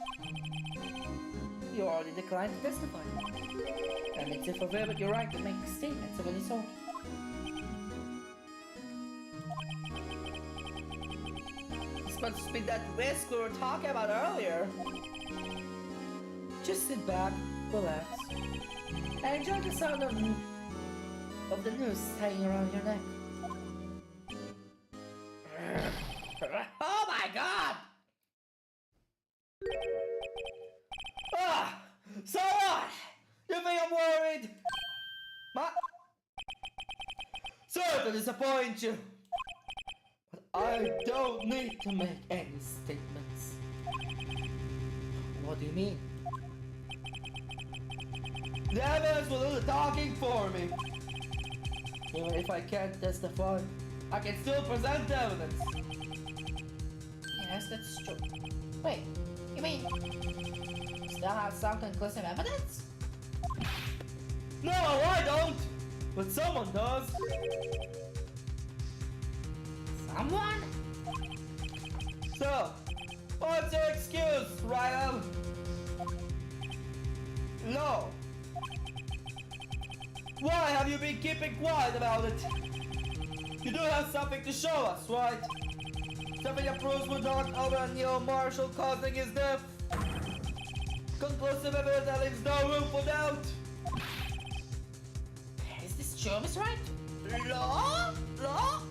You already declined to testify. That makes it forbid your right to make statements of any sort. This must be that risk we were talking about earlier. Just sit back, relax, and enjoy the sound of the noose hanging around your neck. Oh my god! Ah! So what? You think I'm worried? Sorry to disappoint you, but I don't need to make any statements. What do you mean? The evidence will do the talking for me. Even if I can't testify, I can still present the evidence. Yes, that's true. Wait, you mean you still have some conclusive evidence? No, I don't! But someone does. Someone? So, what's your excuse, Ryan? No. Why have you been keeping quiet about it? You do have something to show us, right? Something that proves we're not over Neil Marshall causing his death. Conclusive evidence that leaves no room for doubt. Is this true, Miss Wright? Law? Law?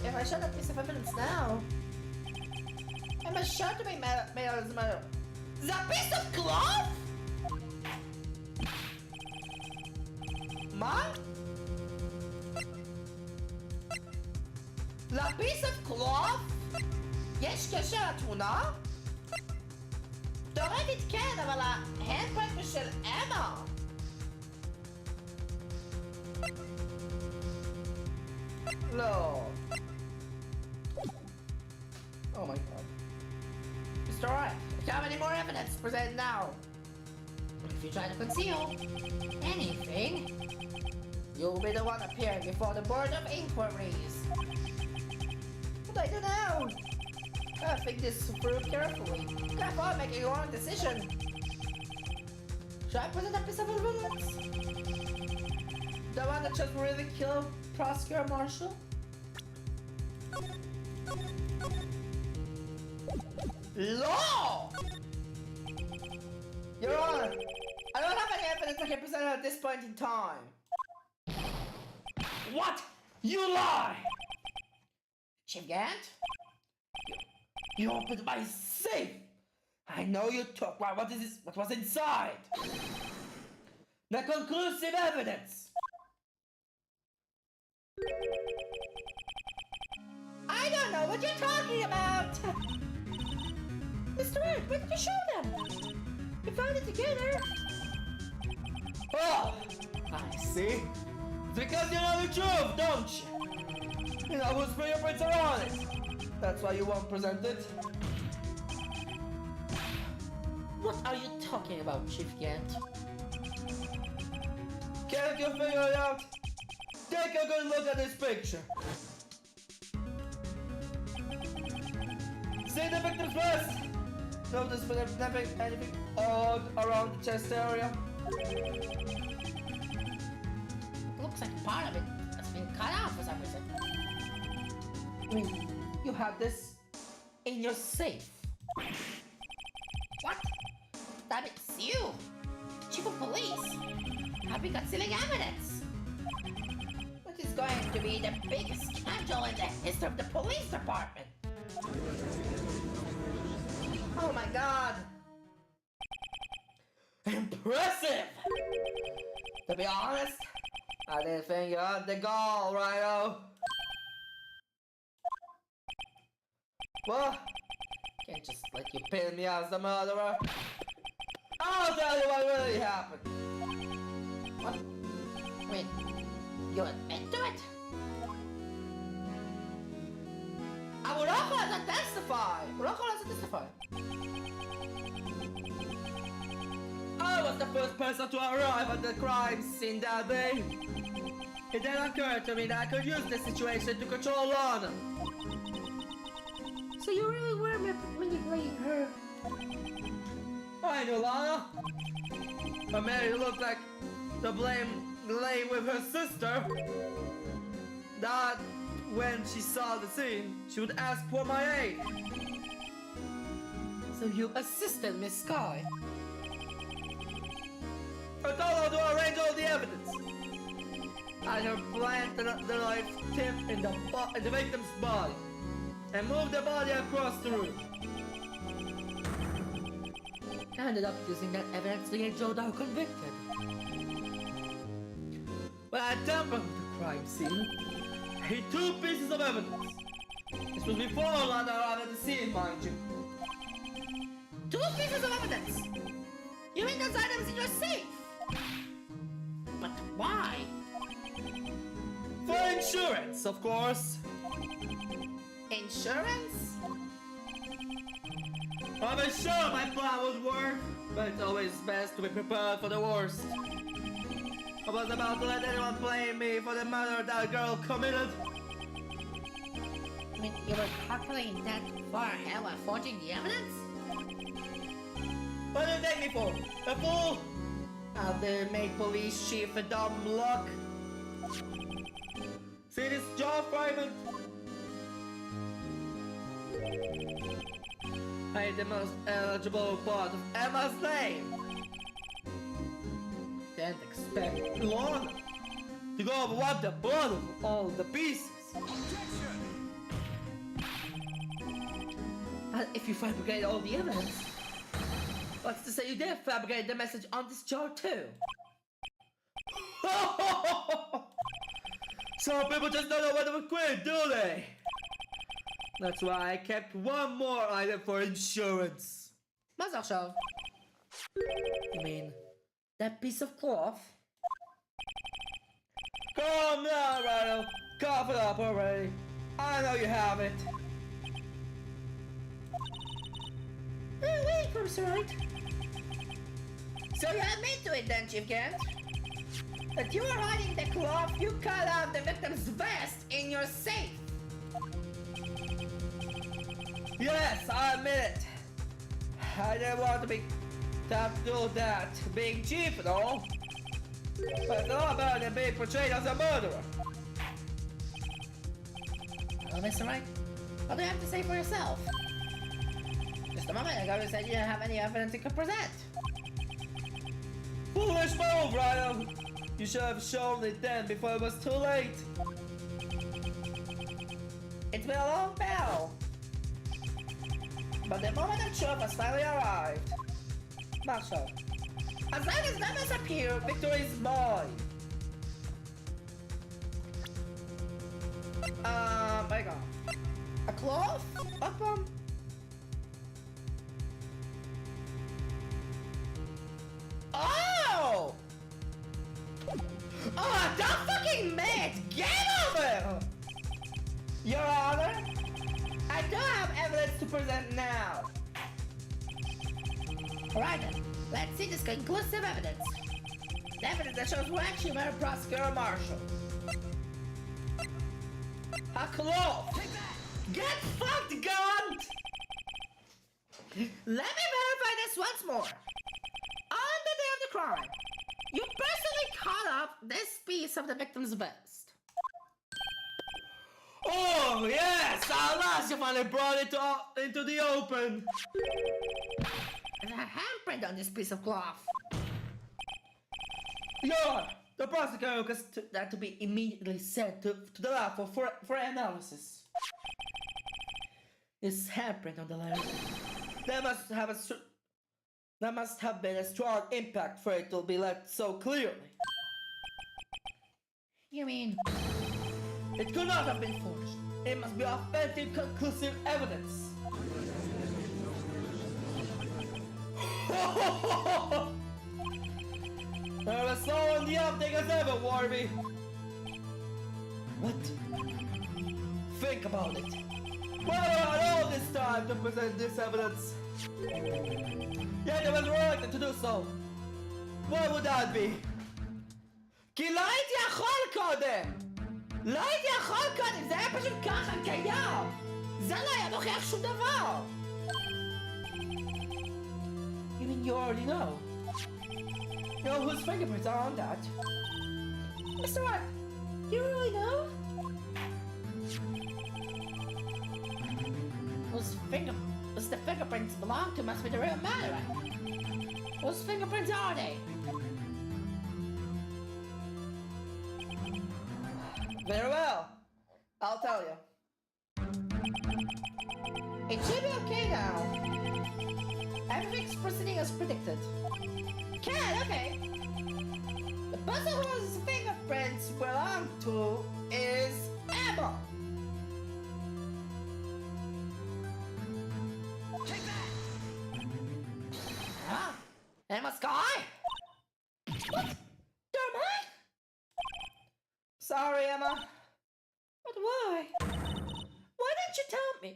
If I show that piece of evidence now, am I sure to be made out as a murderer? That piece of cloth? מה? לפיס of cloth? יש קשר לתמונה? תאורטית כן, אבל ההנדפרינט הוא של אמה. לא. Oh my god. Mr. Wright, if you have any more evidence, present it now. If you try to conceal anything, you'll be the one appearing before the Board of Inquiries. What do I do now? Gotta think this through carefully. Careful making your own decision. Should I present a piece of evidence? The one that just really killed Prosecutor Marshall? Law! Your Honor, I don't have any evidence I can present at this point in time. What? You lie! Chief Gant? You opened my safe! I know you took what is this? What was inside? The conclusive evidence! I don't know what you're talking about! Mr. Wright, where did you show them? We found it together. Oh, I see. It's because you know the truth, don't you? You know whose fingerprints are on it. That's why you won't present it. What are you talking about, Chief Gant? Can't you figure it out? Take a good look at this picture. See the victim's breast? Notice for anything odd around the chest area? Looks like part of it has been cut out for some reason. Wait, you had this in your safe? What? That it's you, Chief of Police. Have you concealing evidence? What is going to be the biggest scandal in the history of the police department? Oh my god! Impressive! To be honest, I didn't think you had the gall, Rhino. Well, can't just let you pin me as the murderer. I'll tell you what really happened. What? Wait, you admit to it? I would also have to testify. I was the first person to arrive at the crime scene that day. It then occurred to me that I could use the situation to control Lana. So you really were manipulating her. I knew Lana. But Mary looked like the blame lay with her sister. That when she saw the scene, she would ask for my aid. So you assisted Miss Sky? I told her to arrange all the evidence. I had her plant the knife tip in the victim's body and move the body across the room. I ended up using that evidence to get Joe Dow convicted. When I tampered with the crime scene, I hid 2 pieces of evidence. This was before Lana arrived at the scene, mind you. 2 pieces of evidence? You mean those items in your safe? But why? For insurance, of course. Insurance? I was sure my plan would work, but it's always best to be prepared for the worst. I was about to let anyone blame me for the murder that girl committed. I mean, you were calculating that far ahead while forging the evidence? What do you take me for? A fool? Out there make police chief a dumb luck. See this jaw fragment? I hate the most eligible part of Emma's name. Can't expect Lana to go over what the blood of all the pieces. But if you fabricate all the evidence, what's to say you did fabricate the message on this jar too? Some people just don't know when to quit, do they? That's why I kept one more item for insurance. What's עכשיו? You mean that piece of cloth? Calm down, Rhino. Cough it up already. I know you have it. Wait, Professor Wright. So you admit to it then, Chief Kent? That you were hiding the cloth you cut out the victim's vest in your safe? Yes, I admit it. I didn't want to have to do that, being chief and all. But it's all about than being portrayed as a murderer. Well, Mr. Wright, what do you have to say for yourself? Just a moment ago you said you didn't have any evidence you could present. Foolish move, Rhino. You should have shown it then before it was too late. It's been a long battle. But the moment of truth has finally arrived. Marshal, as long as numbers appear, victory is mine. Hang on. A cloth? Up on? Oh! Oh, don't fucking mad! Get over! Your Honor, I do have evidence to present now. Alright then, let's see this conclusive evidence. Evidence that shows who actually met a prosecutor marshal. A cloth! Get fucked, God! Let me verify this once more. On the day of the crime, you personally cut off this piece of the victim's vest. Oh, yes! At last you finally brought it into the open! There's a handprint on this piece of cloth. The prosecutor requests that to be immediately sent to the lab for analysis. This handprint on the letter. There must have been a strong impact for it to be left so clearly. You mean? It could not have been forged. It must be authentic, conclusive evidence. They're as slow in the uptake as ever, Warby. What? Think about it. Why had all this time to present this evidence? Yet they were reluctant to do so. What would that be? כי לא הייתי יכול קודם! לא הייתי יכול קודם! זה היה פשוט ככה קיים! זה לא היה מוכיח שום דבר! You mean you already know? You know whose fingerprints are on that? Mr. Wright, you really know? Whose the fingerprints belong to must be the real man, right? Whose fingerprints are they? Very well. I'll tell you. It should be okay now. Everything's proceeding as predicted. Okay. The person whose fingerprints belong to is Emma. Take that! Huh? Emma Sky? What? You're mine? Sorry, Emma. But why? Why didn't you tell me?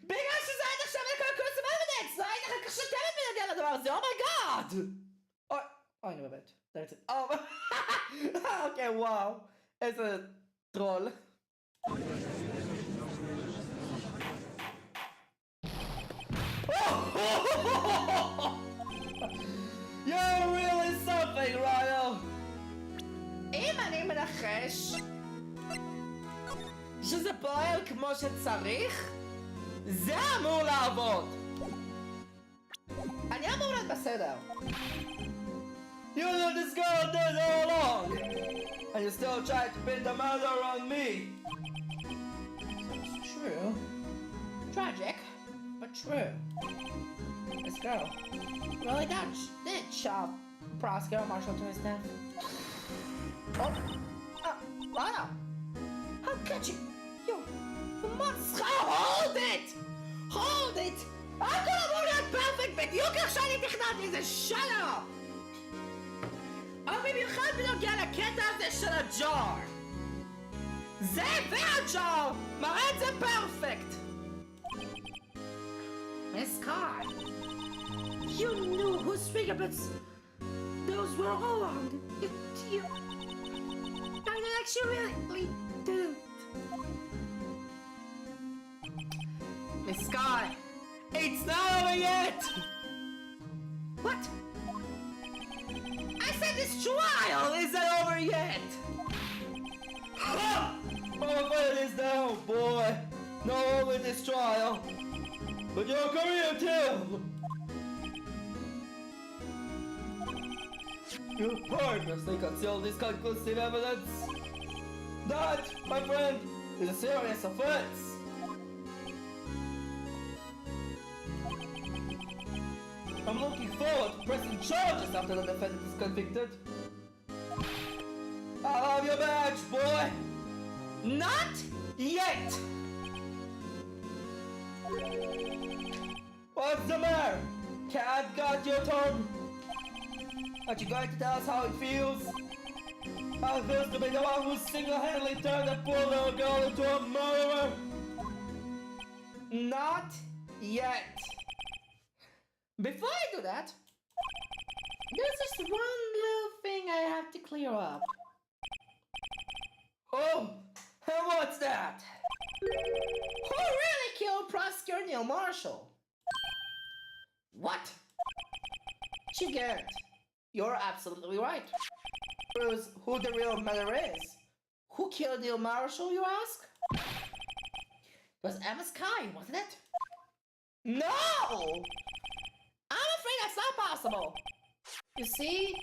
בגלל שזה עד עכשיו לקורקוס evidence! לא היית לך כשתמת בנוגע לדבר הזה, Oh my God! אוי, נו באמת. אוקיי, וואו. איזה טרול. You're really something, Ryo! אם אני מנחש שזה פועל כמו שצריך, זה אמור לעבוד. אני אמור להיות בסדר. You knew this girl did all along! And you still tried to pin the murder on me! It's true. Tragic, but true. This girl really did shove Prosecutor Marshall to his death. Wow! How could you? You must hold it! Hold it! הכל אמור להיות פרפקט בדיוק איך שאני תכננתי, זה שלו! אבל במיוחד בנוגע לקטע הזה של הג'אר. זה והג'אר מראה את זה פרפקט! Miss Carr, You knew whose fingerprints those were all on. You... I actually really didn't. Miss Sky, it's not over yet! what? I said this trial isn't over yet! I'm afraid it is now, boy. Not only this trial, but your career too! You purposely concealed this conclusive evidence. That, my friend, is a serious offense. I'm looking forward to pressing charges after the defendant is convicted. I'll have your badge, boy! Not yet! What's the matter? Cat got your tongue? Aren't you going to tell us how it feels? How it feels to be the one who single-handedly turned a poor little girl into a murderer? Not yet! Before I do that, there's just one little thing I have to clear up. Oh, and what's that? Who really killed Prosecutor Neil Marshall? What? Chief Garrett, you're absolutely right. Proves who the real murderer is. Who killed Neil Marshall, you ask? It was Emma Sky, wasn't it? No! I'm afraid that's not possible. You see,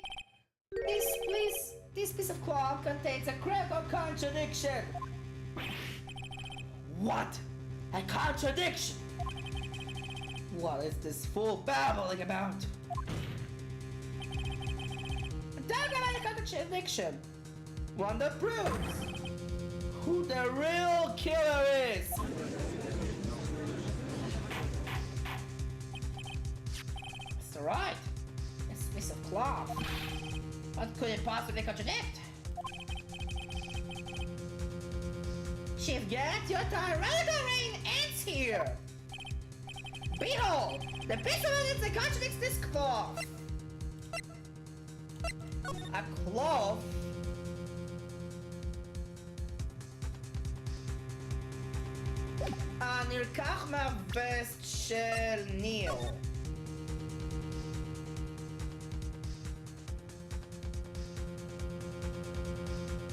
this piece of cloth contains a critical contradiction. What? A contradiction? What is this fool babbling about? Talk about a contradiction. One that proves who the real killer is. That's right. This piece of cloth. What could it possibly contradict? Chief Garrett, your tyrannical reign ends here. Behold, the piece of evidence that contradicts this cloth. A cloth? הנלקח מהווסט של ניל.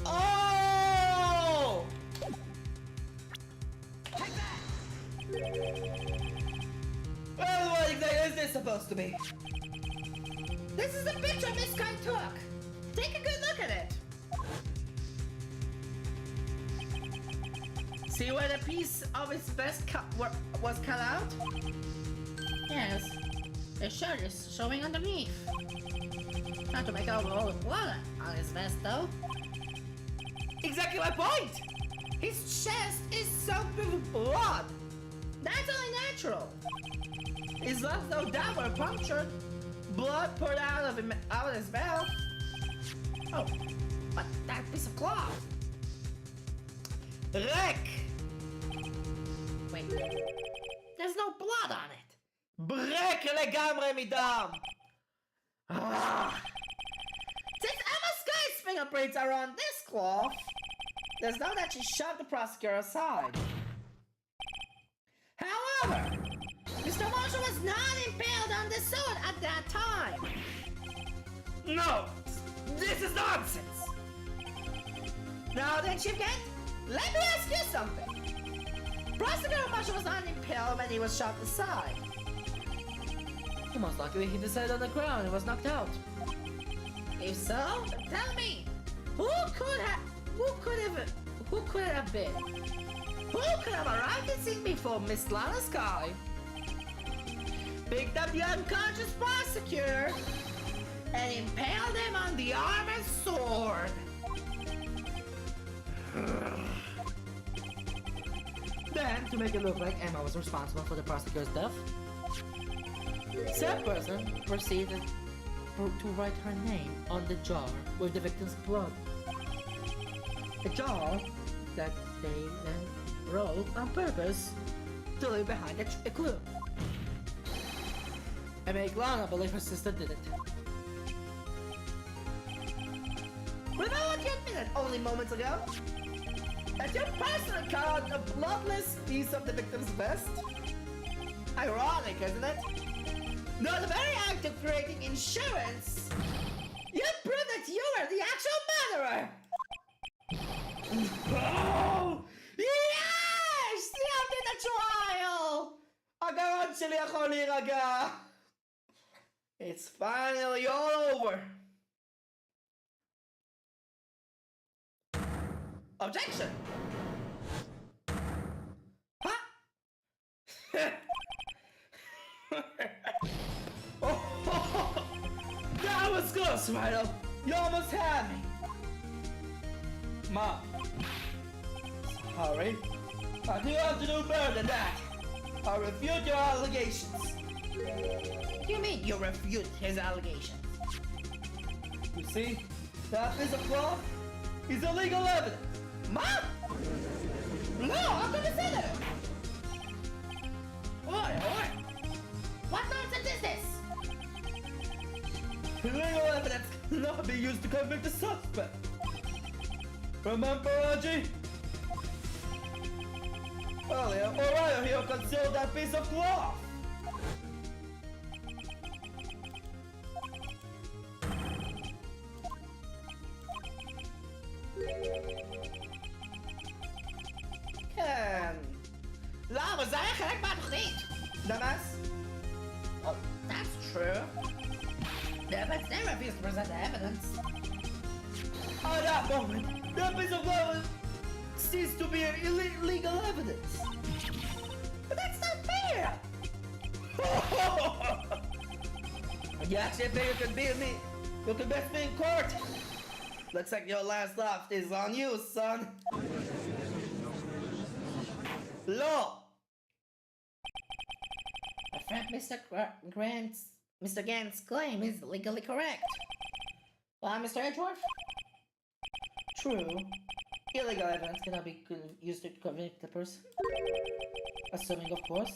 Oh! Well, what exactly is this supposed to be? This is a picture Miskai took. Take a good look at it. See where the piece of its vest was cut out? Yes. The shirt is showing underneath. Not to make out all the blood on his vest, though. Exactly my point! His chest is soaked with blood. That's only natural. His lungs, no doubt, were punctured. Blood poured out of his mouth. Oh, but that piece of cloth. Rick! Wait, there's no blood on it. Brick לגמרי מדם. Since Emma Sky's fingerprints are on this cloth, there's no that she shoved the prosecutor aside. However, Mr. Marshall was not impaled on the sword at that time. No, this is nonsense. Now then, Chief Kent, let me ask you something. Prosecutor Marshall was not impaled when he was shot aside. Most likely he decided on the ground and was knocked out. If so, tell me, who could it have been? Who could have arrived at scene before Miss Lana Sky? Picked up the unconscious prosecutor and impaled him on the armored sword. Then, to make it look like Emma was responsible for the prosecutor's death, said person proceeded to write her name on the jar with the victim's blood. A jar that they then wrote on purpose to leave behind a clue. And make Lana believe her sister did it. Remember you admitted only moments ago that your person caught a bloodless piece of the victim's vest? Ironic, isn't it? No, the very act of creating insurance, you proved that you were the actual murderer! Oh! Yes! סיימתי את הטריאל! הגרון שלי יכול להירגע! It's finally all over! Objection! Huh? Oh, that was close, Rhino! You almost had me! Mom. Sorry. I knew how to do better than that. I refute your allegations. You mean you refute his allegations? You see, that piece of cloth is illegal evidence. Mom! No, I'm gonna say that! Oi! What nonsense is this? Illegal evidence not be used to convict the suspect. Remember, Reggie? Earlier, Orion here concealed that piece of cloth. כן. לא, אבל זה היה חלק מהתוכנית. Damas? Oh, that's true. The evidence never refused to present the evidence. At that moment, that piece of cloth ceased to be illegal evidence. But that's not fair! You actually think you can beat me? You can beat me in court? Looks like your last laugh is on you, son. Law! I think Mr. Gant's claim is legally correct. Well, Mr. Edgeworth? True. Illegal evidence cannot be used to convict the person. Assuming, of course,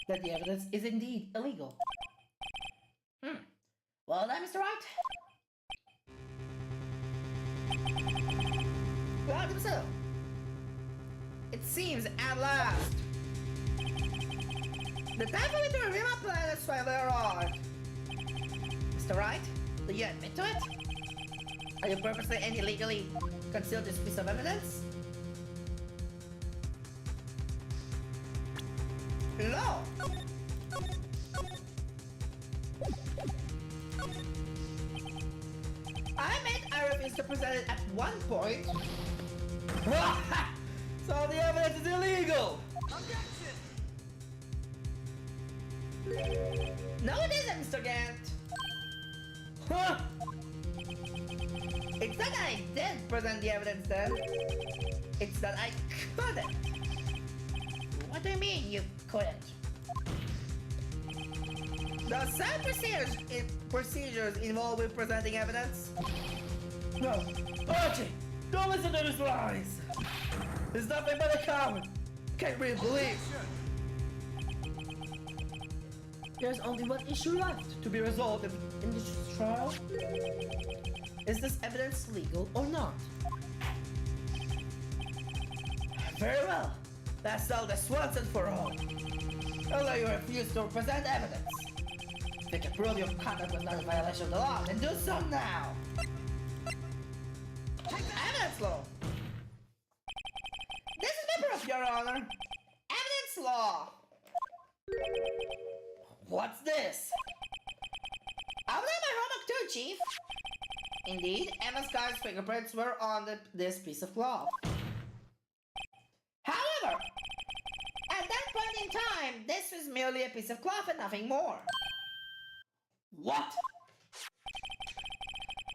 that the evidence is indeed illegal. Well then, Mr. Wright? Well, so, it seems at last the time for me to reveal my plan has finally arrived. Mr. Wright, do you admit to it? Are you purposely and illegally concealed this piece of evidence? No! I admit I refused to present it at one point. So the evidence is illegal! No, it isn't, Mr. Gant. Huh? It's not that I didn't present the evidence then. It's that I couldn't. What do you mean you couldn't? There are some procedures involved with presenting evidence. No. Archie! Don't listen to his lies! He's nothing but a coward! Can't really believe! There's only one issue left to be resolved in this trial. Is this evidence legal or not? Very well. Let's settle this once and for all. Although you refuse to present evidence. If you can prove your conduct was not a violation of the law, then do so now. Evidence law. This is my proof, Your Honor. Evidence law. What's this? I've done my homework too, Chief. Indeed, Emma Sky's fingerprints were on this piece of cloth. However, at that point in time, this was merely a piece of cloth and nothing more. What?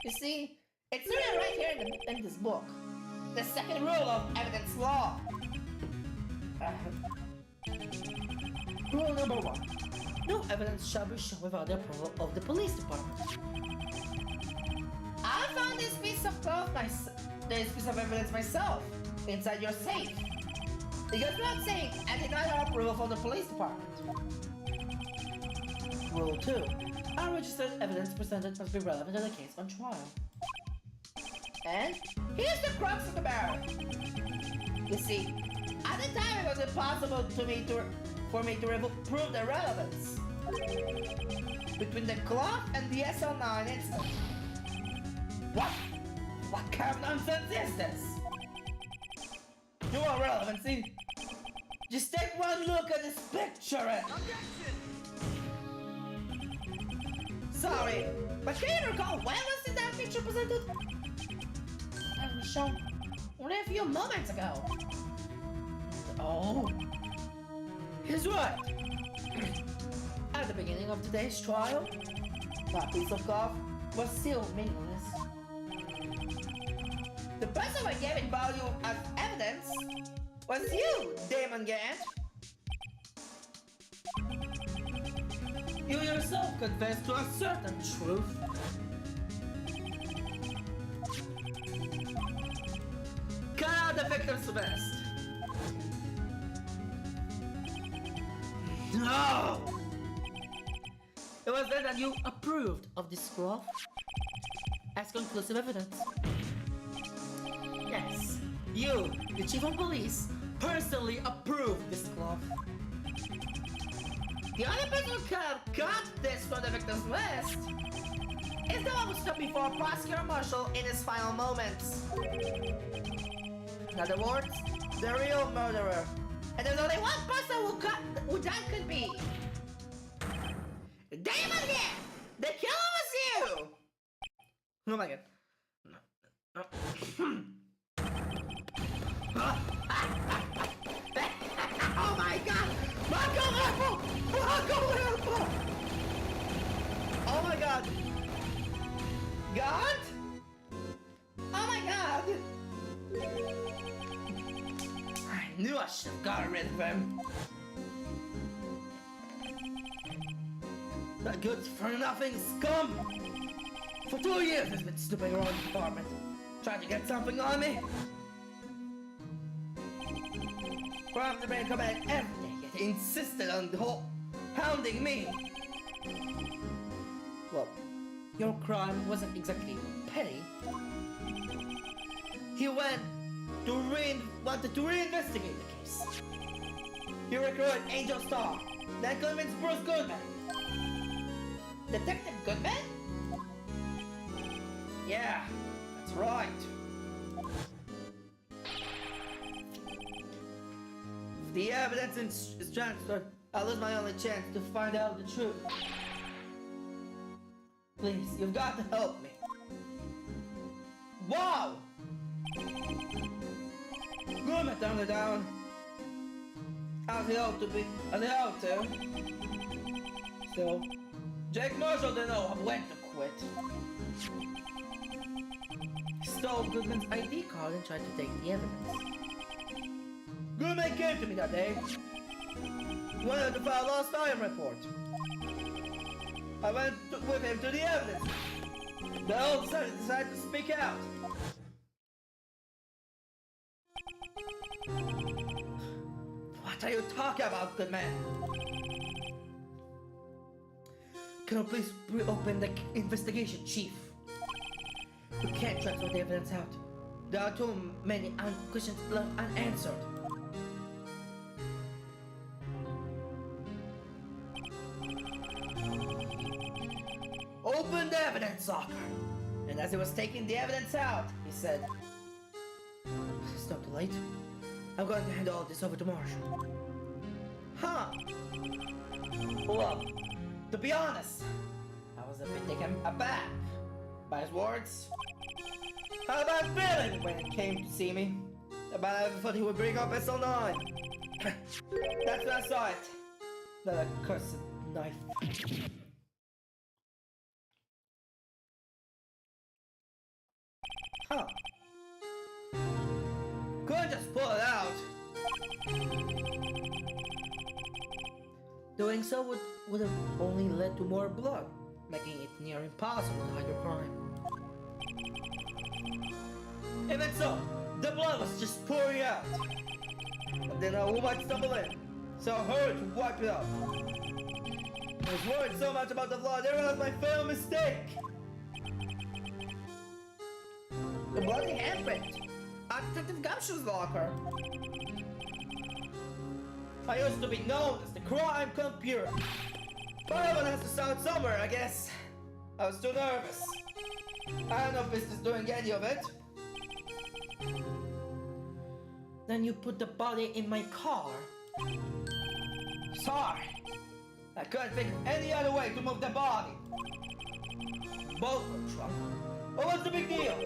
You see, it's written right here in this book. The second rule of evidence law. Rule number 1. No evidence shall be shown without the approval of the police department. I found this piece of evidence myself inside your safe. It goes without saying, I did not have approval from the police department. Rule 2. Unregistered evidence presented must be relevant to the case on trial. And here's the crux of the matter. You see, at the time it was impossible for me to prove the relevance between the cloth and the SL9 incident. What? What kind of nonsense is this? You want relevancy? Just take one look at this picture and... Sorry, but can you recall when was that picture presented? It was shown only a few moments ago. Oh, he's right. At the beginning of today's trial, that piece of cloth was still meaningless. The person who gave it value as evidence was you, Damon Gant. You yourself confessed to a certain truth. Cut out the victim's vest. No! It was then that you approved of this cloth. as conclusive evidence. Yes, you, the chief of police, personally approved this glove. The only person who could have got this from the victim's list is the one who stood before Prosecutor Marshall in his final moments. In other words, the real murderer. And there's only one person who that could be. Damn again! The killer was you! Oh my god. Oh my god! Oh my god! God? Oh my god! I knew I should have gotten rid of him. That good for nothing scum! For 2 years he's been snooping around the apartment, trying to get something on me. Probably been coming back every day, yet he insisted on the whole hounding me. Well, your crime wasn't exactly petty. He wanted to reinvestigate the case. He recruited Angel Star, then convinced Bruce Goodman. Detective Goodman? Yeah, that's right. If the evidence is transferred, I'll lose my only chance to find out the truth. Please, you've got to help me. Wow! Goodman turned it down. As he ought to be, as he ought to. So, Jake Marshall didn't know when to quit. He stole Goodman's ID card and tried to take the evidence. Goodman came to me that day. He wanted to file a lost time report. I went with him to the evidence. Then all of a sudden he decided to speak out. What are you talking about, Goodman? Can you please reopen the investigation, Chief? We can't transfer the evidence out. There are too many questions left unanswered. Open the evidence locker. And as he was taking the evidence out, he said, "It's not too late. I'm going to hand all this over to Marshall." Huh? Well, to be honest, I was a bit taken aback by his words. How about feeling when he came to see me? About I thought he would bring up SL9. That's when I saw it. That accursed knife. Huh. Couldn't just pull it out. Doing so would have only led to more blood, making it near impossible to hide your crime. Even so, the blood was just pouring out. And then a woman stumbled in, so I hurried to wipe it up. I was worried so much about the blood, I realized my fatal mistake. The bloody handprint on Detective Gumshoe's locker. I used to be known as the crime computer. But everyone has to start somewhere, I guess. I was too nervous. I had no business doing any of it. Then you put the body in my car. Sorry. I couldn't think of any other way to move the body. Both were drunk. But what's the big deal?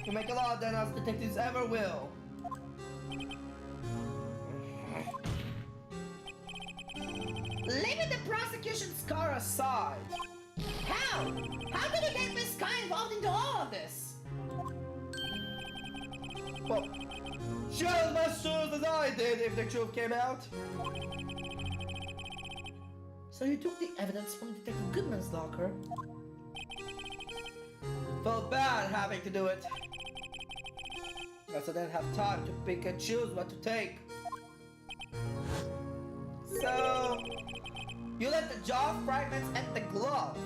You make a lot than us detectives ever will. Leaving the prosecution's scar aside. How? How did you get Miss Sky involved into all of this? Well, she had as much shoes as I did if the truth came out. So you took the evidence from Detective Goodman's locker? Felt bad having to do it. Guess I didn't have time to pick and choose what to take. So, you left the jaw fragments and the glove.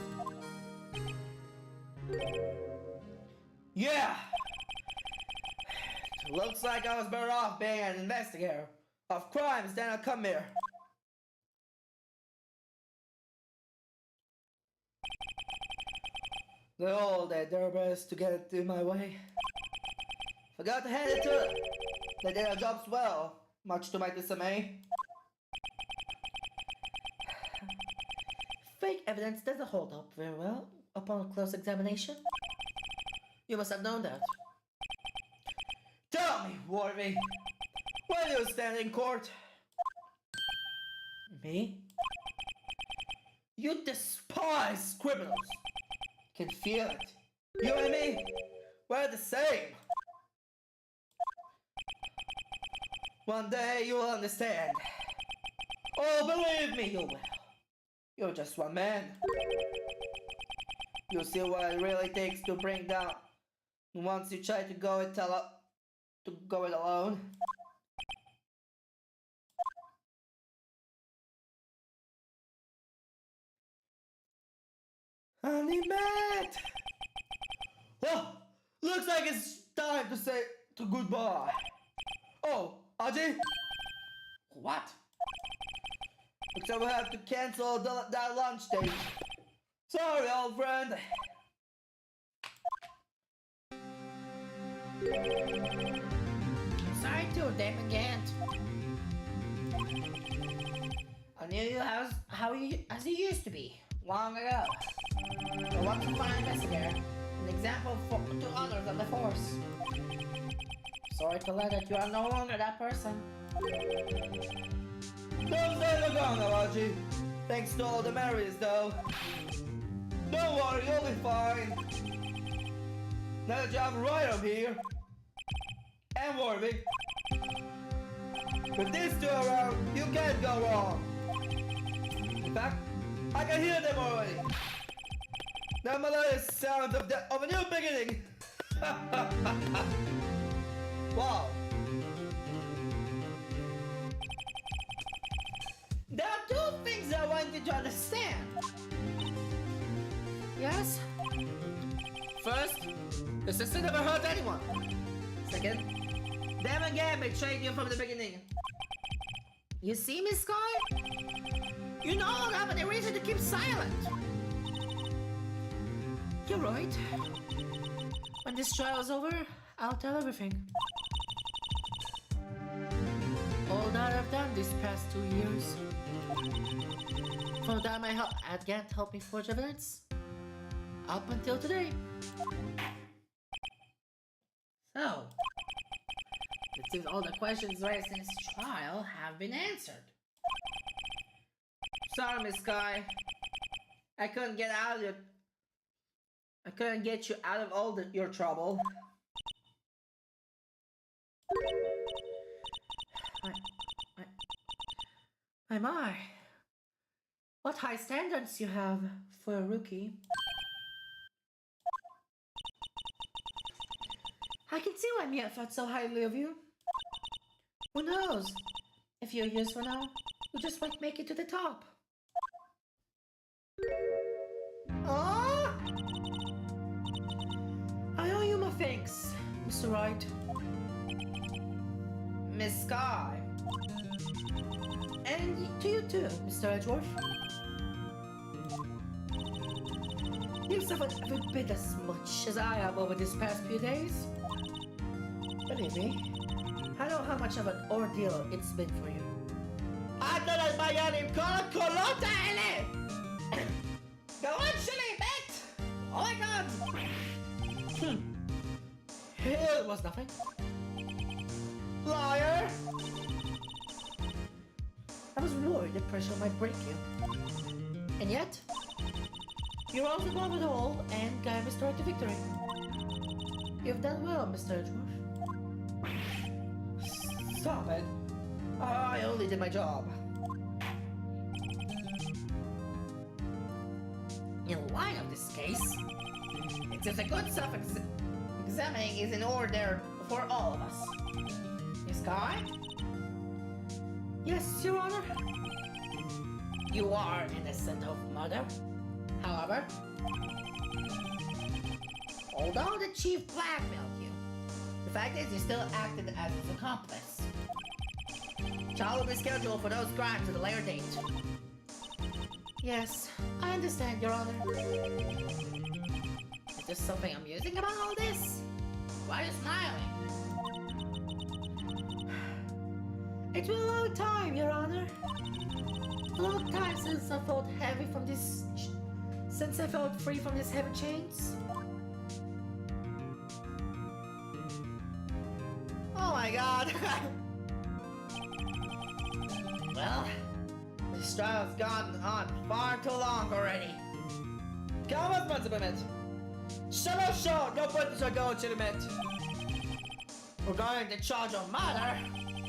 Yeah! Looks like I was better off being an investigator of crimes than a come here. They all did their best to get it in my way. Forgot to hand it to them. They did their jobs well, much to my dismay. Fake evidence doesn't hold up very well upon close examination. You must have known that. Tell me, Warby, where do you stand in court? Me? You despise criminals. Can feel it. You and me, we're the same. One day you will understand. Oh, believe me, you will. You're just one man. You'll see what it really takes to bring down. Once you try to go it alone. Honey Matt! Well, looks like it's time to say goodbye. Oh, Aji? What? Looks like we'll have to cancel that lunch date. Sorry, old friend. Sorry to them again. I knew you as you used to be, long ago. A once fine investigator, an example to others of the force. Sorry to learn that you are no longer that person. Don't say the gone, Aji. Thanks to all the memories, though. Don't worry, you'll be fine. Now that you have Ryan here, and Warby, with these two around, you can't go wrong. In fact, I can hear them already. The melodious sound of a new beginning. Wow. There are two things I want you to understand. Yes? First, the sister never hurt anyone. Second, them again betrayed you from the beginning. You see, Miss Sky? You no longer have any reason to keep silent. You're right. When this trial's over, I'll tell everything. All that I've done these past 2 years. For that my can't help me forge evidence. Up until today. So, it seems all the questions raised in this trial have been answered. Sorry, Miss Sky. I couldn't get you out of all your trouble. My. What high standards you have for a rookie. I can see why Mia thought so highly of you. Who knows? A few years from now, you just might make it to the top. Oh! I owe you my thanks, Mr. Wright. Miss Sky. And to you too, Mr. Edgeworth. You've suffered every bit as much as I have over these past few days. Believe me, I know how much of an ordeal it's been for you. אתה לבעיה למכור הקולות האלה! גרון שלי, מת! Oh my god! It was nothing. Liar! I was worried the pressure might break you. And yet, you rose above it all and guided us toward to victory. You've done well, Mr. Edgeworth. Stop it. I only did my job. In light of this case, it seems a good self-examining is in order for all of us. Miss Sky? Yes, Your Honor. You are innocent of murder. However, Although the chief blackmailed you, the fact is you still acted as his accomplice. Trial will be scheduled for those crimes at a later date. Yes, I understand, Your Honor. Is there something amusing about all this? Why are you smiling? It's been a long time, Your Honor. A long time since I felt heavy from this... since I felt free from these heavy chains. Oh my god! Well, this trial's gone on far too long already. כמה זמן זה באמת? 3 שעות! לא פוינט לשגעות שלי מת! Regarding the charge of murder,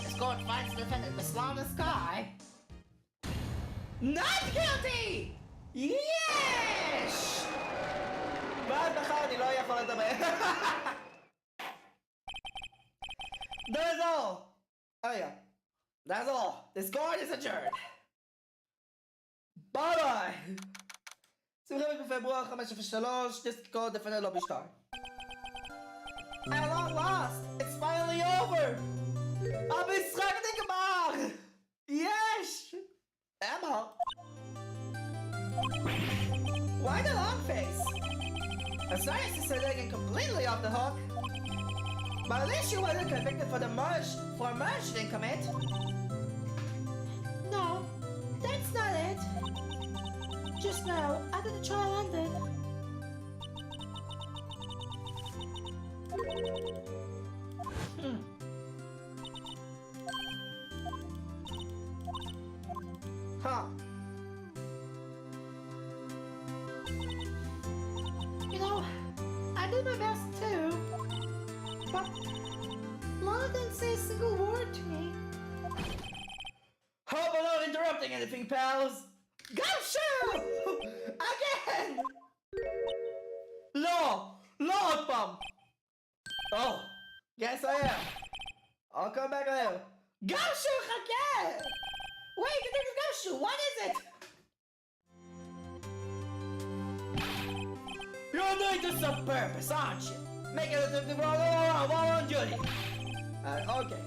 this court finds the defendant Mr. in the sky not guilty! Yes! ואז מחר אני לא יכול לדבר. That's all! Oh yeah. That's all. This court is adjourned. ביי ביי! 25 בפברואר 503, נזכור דפנה לא בשטר. At long last, it's finally over! המשחק נגמר! יש! Emma! Why the long face? I'm sorry to say that you're completely off the hook. But at least you wasn't convicted for a murder you didn't commit. No, that's not it. Just now, after the trial ended. Huh. You know, I did my best too. But Lana didn't say a single word to me. Hope I'm not interrupting anything, pals. Go shoot! Again! No! Lord Bump! Oh, yes I am. I'll come back later. Go shoot again! Wait, the thing is go shoot. What is it? You're doing this on purpose, aren't you? Making it roll around while on duty. Okay.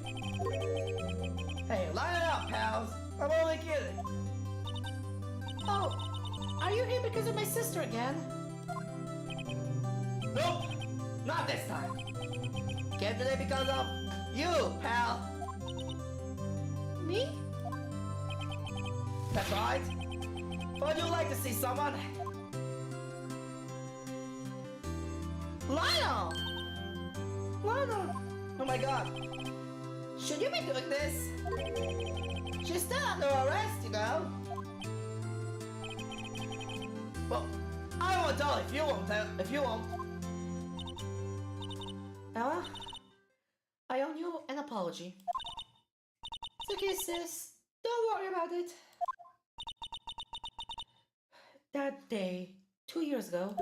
Hey, line it up, pals. I'm only kidding. Oh, are you here because of my sister again? Nope, not this time. Came today because of you, pal. Me? That's right. Would you like to see someone? Lionel! Lana! Oh my god. Should you be doing this? She's still under arrest, you know. Well, I won't tell if you won't. If you won't. Ella, I owe you an apology. It's okay, sis. Don't worry about it. That day, 2 years ago,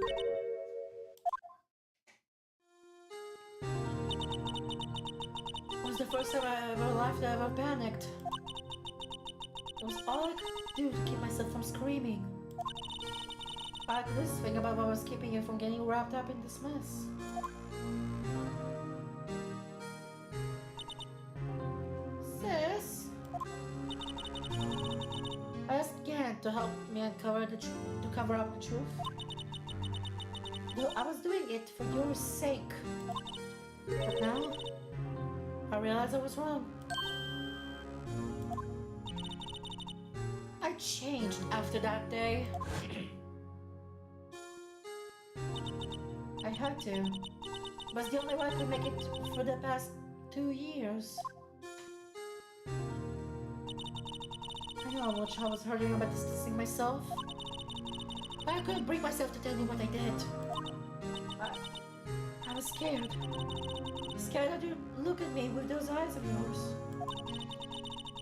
was the first time I ever life that I ever panicked. It was all I could do to keep myself from screaming. I couldn't think about what was keeping you from getting wrapped up in this mess. Sis, I asked Gant to help me uncover the to cover up the truth. Though I was doing it for your sake. But now, I realize I was wrong. I changed after that day. I had to. It was the only way I could make it for the past 2 years. I know how much I was hurting about distancing myself. But I couldn't bring myself to tell you what I did. I was scared. Scared that you'd look at me with those eyes of yours.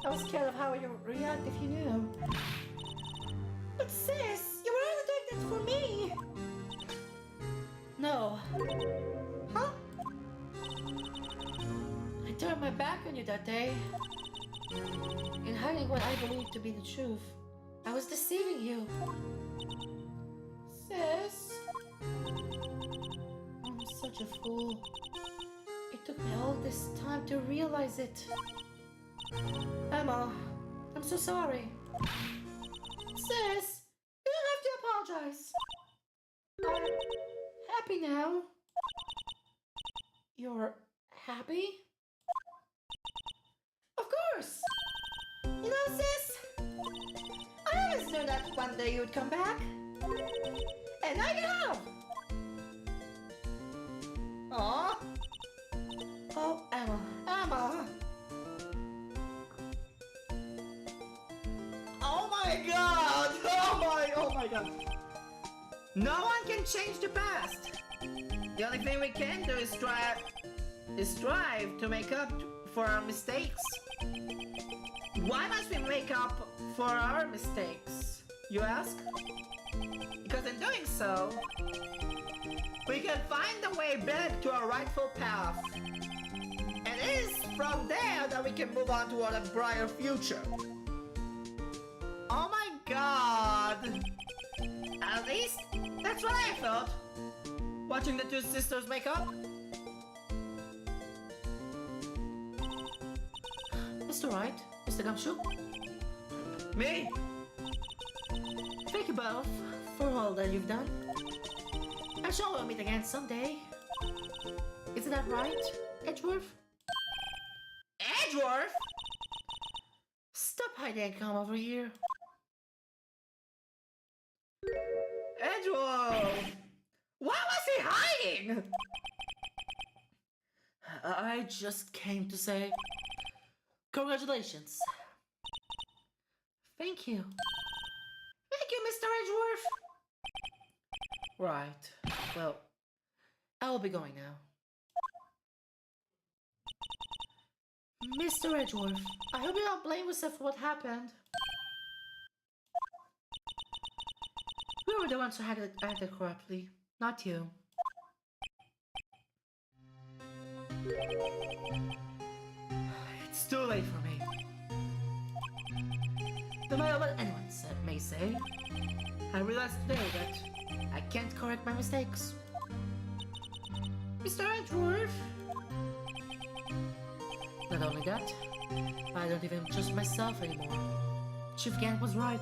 I was scared of how you'd react if you knew. But sis, you were only doing that for me! No. Huh? I turned my back on you that day. In hiding what I believed to be the truth. I was deceiving you. Sis? I'm such a fool. It took me all this time to realize it. Emma, I'm so sorry. Sis, you don't have to apologize. I'm happy now. You're happy? Of course! You know, sis, I always knew that one day you'd come back. And now you have! Aww. Oh, Emma. Emma! Oh my god! Oh my god! No one can change the past! The only thing we can do is strive to make up for our mistakes. Why must we make up for our mistakes, you ask? Because in doing so, we can find the way back to our rightful path. And it is from there that we can move on toward a brighter future. Oh my god! At least, that's what I thought. Watching the two sisters make up. Mr. Wright, Mr. Gumshoe, Me? thank you both for all that you've done. I'm sure we'll meet again someday. Isn't that right, Edgeworth? Edgeworth? Stop hiding and come over here. Edgeworth! Why was he hiding? I just came to say congratulations. Thank you. Thank you, Mr. Edgeworth. Right. Well, I'll be going now. Mr. Edgeworth, I hope you don't blame yourself for what happened. We were the ones who acted corruptly, not you. It's too late for me. No matter what anyone may say, I realized today that I can't correct my mistakes. Mr. Edgeworth! Not only that, I don't even trust myself anymore. Chief Gant was right.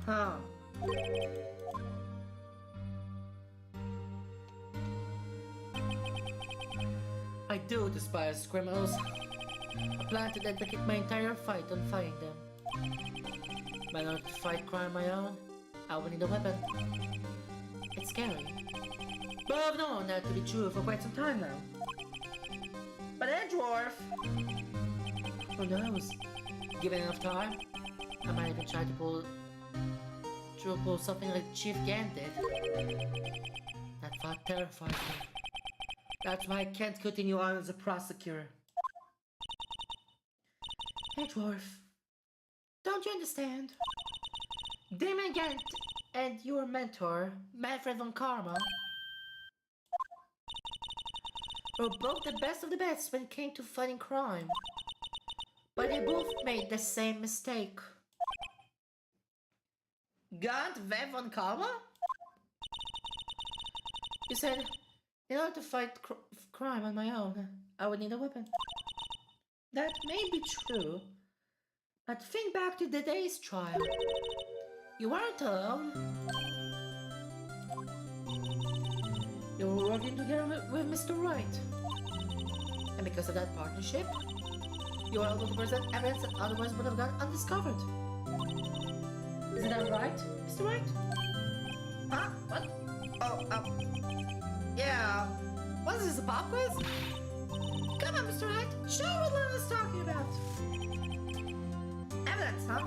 Huh. I do despise criminals. I plan to dedicate my entire fight on fighting them. But in order to fight crime on my own, I will need a weapon. It's scary. But I've known that to be true for quite some time now. But Edgeworth! Who knows? Given enough time, I might even try to pull something like Chief Gant did. That thought terrifies me. That's why I can't continue on as a prosecutor. Edgeworth, don't you understand? Damon Gant and your mentor, Manfred von Karma, were both the best of the best when it came to fighting crime. But they both made the same mistake. Gant von Karma? You said, in order to fight crime on my own, I would need a weapon. That may be true, but think back to the day's trial. You weren't alone. You were working together with Mr. Wright. And because of that partnership, you were able to present evidence that otherwise would have gone undiscovered. Isn't that right, Mr. Wright? Huh? What? Yeah. What is this, a pop quiz? Come on, Mr. Wright. Show what Lana's talking about. Evidence, huh?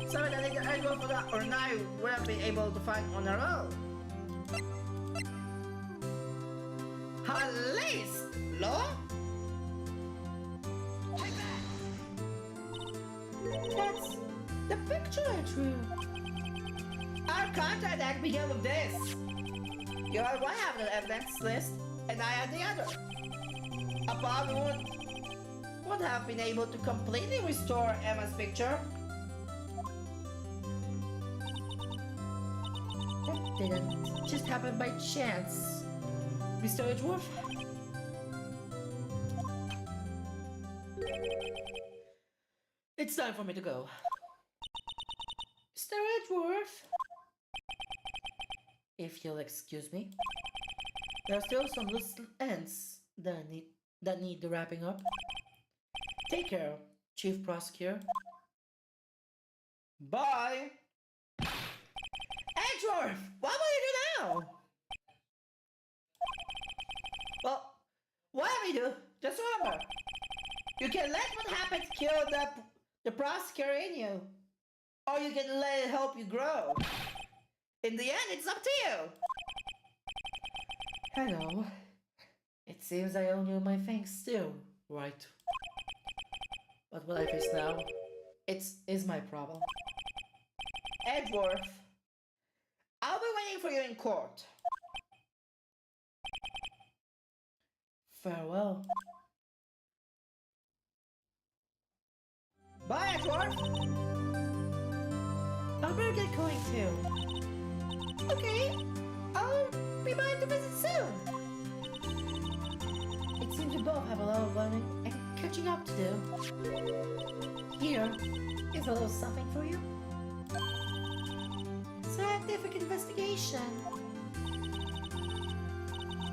So that either Edgeworth or I would have been able to find on our own. At least, law? That's the picture I drew. Our contact act began with this. You had one half of the evidence list, and I had the other. Upon would have been able to completely restore Emma's picture. That didn't just happen by chance, Mr. Edgeworth. It's time for me to go. Mr. Edgeworth, If you'll excuse me. There are still some loose ends that need the wrapping up. Take care, Chief Prosecutor. Bye! Edgeworth! What will you do now? Well, whatever you do, just remember, you can let what happened kill the prosecutor in you, or you can let it help you grow. In the end, it's up to you. Hello. It seems I owe you my thanks too, right? But what I face now, is my problem. Edgeworth, I'll be waiting for you in court. Farewell. Bye, Edgeworth. I better get going too. Okay, I'll be by to visit soon. It seems we both have a lot of learning and catching up to do. Here is a little something for you. Scientific investigation.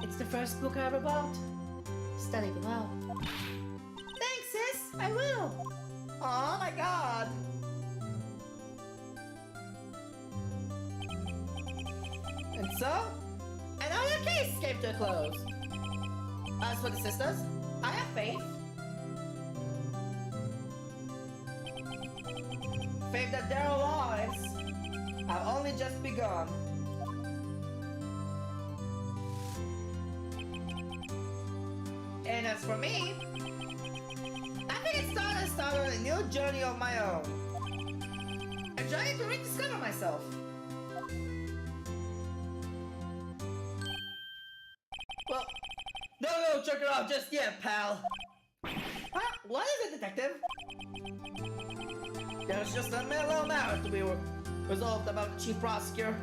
It's the first book I ever bought. Study it well. Thanks, sis. I will. Oh my god. And so, another case came to a close. As for the sisters, I have faith. Faith that their lives have only just begun. And as for me, I think it's time to start on a new journey of my own. A journey to rediscover myself. Well, no, check it out just yet, pal. Huh? What is it, detective? There's just a little matter to be resolved about the chief prosecutor.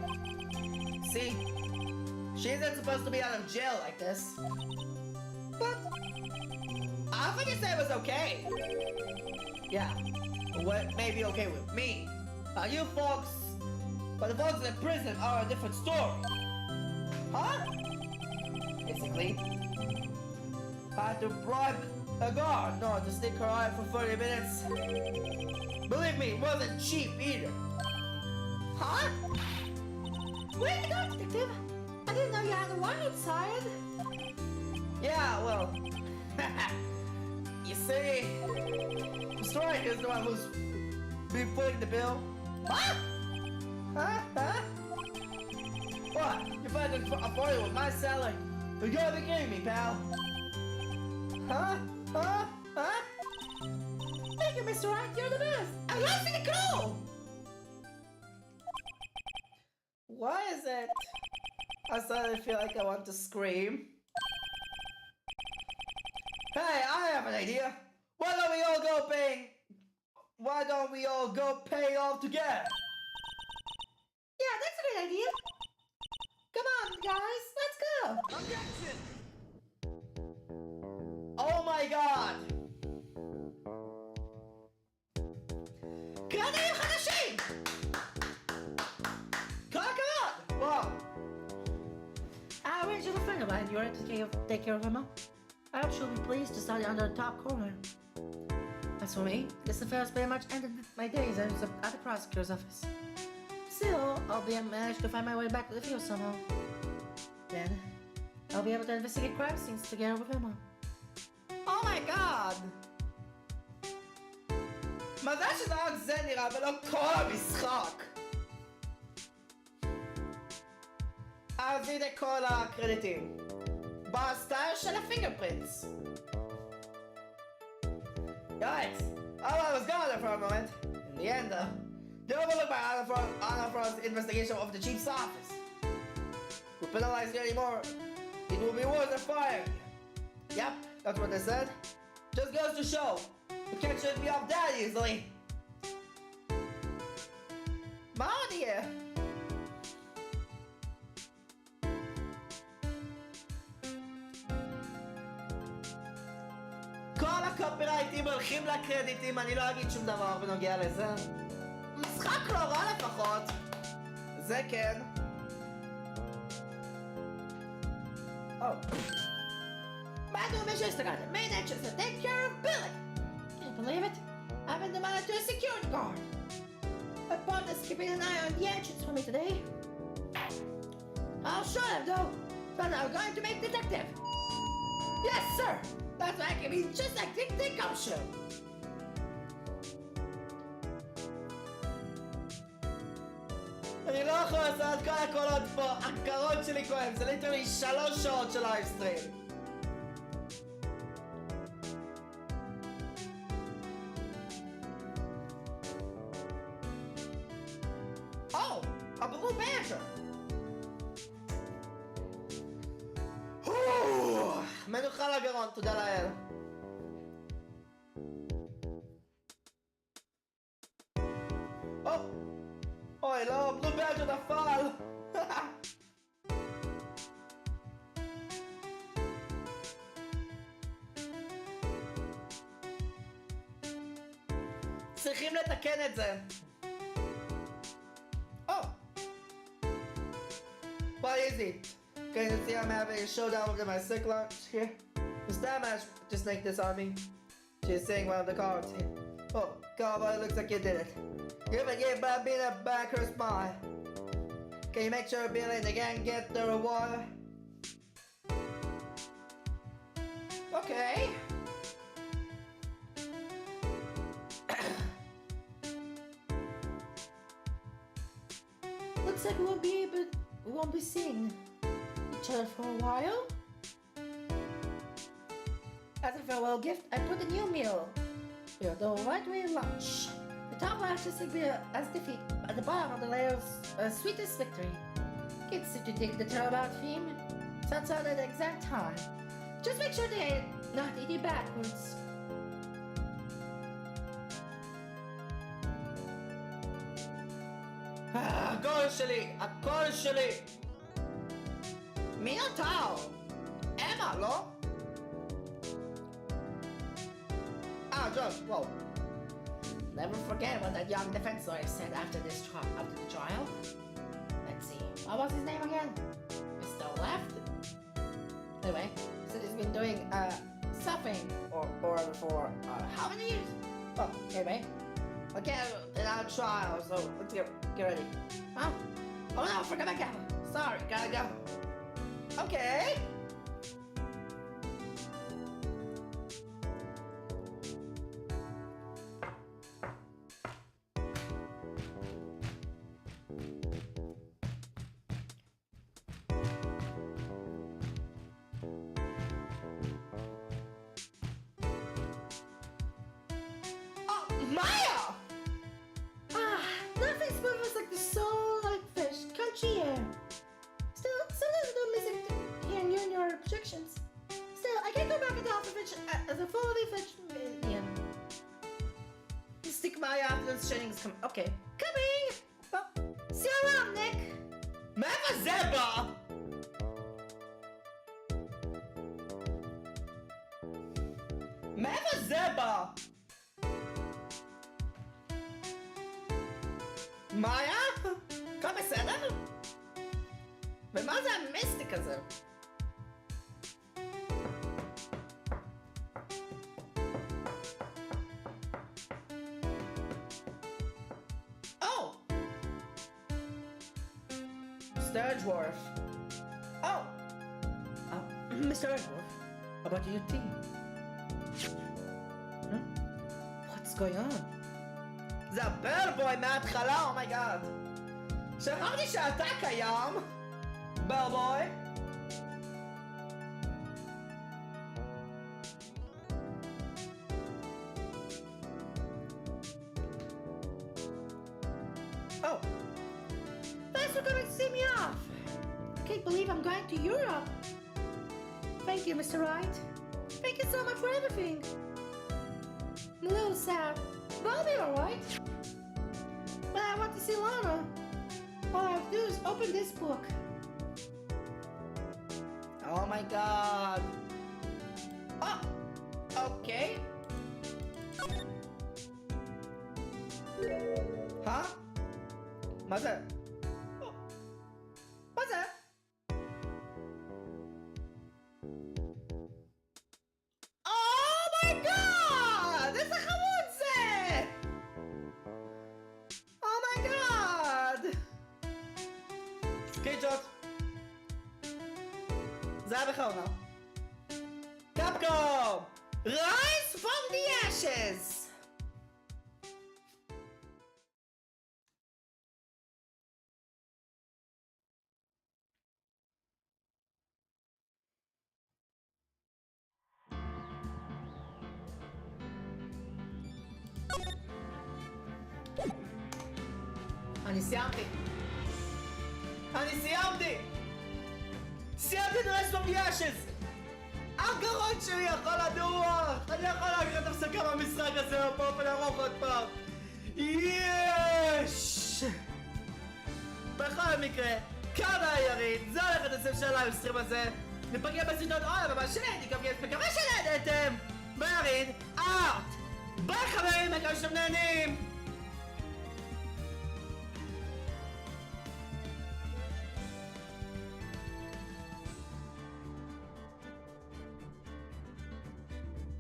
See, she isn't supposed to be out of jail like this. But I think you said it was okay. Yeah, what may be okay with me. You folks, but the folks in prison are a different story. Huh? Basically, I had to bribe a guard in order to stick her eye for 30 minutes. Believe me, it wasn't cheap either. Huh? Where you go, detective? I didn't know you had a wild side. Yeah, well, you see, Mr. Wright is the one who's been footing the bill. Huh? Huh? What? If I could afford it with my salary, you gotta be kidding me, pal. Huh? Thank you, Mr. Wright. You're the best. I love you, Nicole. Why is it I suddenly feel like I want to scream? Hey, I have an idea. Why don't we all go pay off together? Yeah, that's a good idea. Come on, guys. Let's go. Objection! Oh my god! קרנים חדשים! Come on! Wow. I arranged with a friend of mine. You ready to take care of Emma? I hope she'll be pleased to study under the top corner. As for me, this affair has pretty much ended my days at the prosecutor's office. Still, I'll be managed to find my way back to the field somehow. Then, I'll be able to investigate crime scenes together with Emma. Oh my god! מזל שזה רק זה נראה ולא כל המשחק! אז הנה כל הקרדיטים. בסטייל של הפינגרפרינטס. Guys, I was gone there for a moment. In the end, they overlooked my honor for the investigation of the chief's office. If we penalize you anymore, it will be worse than firing. Yep, that's what they said. Just goes to show, you can't shut me off that easily. My dear. הקופירייטים הולכים לקרדיטים, אני לא אגיד שום דבר בנוגע לזה. משחק לא רע לפחות. זה כן. Madam Mrs. got the main entrance to take care of Billy. Can you believe it? I've been demanded to a security guard. My partner's keeping an eye on the entrance for me today. I'll show him though. But I'm going to make detective. Yes, sir. That's why I can be just like Dick Dick Show. אני לא יכול לעשות את כל הקולות פה, הקרון שלי כואב, זה ליטרלי 3 שעות של לייבסטרים. A blue banter. מנוחה לגרון, תודה לאל. אוי לא, בלו בלג'ר נפל. צריכים לתקן את זה. What is it? Can you see I'm having a showdown with my sick lunch here? The star match just like this on me. She's saying one of the cards here. Oh, cowboy, looks like you did it. You haven't yet by being a backer spy. Can you make sure Billy and the gang get the reward? Okay. Looks like we won't be seeing each other for a while. As a farewell gift, I put a new meal. We'll do right way lunch. The top left is as defeat. At the bottom of the layers, sweetest victory. Kids seem to dig the turnabout theme. Sets out at the exact time. Just make sure they not eat it backwards. הקול שלי, הקול שלי. מי נותר? אמה, לא? ג'וש, וואו. Never forget what that young defense lawyer said after the trial. Let's see, what was his name again? Mr. Left? Anyway, he said he's been doing something or for how many years? Oh, anyway, okay, in our trial, so let's get ready. Huh? Oh no, I forgot my camera. Sorry, gotta go. Okay. Maya! Nothing smooth as like the soul like fish, crunchy air. Still, sometimes I don't miss it hearing you and your projections. Still, I can't go back into Alpha Fish as a fully fledged medium. Stick my afternoon's trainings come. Okay. Coming! Well, see you around, Nick! מאיפה זה בא? מאיפה זה בא? מאיה? הכל בסדר? ומה זה המיסטיק הזה? Mr. Edgeworth. Mr. Edgeworth, about your team? What's going on? זה הבלבוי מההתחלה, אומייגאד. שכחתי שאתה קיים, בלבוי. Oh. Thanks for coming to see me off. I can't believe I'm going to Europe. Thank you, Mr. Wright. Thank you so much for everything. I'm a little sad, but I'll be alright. But I want to see Lana. All I have to do is open this book. Oh my god. Oh, okay. מה זה? מה זה? אומייגאד! איזה חמוד זה! אומייגאד! סקרינשוט! זה היה בכוונה. קפקום! Rise from the ashes! אני סיימתי! סיימתי את Rise from the ashes! הגרון שלי יכול לדוח! אני יכול להקראת הפסקה במשחק הזה פה ולרוך עוד פעם! יש! בכל מקרה, כאן היה ירין, זה הולך לסוף של הלייבסטרים הזה. נפגע בסרטון עוד הבא שלי, מקווה שנהנתם! וירין, אאוט! ביי חברים, מקווה שאתם נהנים!